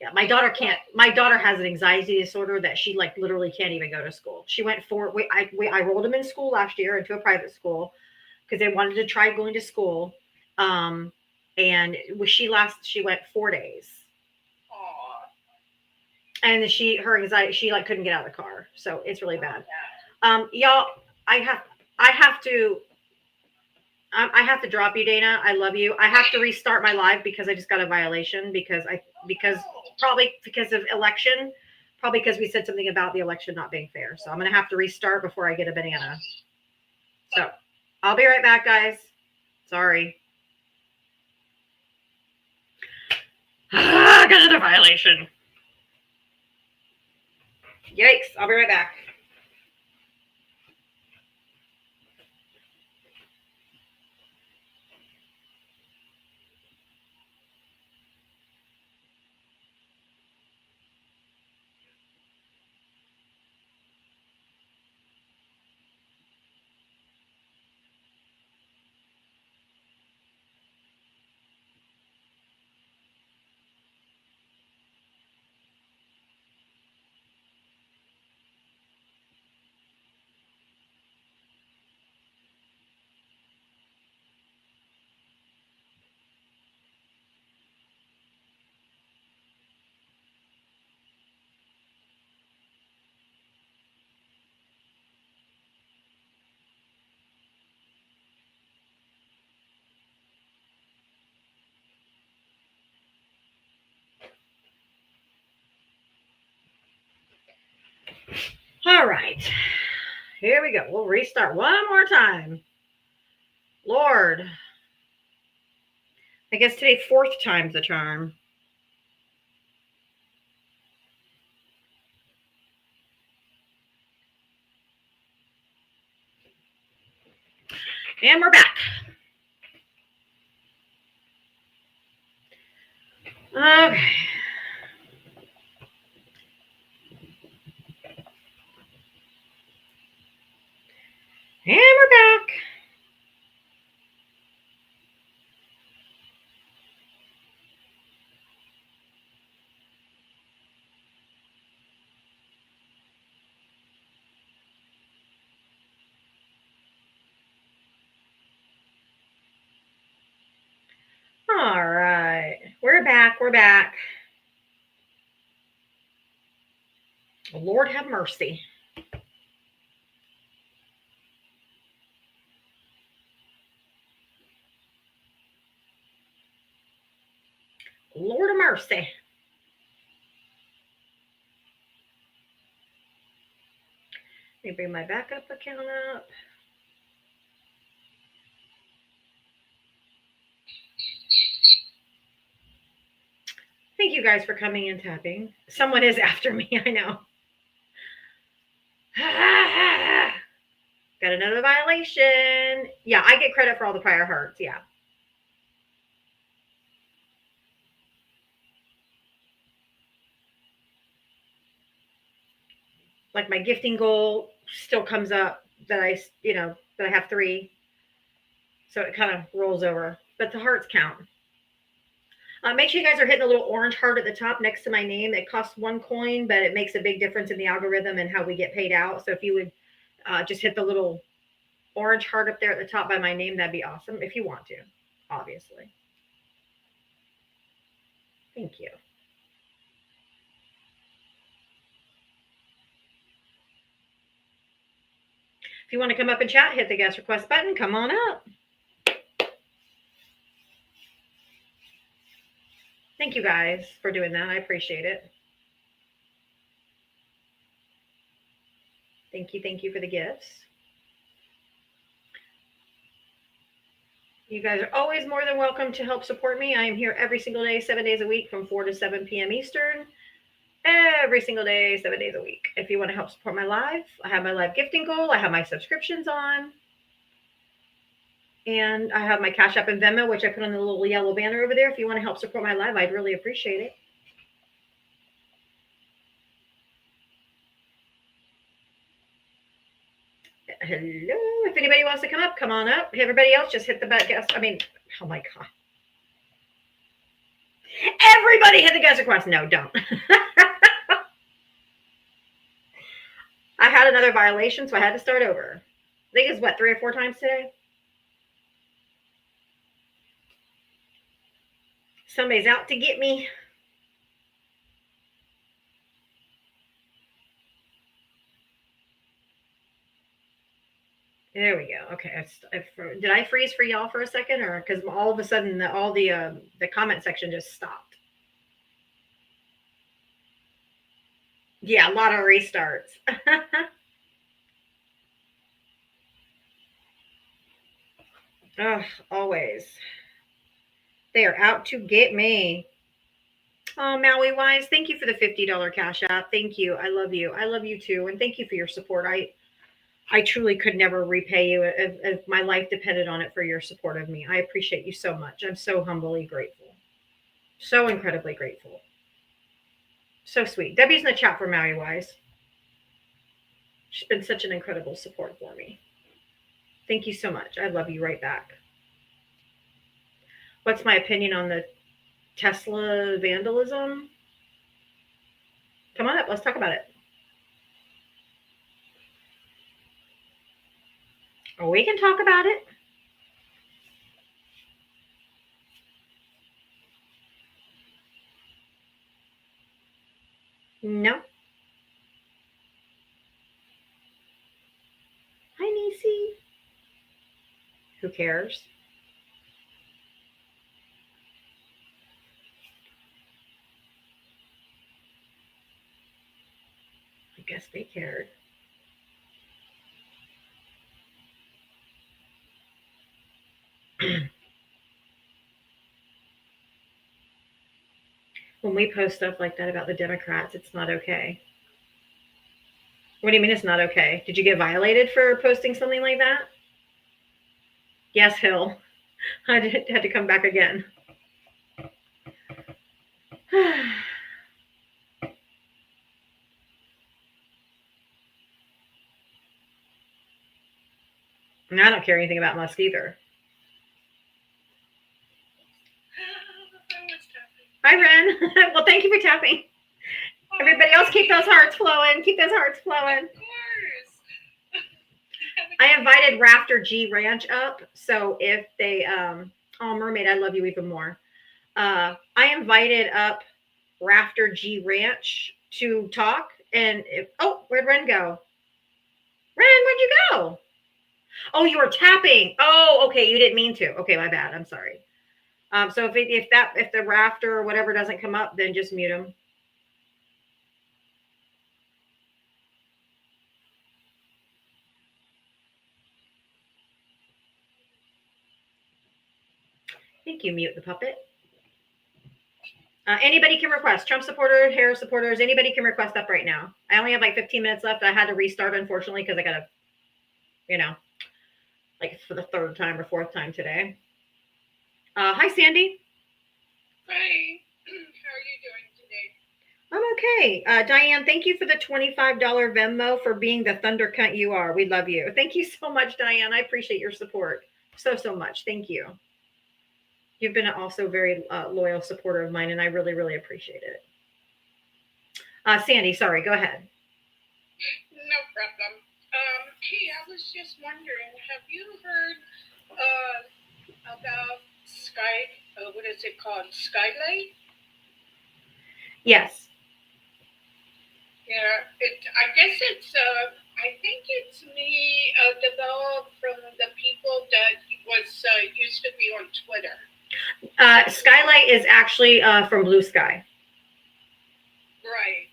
Yeah, my daughter can't. My daughter has an anxiety disorder that she like literally can't even go to school. She went I rolled them in school last year into a private school because they wanted to try going to school. And she went 4 days. Aww. And her anxiety, she like couldn't get out of the car. So it's really bad. Y'all, I have to drop you, Dana. I love you. I have to restart my live because I just got a violation probably because of election, probably because we said something about the election not being fair. So I'm going to have to restart before I get a banana. So I'll be right back, guys. Sorry. I got another violation. Yikes. I'll be right back. All right. Here we go. We'll restart one more time. Lord. I guess today, 4th time's the charm. And we're back. Okay. And we're back. All right. We're back. We're back. Lord have mercy. Lord of mercy. Let me bring my backup account up. Thank you guys for coming and tapping. Someone is after me, I know. Got another violation. Yeah, I get credit for all the prior hearts. Yeah. Like my gifting goal still comes up that I have 3. So it kind of rolls over, but the hearts count. Make sure you guys are hitting the little orange heart at the top next to my name. It costs 1 coin, but it makes a big difference in the algorithm and how we get paid out. So if you would just hit the little orange heart up there at the top by my name, that'd be awesome if you want to, obviously. Thank you. If you want to come up and chat, hit the guest request button. Come on up. Thank you guys for doing that. I appreciate it. Thank you for the gifts. You guys are always more than welcome to help support me. I am here every single day, 7 days a week from 4 to 7 p.m. Eastern. Every single day, 7 days a week. If you want to help support my live, I have my live gifting goal. I have my subscriptions on. And I have my Cash App and Venmo, which I put on the little yellow banner over there. If you want to help support my live, I'd really appreciate it. Hello. If anybody wants to come up, come on up. Everybody else, just hit the button. Oh my God. Everybody hit the guest request. No, don't. I had another violation, so I had to start over. I think it's what, 3 or 4 times today? Somebody's out to get me. There we go. Okay. Did I freeze for y'all for a second, or because all of a sudden all the comment section just stopped? Yeah, a lot of restarts. Oh, always. They are out to get me. Oh, Maui Wise, thank you for the $50 Cash App. Thank you. I love you. I love you too. And thank you for your support. I truly could never repay you if my life depended on it for your support of me. I appreciate you so much. I'm so humbly grateful. So incredibly grateful. So sweet. Debbie's in the chat for Maui Wise. She's been such an incredible support for me. Thank you so much. I love you right back. What's my opinion on the Tesla vandalism? Come on up. Let's talk about it. We can talk about it. No. Hi, Niecy. Who cares? I guess they cared. When we post stuff like that about the Democrats, it's not okay. What do you mean it's not okay? Did you get violated for posting something like that? Yes, Hill. I had to come back again. And I don't care anything about Musk either. Hi, Ren. Well, thank you for tapping. Everybody else, keep those hearts flowing. Keep those hearts flowing. Of course. I invited Rafter G Ranch up. So if they, Mermaid, I love you even more. I invited up Rafter G Ranch to talk. And where'd Ren go? Ren, where'd you go? Oh, you were tapping. Oh, okay. You didn't mean to. Okay, my bad. I'm sorry. So if the rafter or whatever doesn't come up, then just mute him. Thank you, mute the puppet. Anybody can request. Trump supporter, Harris supporters, anybody can request up right now. I only have like 15 minutes left. I had to restart, unfortunately, because I got to, like for the 3rd time or 4th time today. Hi, Sandy. Hi. How are you doing today? I'm okay. Diane, thank you for the $25 Venmo for being the thunder cunt you are. We love you. Thank you so much, Diane. I appreciate your support so much. Thank you. You've been also very loyal supporter of mine, and I really, really appreciate it. Sandy, sorry, go ahead. No problem. Hey, I was just wondering, have you heard about what is it called? Skylight? Yes. Yeah, I guess it's, I think it's developed from the people that was used to be on Twitter. Skylight is actually from Blue Sky. Right.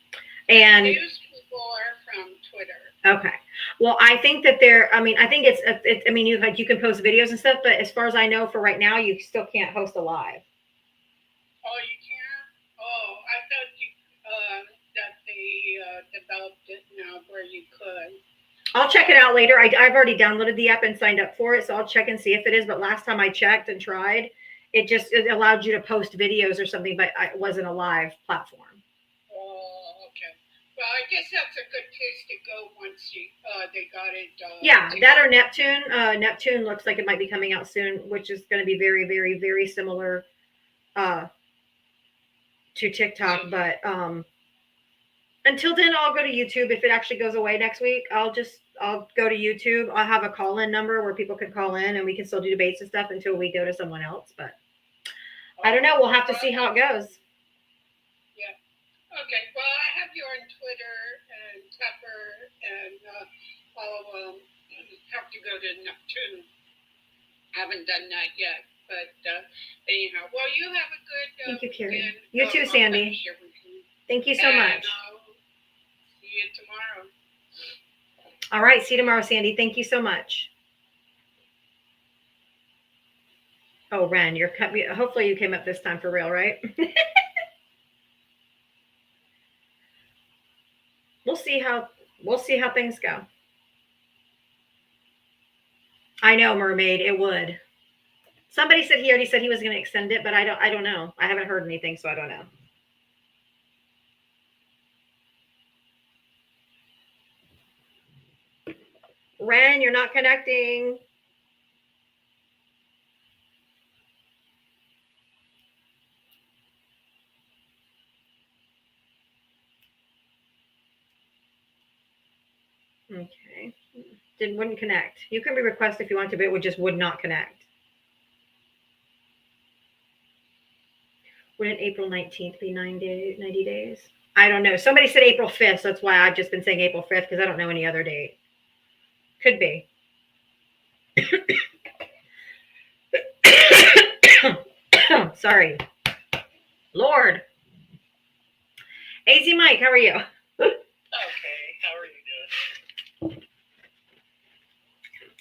And news people are from Twitter. Okay. Well, I think that I think it's, I mean, you can post videos and stuff, but as far as I know, for right now, you still can't host a live. Oh, you can't? Oh, I thought that they developed it now where you could. I'll check it out later. I've already downloaded the app and signed up for it, so I'll check and see if it is. But last time I checked and tried, it allowed you to post videos or something, but it wasn't a live platform. Oh, okay. Well, I guess that's a good place to go once they got it. Yeah, that or Neptune. Neptune looks like it might be coming out soon, which is going to be very, very, very similar to TikTok. But until then, I'll go to YouTube. If it actually goes away next week, I'll go to YouTube. I'll have a call-in number where people can call in and we can still do debates and stuff until we go to someone else. But I don't know. We'll have to see how it goes. Yeah. Okay. Well, I have you on Twitter and Pepper and all of them. Have to go to Neptune. Haven't done that yet. But anyhow, well, you have a good Thank you, Carrie. weekend. You too, Sandy. Thank you so much. See you tomorrow. All right. See you tomorrow, Sandy. Thank you so much. Oh, Ren, hopefully you came up this time for real, right? We'll see how things go. I know, Mermaid, it would. Somebody said he already said he was going to extend it, but I don't know. I haven't heard anything, so I don't know. Ren, you're not connecting. Okay. Wouldn't connect. You can request if you want to, but it would not connect. Wouldn't April 19th be 90 days? I don't know. Somebody said April 5th, so that's why I've just been saying April 5th because I don't know any other date. Could be. Sorry. Lord. AZ Mike, how are you? Okay, how are you doing?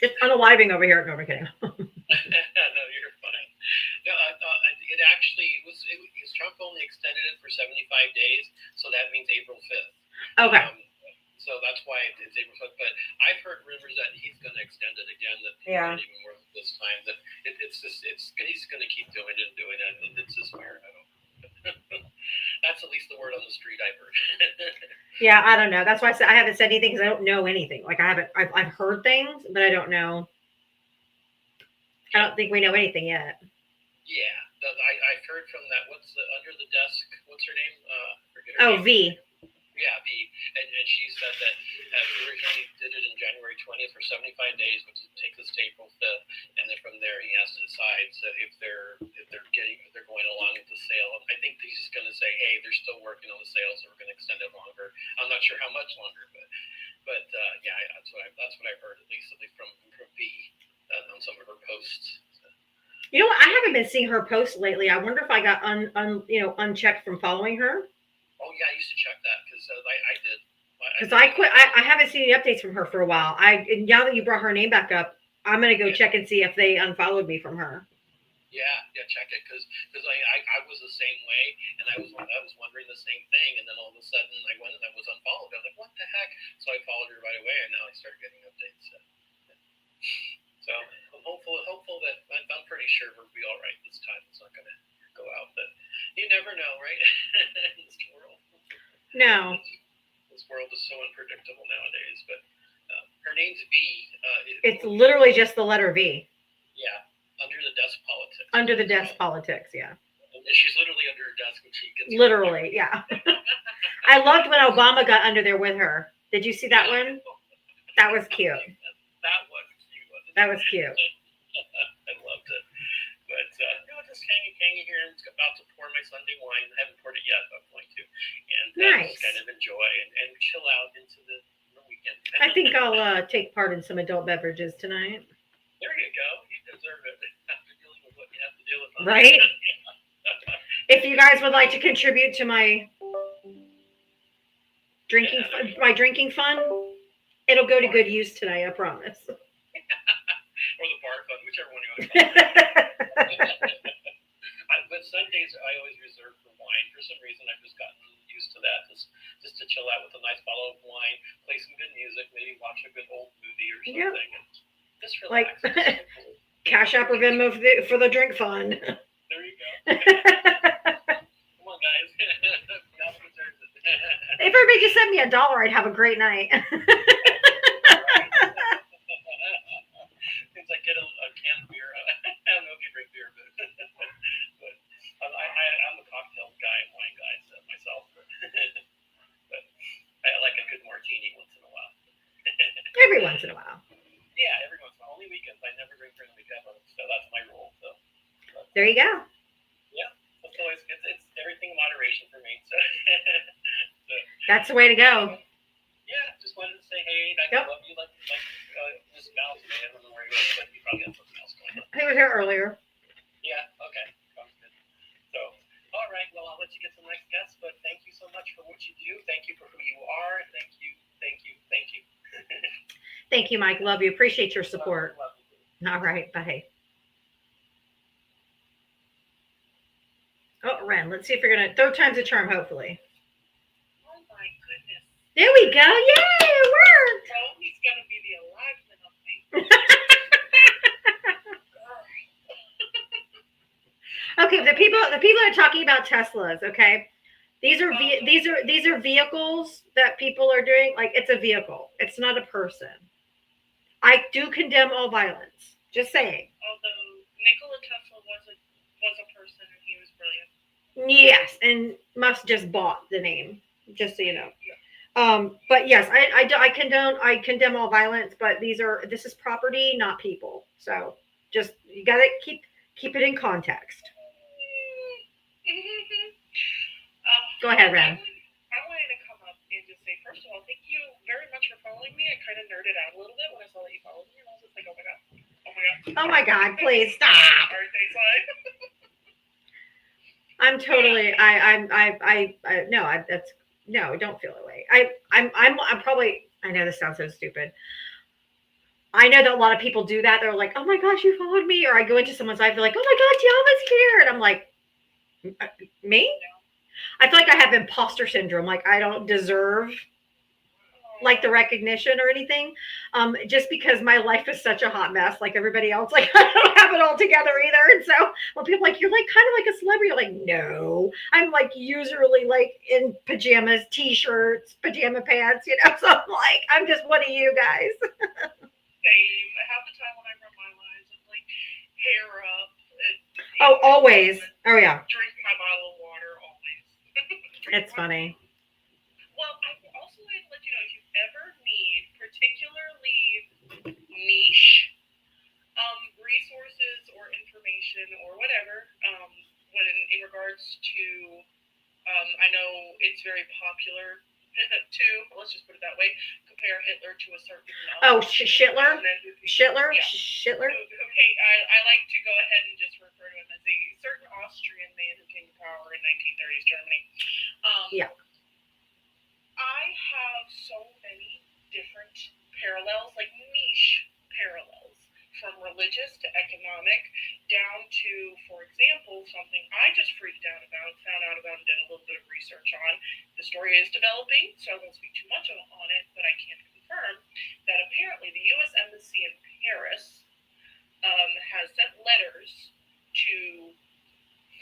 It's unaliving over here. No, I'm kidding. No, you're fine. No, it actually was. Trump only extended it for 75 days, so that means April 5th. Okay. So that's why it's April 5th. But I've heard rumors that he's going to extend it again. That Yeah. Even more this time. That he's going to keep doing it and doing it. And it's just weird. I don't. That's at least the word on the street I've heard. Yeah, I don't know. That's why I said I haven't said anything because I don't know anything. Like I've heard things, but I don't know. I don't think we know anything yet. Yeah, I've heard from that. What's the under the desk? What's her name? Forget her name. V. Yeah, V. And she said that originally did it in January 20th for 75 days, which takes us to April 5th, and then from there he has to decide if they're going along with the sale. I think he's just going to say, hey, they're still working on the sale, so we're going to extend it longer. I'm not sure how much longer, but yeah, that's what I've heard at least from V on some of her posts. You know what? I haven't been seeing her post lately. I wonder if I got unchecked from following her. Oh yeah, I used to check that because I did. Because I quit. I haven't seen any updates from her for a while. And now that you brought her name back up, I'm gonna go check and see if they unfollowed me from her. Yeah, check it because I was the same way, and I was wondering the same thing, and then all of a sudden I went and I was unfollowed. I was like, what the heck? So I followed her right away, and now I started getting updates. So I'm hopeful that I'm pretty sure we'll be all right this time. It's not gonna go out, but you never know, right? In this world. No. This world is so unpredictable nowadays. But her name's V. It's literally just the letter V. Yeah, under the desk politics. Under the desk politics, yeah. And she's literally under her desk when she gets. Literally, yeah. I loved when Obama got under there with her. Did you see that one? That was cute. That was cute. That was cute. I loved it. But just hanging here and about to pour my Sunday wine. I haven't poured it yet, but I'm going to. And nice. Just kind of enjoy and chill out into the weekend. I think I'll take part in some adult beverages tonight. There you go. You deserve it after dealing with what you have to deal with. Right? If you guys would like to contribute to my drinking fund, It'll go to good use tonight, I promise. Or the bar fund, whichever one you want to call it. But Sundays I always reserve for wine. For some reason, I've just gotten used to that. Just to chill out with a nice bottle of wine, play some good music, maybe watch a good old movie or something, and just relax. Like Cash App or Venmo for the drink fund. There you go. Come on, guys. If everybody just sent me $1, I'd have a great night. It's like get a can of beer. I don't know if you drink beer, but I'm a cocktail guy, wine guy myself. But I like a good martini once in a while. Every once in a while. Yeah, every once in a while. Only weekends. I never drink during the weekend, so that's my rule. So there you go. Yeah, it's always it's everything in moderation for me. So, that's the way to go. Yeah, just wanted to say, hey, I love you like Miss Mal today. I don't know where he was, but he probably has something else going on. He was here earlier. Yeah, okay. Sounds good. So, all right, well, I'll let you get to the next guest, but thank you so much for what you do. Thank you for who you are. Thank you. Thank you, Mike. Love you. Appreciate your support. Love you. All right, bye. Oh, Ren, let's see if you're going to, third time's a charm, hopefully. Oh my goodness. There we go. Yay, it worked. Oh, he's going to be the alignment of me. Okay, the people are talking about Teslas, okay? These are vehicles that people are doing. Like, it's a vehicle. It's not a person. I do condemn all violence. Just saying. Although Nikola Tesla was a person and he was brilliant. Yes, and Musk just bought the name, just so you know. But yes, I condemn all violence, but this is property, not people. So just you gotta keep it in context. Go ahead, Ren. I wanted to come up and just say, first of all, thank you very much for following me. I kind of nerded out a little bit when I saw that you followed me, and I was just like, oh my god. Oh my god, please stop. I'm totally no, don't feel that way. I'm probably, I know this sounds so stupid. I know that a lot of people do that. They're like, oh my gosh, you followed me. Or I go into someone's life, they're like, oh my god, Tiama's here. And I'm like, me? I feel like I have imposter syndrome. Like I don't deserve like the recognition or anything. Just because my life is such a hot mess, like everybody else, like I don't have it all together either. And so when people are like, you're like kind of like a celebrity, you're like, no, I'm like usually like in pajamas, t-shirts, pajama pants, you know. So I'm just one of you guys. Same. Half the time when I run my lives, I'm like hair up. Oh, always. Oh yeah. Drinking my bottle of water, always. It's funny. Well, I also wanted to let you know if you ever need particularly niche resources or information or whatever, when in regards to, I know it's very popular to, let's just put it that way, compare Hitler to a certain. Schittler? Schittler? Yeah. Schittler? Okay, I like to go ahead and just refer to him as a certain Austrian man who came to power in 1930s Germany. Yeah. I have so many different parallels, like niche parallels, from religious to economic, down to, for example, something I just found out about and did a little bit of research on. The story is developing, so I won't speak too much on it, but I can confirm that apparently the U.S. Embassy in Paris has sent letters to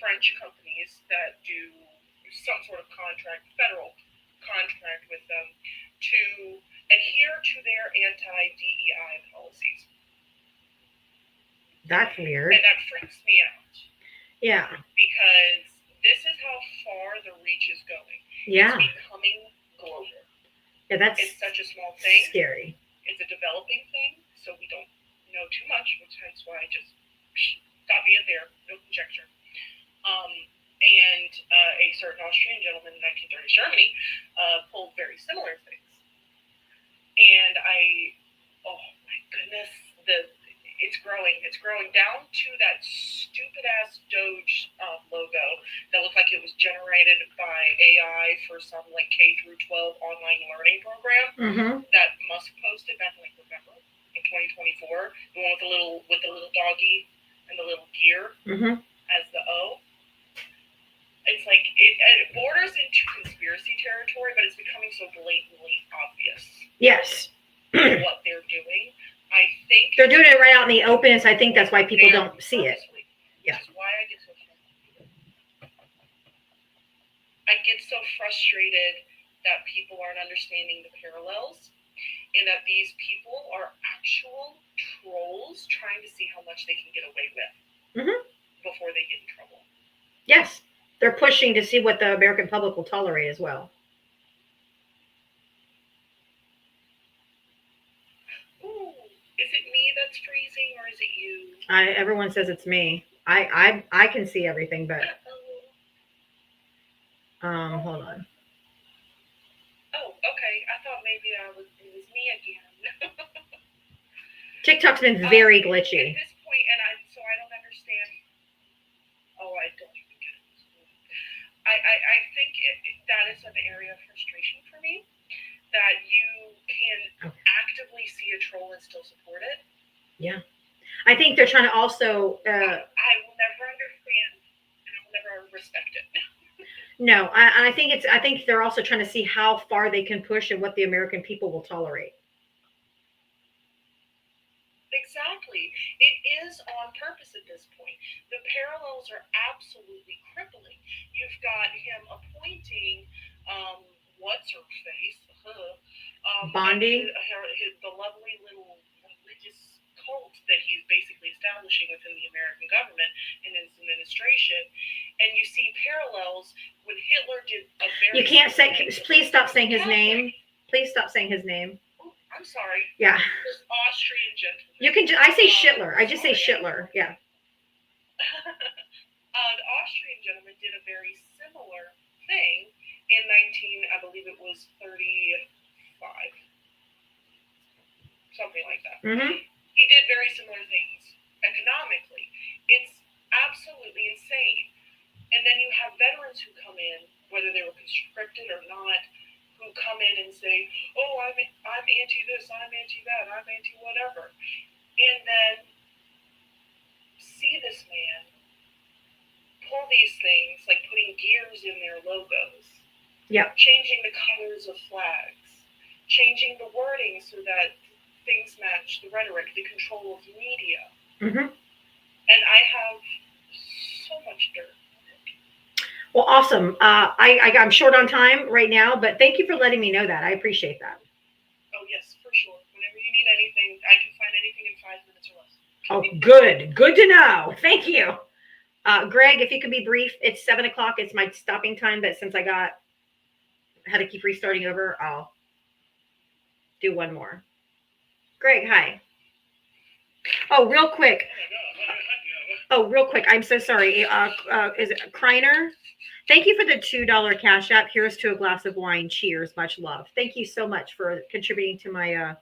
French companies that do some sort of federal contract with them, to adhere to their anti-DEI policies. That's weird. And that freaks me out. Yeah. Because this is how far the reach is going. Yeah. It's becoming global. Yeah, it's such a small thing. Scary. It's a developing thing, so we don't know too much, which hence why I just stop being there, no conjecture. And a certain Austrian gentleman in 1930s Germany pulled very similar things. And oh my goodness, it's growing down to that stupid ass Doge logo that looked like it was generated by AI for some like K through 12 online learning program. Mm-hmm. That Musk posted back in like November in 2024, the one with the little doggy and the little deer as the O. It's like it borders into conspiracy territory, but it's becoming so blatantly obvious. Yes. What they're doing. I think they're doing it right out in the open. I think that's why people don't see it. Yeah. Which is why I get so frustrated that people aren't understanding the parallels, and that these people are actual trolls trying to see how much they can get away with before they get in trouble. Yes. They're pushing to see what the American public will tolerate as well. Ooh, is it me that's freezing, or is it you? Everyone says it's me. I can see everything, but hold on. Oh, okay. I thought maybe it was me again. TikTok's been very glitchy. At this point, and I don't understand. Oh, I don't even get it. I think that is an area of frustration for me, that you can actively see a troll and still support it. Yeah. I think they're trying to also... I will never understand, and I will never respect it. No, I think they're also trying to see how far they can push and what the American people will tolerate. Exactly. It is on purpose at this point. The parallels are absolutely crippling. You've got him appointing, what's her face? Bondi? The lovely little religious cult that he's basically establishing within the American government and his administration. And you see parallels when Hitler did a very... You can't say... Please stop saying his name. Please stop saying his name. I'm sorry. Yeah. This Austrian gentleman. You can. I say Schindler. I just say Schindler. Yeah. The Austrian gentleman did a very similar thing in I believe it was 35, something like that. He did very similar things economically. It's absolutely insane. And then you have veterans who come in, whether they were conscripted or not, who come in and say, "Oh, I'm anti this, I'm anti that, I'm anti whatever," and then see this man pull these things like putting gears in their logos, changing the colors of flags, changing the wording so that things match the rhetoric, the control of media, and I have so much dirt. Well, awesome. I'm short on time right now, but thank you for letting me know that. I appreciate that. Oh, yes, for sure. Whenever you need anything, I can find anything in 5 minutes or less. Oh, good. Good to know. Thank you. Greg, if you could be brief, it's 7 o'clock. It's my stopping time, but since I had to keep restarting over, I'll do one more. Greg, hi. Oh, real quick. I'm so sorry. Is it Kreiner? Thank you for the $2 Cash App. Here's to a glass of wine. Cheers. Much love. Thank you so much for contributing to my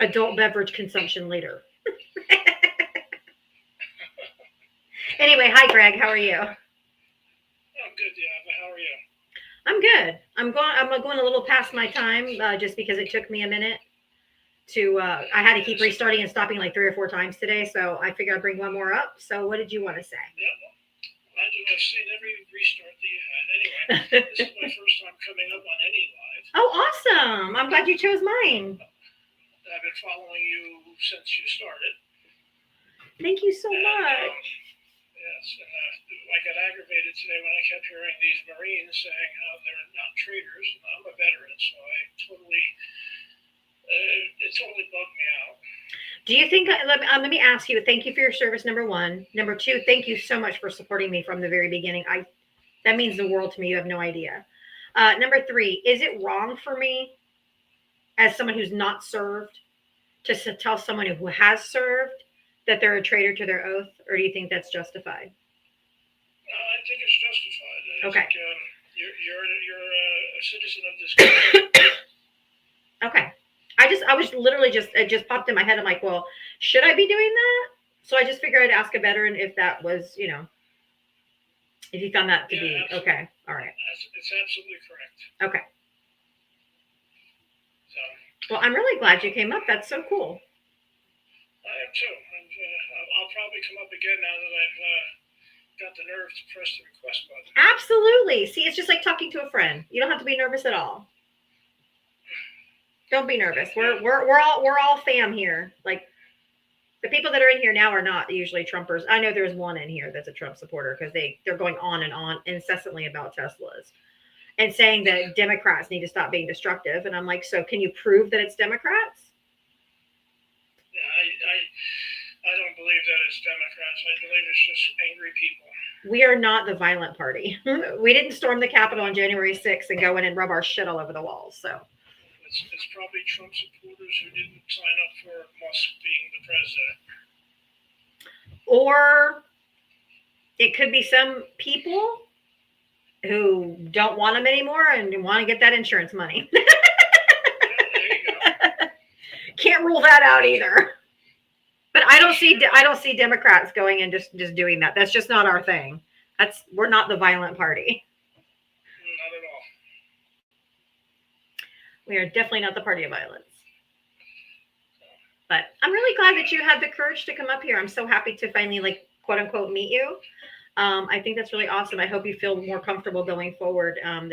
adult beverage consumption later. Anyway, hi, Greg. How are you? I'm good, Diana. How are you? I'm good. I'm going a little past my time just because it took me a minute to. I had to keep restarting and stopping like 3 or 4 times today, so I figured I'd bring one more up. So, what did you want to say? Yep. I've seen every restart that you had. Anyway, this is my first time coming up on any live. Oh, awesome! I'm glad you chose mine. I've been following you since you started. Thank you so much. Yes, I got aggravated today when I kept hearing these Marines saying how they're not traitors. I'm a veteran, so it totally bugged me out. Do you think, let me ask you, thank you for your service, number 1. Number 2, thank you so much for supporting me from the very beginning. That means the world to me. You have no idea. Number 3, is it wrong for me as someone who's not served to tell someone who has served that they're a traitor to their oath, or do you think that's justified? I think it's justified. Okay. You're a citizen of this country. Okay. I was literally it just popped in my head. I'm like, well, should I be doing that? So I just figured I'd ask a veteran if that was, if you found that to be absolutely. okay. All right. It's absolutely correct. Okay. Well, I'm really glad you came up. That's so cool. I am too. And I'll probably come up again now that I've got the nerve to press the request button. Absolutely. See, it's just like talking to a friend. You don't have to be nervous at all. Don't be nervous. We're all fam here. Like the people that are in here now are not usually Trumpers. I know there's one in here that's a Trump supporter because they're going on and on incessantly about Teslas and saying that Democrats need to stop being destructive. And I'm like, so can you prove that it's Democrats? Yeah, I don't believe that it's Democrats. I believe it's just angry people. We are not the violent party. We didn't storm the Capitol on January 6th and go in and rub our shit all over the walls. So it's probably Trump supporters who didn't sign up for Musk being the president. Or it could be some people who don't want them anymore and want to get that insurance money. Yeah, there you go. Can't rule that out either. But I don't see Democrats going and just doing that. That's just not our thing. We're not the violent party. Not at all. We are definitely not the party of violence. But I'm really glad that you had the courage to come up here. I'm so happy to finally, like, quote unquote, meet you. I think that's really awesome. I hope you feel more comfortable going forward. I'm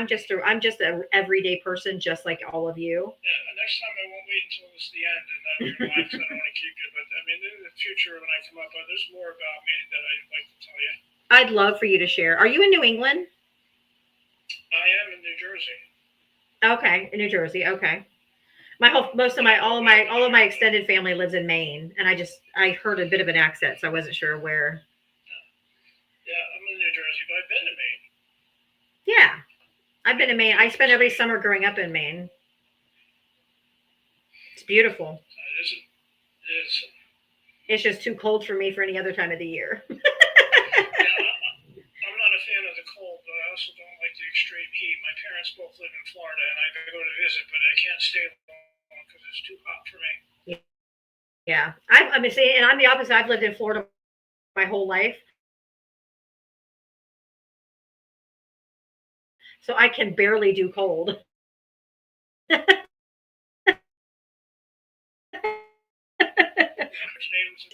just an everyday person, just like all of you. Yeah, next time I won't wait until it's the end and your life. I don't want to keep you, but I mean, in the future when I come up, there's more about me that I'd like to tell you. I'd love for you to share. Are you in New England? I am in New Jersey. Okay, in New Jersey. Okay. All of my extended family lives in Maine, and I heard a bit of an accent, so I wasn't sure where. Yeah, I'm in New Jersey, but I've been to Maine. Yeah, I've been to Maine. I spent every summer growing up in Maine. It's beautiful. It is. It's just too cold for me for any other time of the year. Yeah, I'm not a fan of the cold, but I also don't like the extreme heat. My parents both live in Florida, and I go to visit, but I can't stay long because it's too hot for me. Yeah, I'm saying, and I'm the opposite. I've lived in Florida my whole life. So I can barely do cold.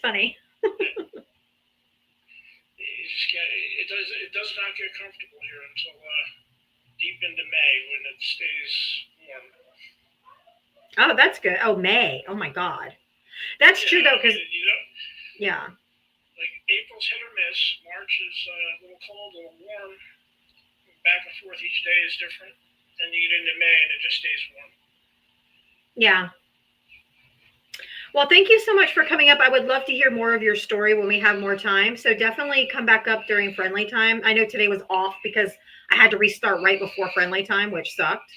Funny. It does not get comfortable here until deep into May when it stays warm. Oh, that's good. Oh, May. Oh my God. That's true though, because yeah. Like April's hit or miss. March is a little cold, a little warm. Back and forth each day is different. Then you get into May and it just stays warm. Yeah. Well, thank you so much for coming up. I would love to hear more of your story when we have more time. So definitely come back up during friendly time. I know today was off because I had to restart right before friendly time, which sucked.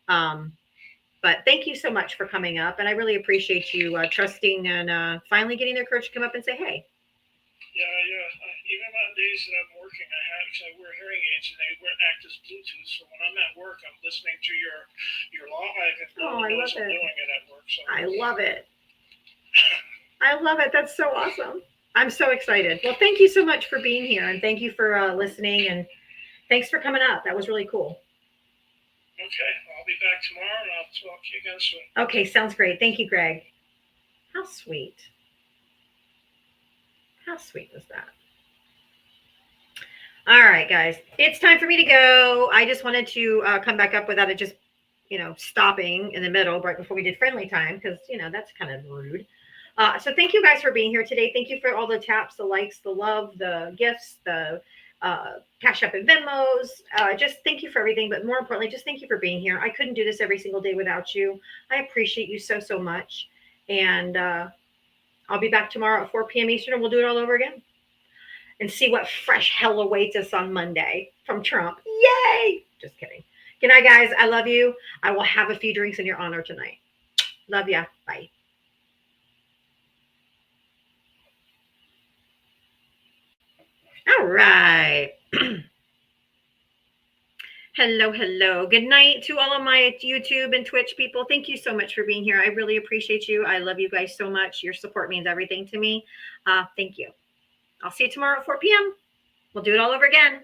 But thank you so much for coming up. And I really appreciate you trusting and finally getting the courage to come up and say, hey. Yeah. Even on days that I'm working, I wear hearing aids and they act as Bluetooth. So when I'm at work, I'm listening to your live and I love it. I'm doing it at work. So. I love it. I love it. That's so awesome. I'm so excited. Well, thank you so much for being here, and thank you for listening, and thanks for coming up. That was really cool. Okay, I'll be back tomorrow, and I'll talk to you again soon. Okay, sounds great. Thank you, Greg. How sweet. How sweet was that? All right, guys. It's time for me to go. I just wanted to come back up without it just, stopping in the middle right before we did friendly time because, that's kind of rude. So thank you guys for being here today. Thank you for all the taps, the likes, the love, the gifts, the Cash App and Venmos. Just thank you for everything. But more importantly, just thank you for being here. I couldn't do this every single day without you. I appreciate you so, so much. And I'll be back tomorrow at 4 p.m. Eastern, and we'll do it all over again and see what fresh hell awaits us on Monday from Trump. Yay! Just kidding. Good night, guys. I love you. I will have a few drinks in your honor tonight. Love ya. Bye. All right. Hello. Good night to all of my YouTube and Twitch people. Thank you so much for being here. I really appreciate you. I love you guys so much. Your support means everything to me. Thank you. I'll see you tomorrow at 4 p.m. We'll do it all over again.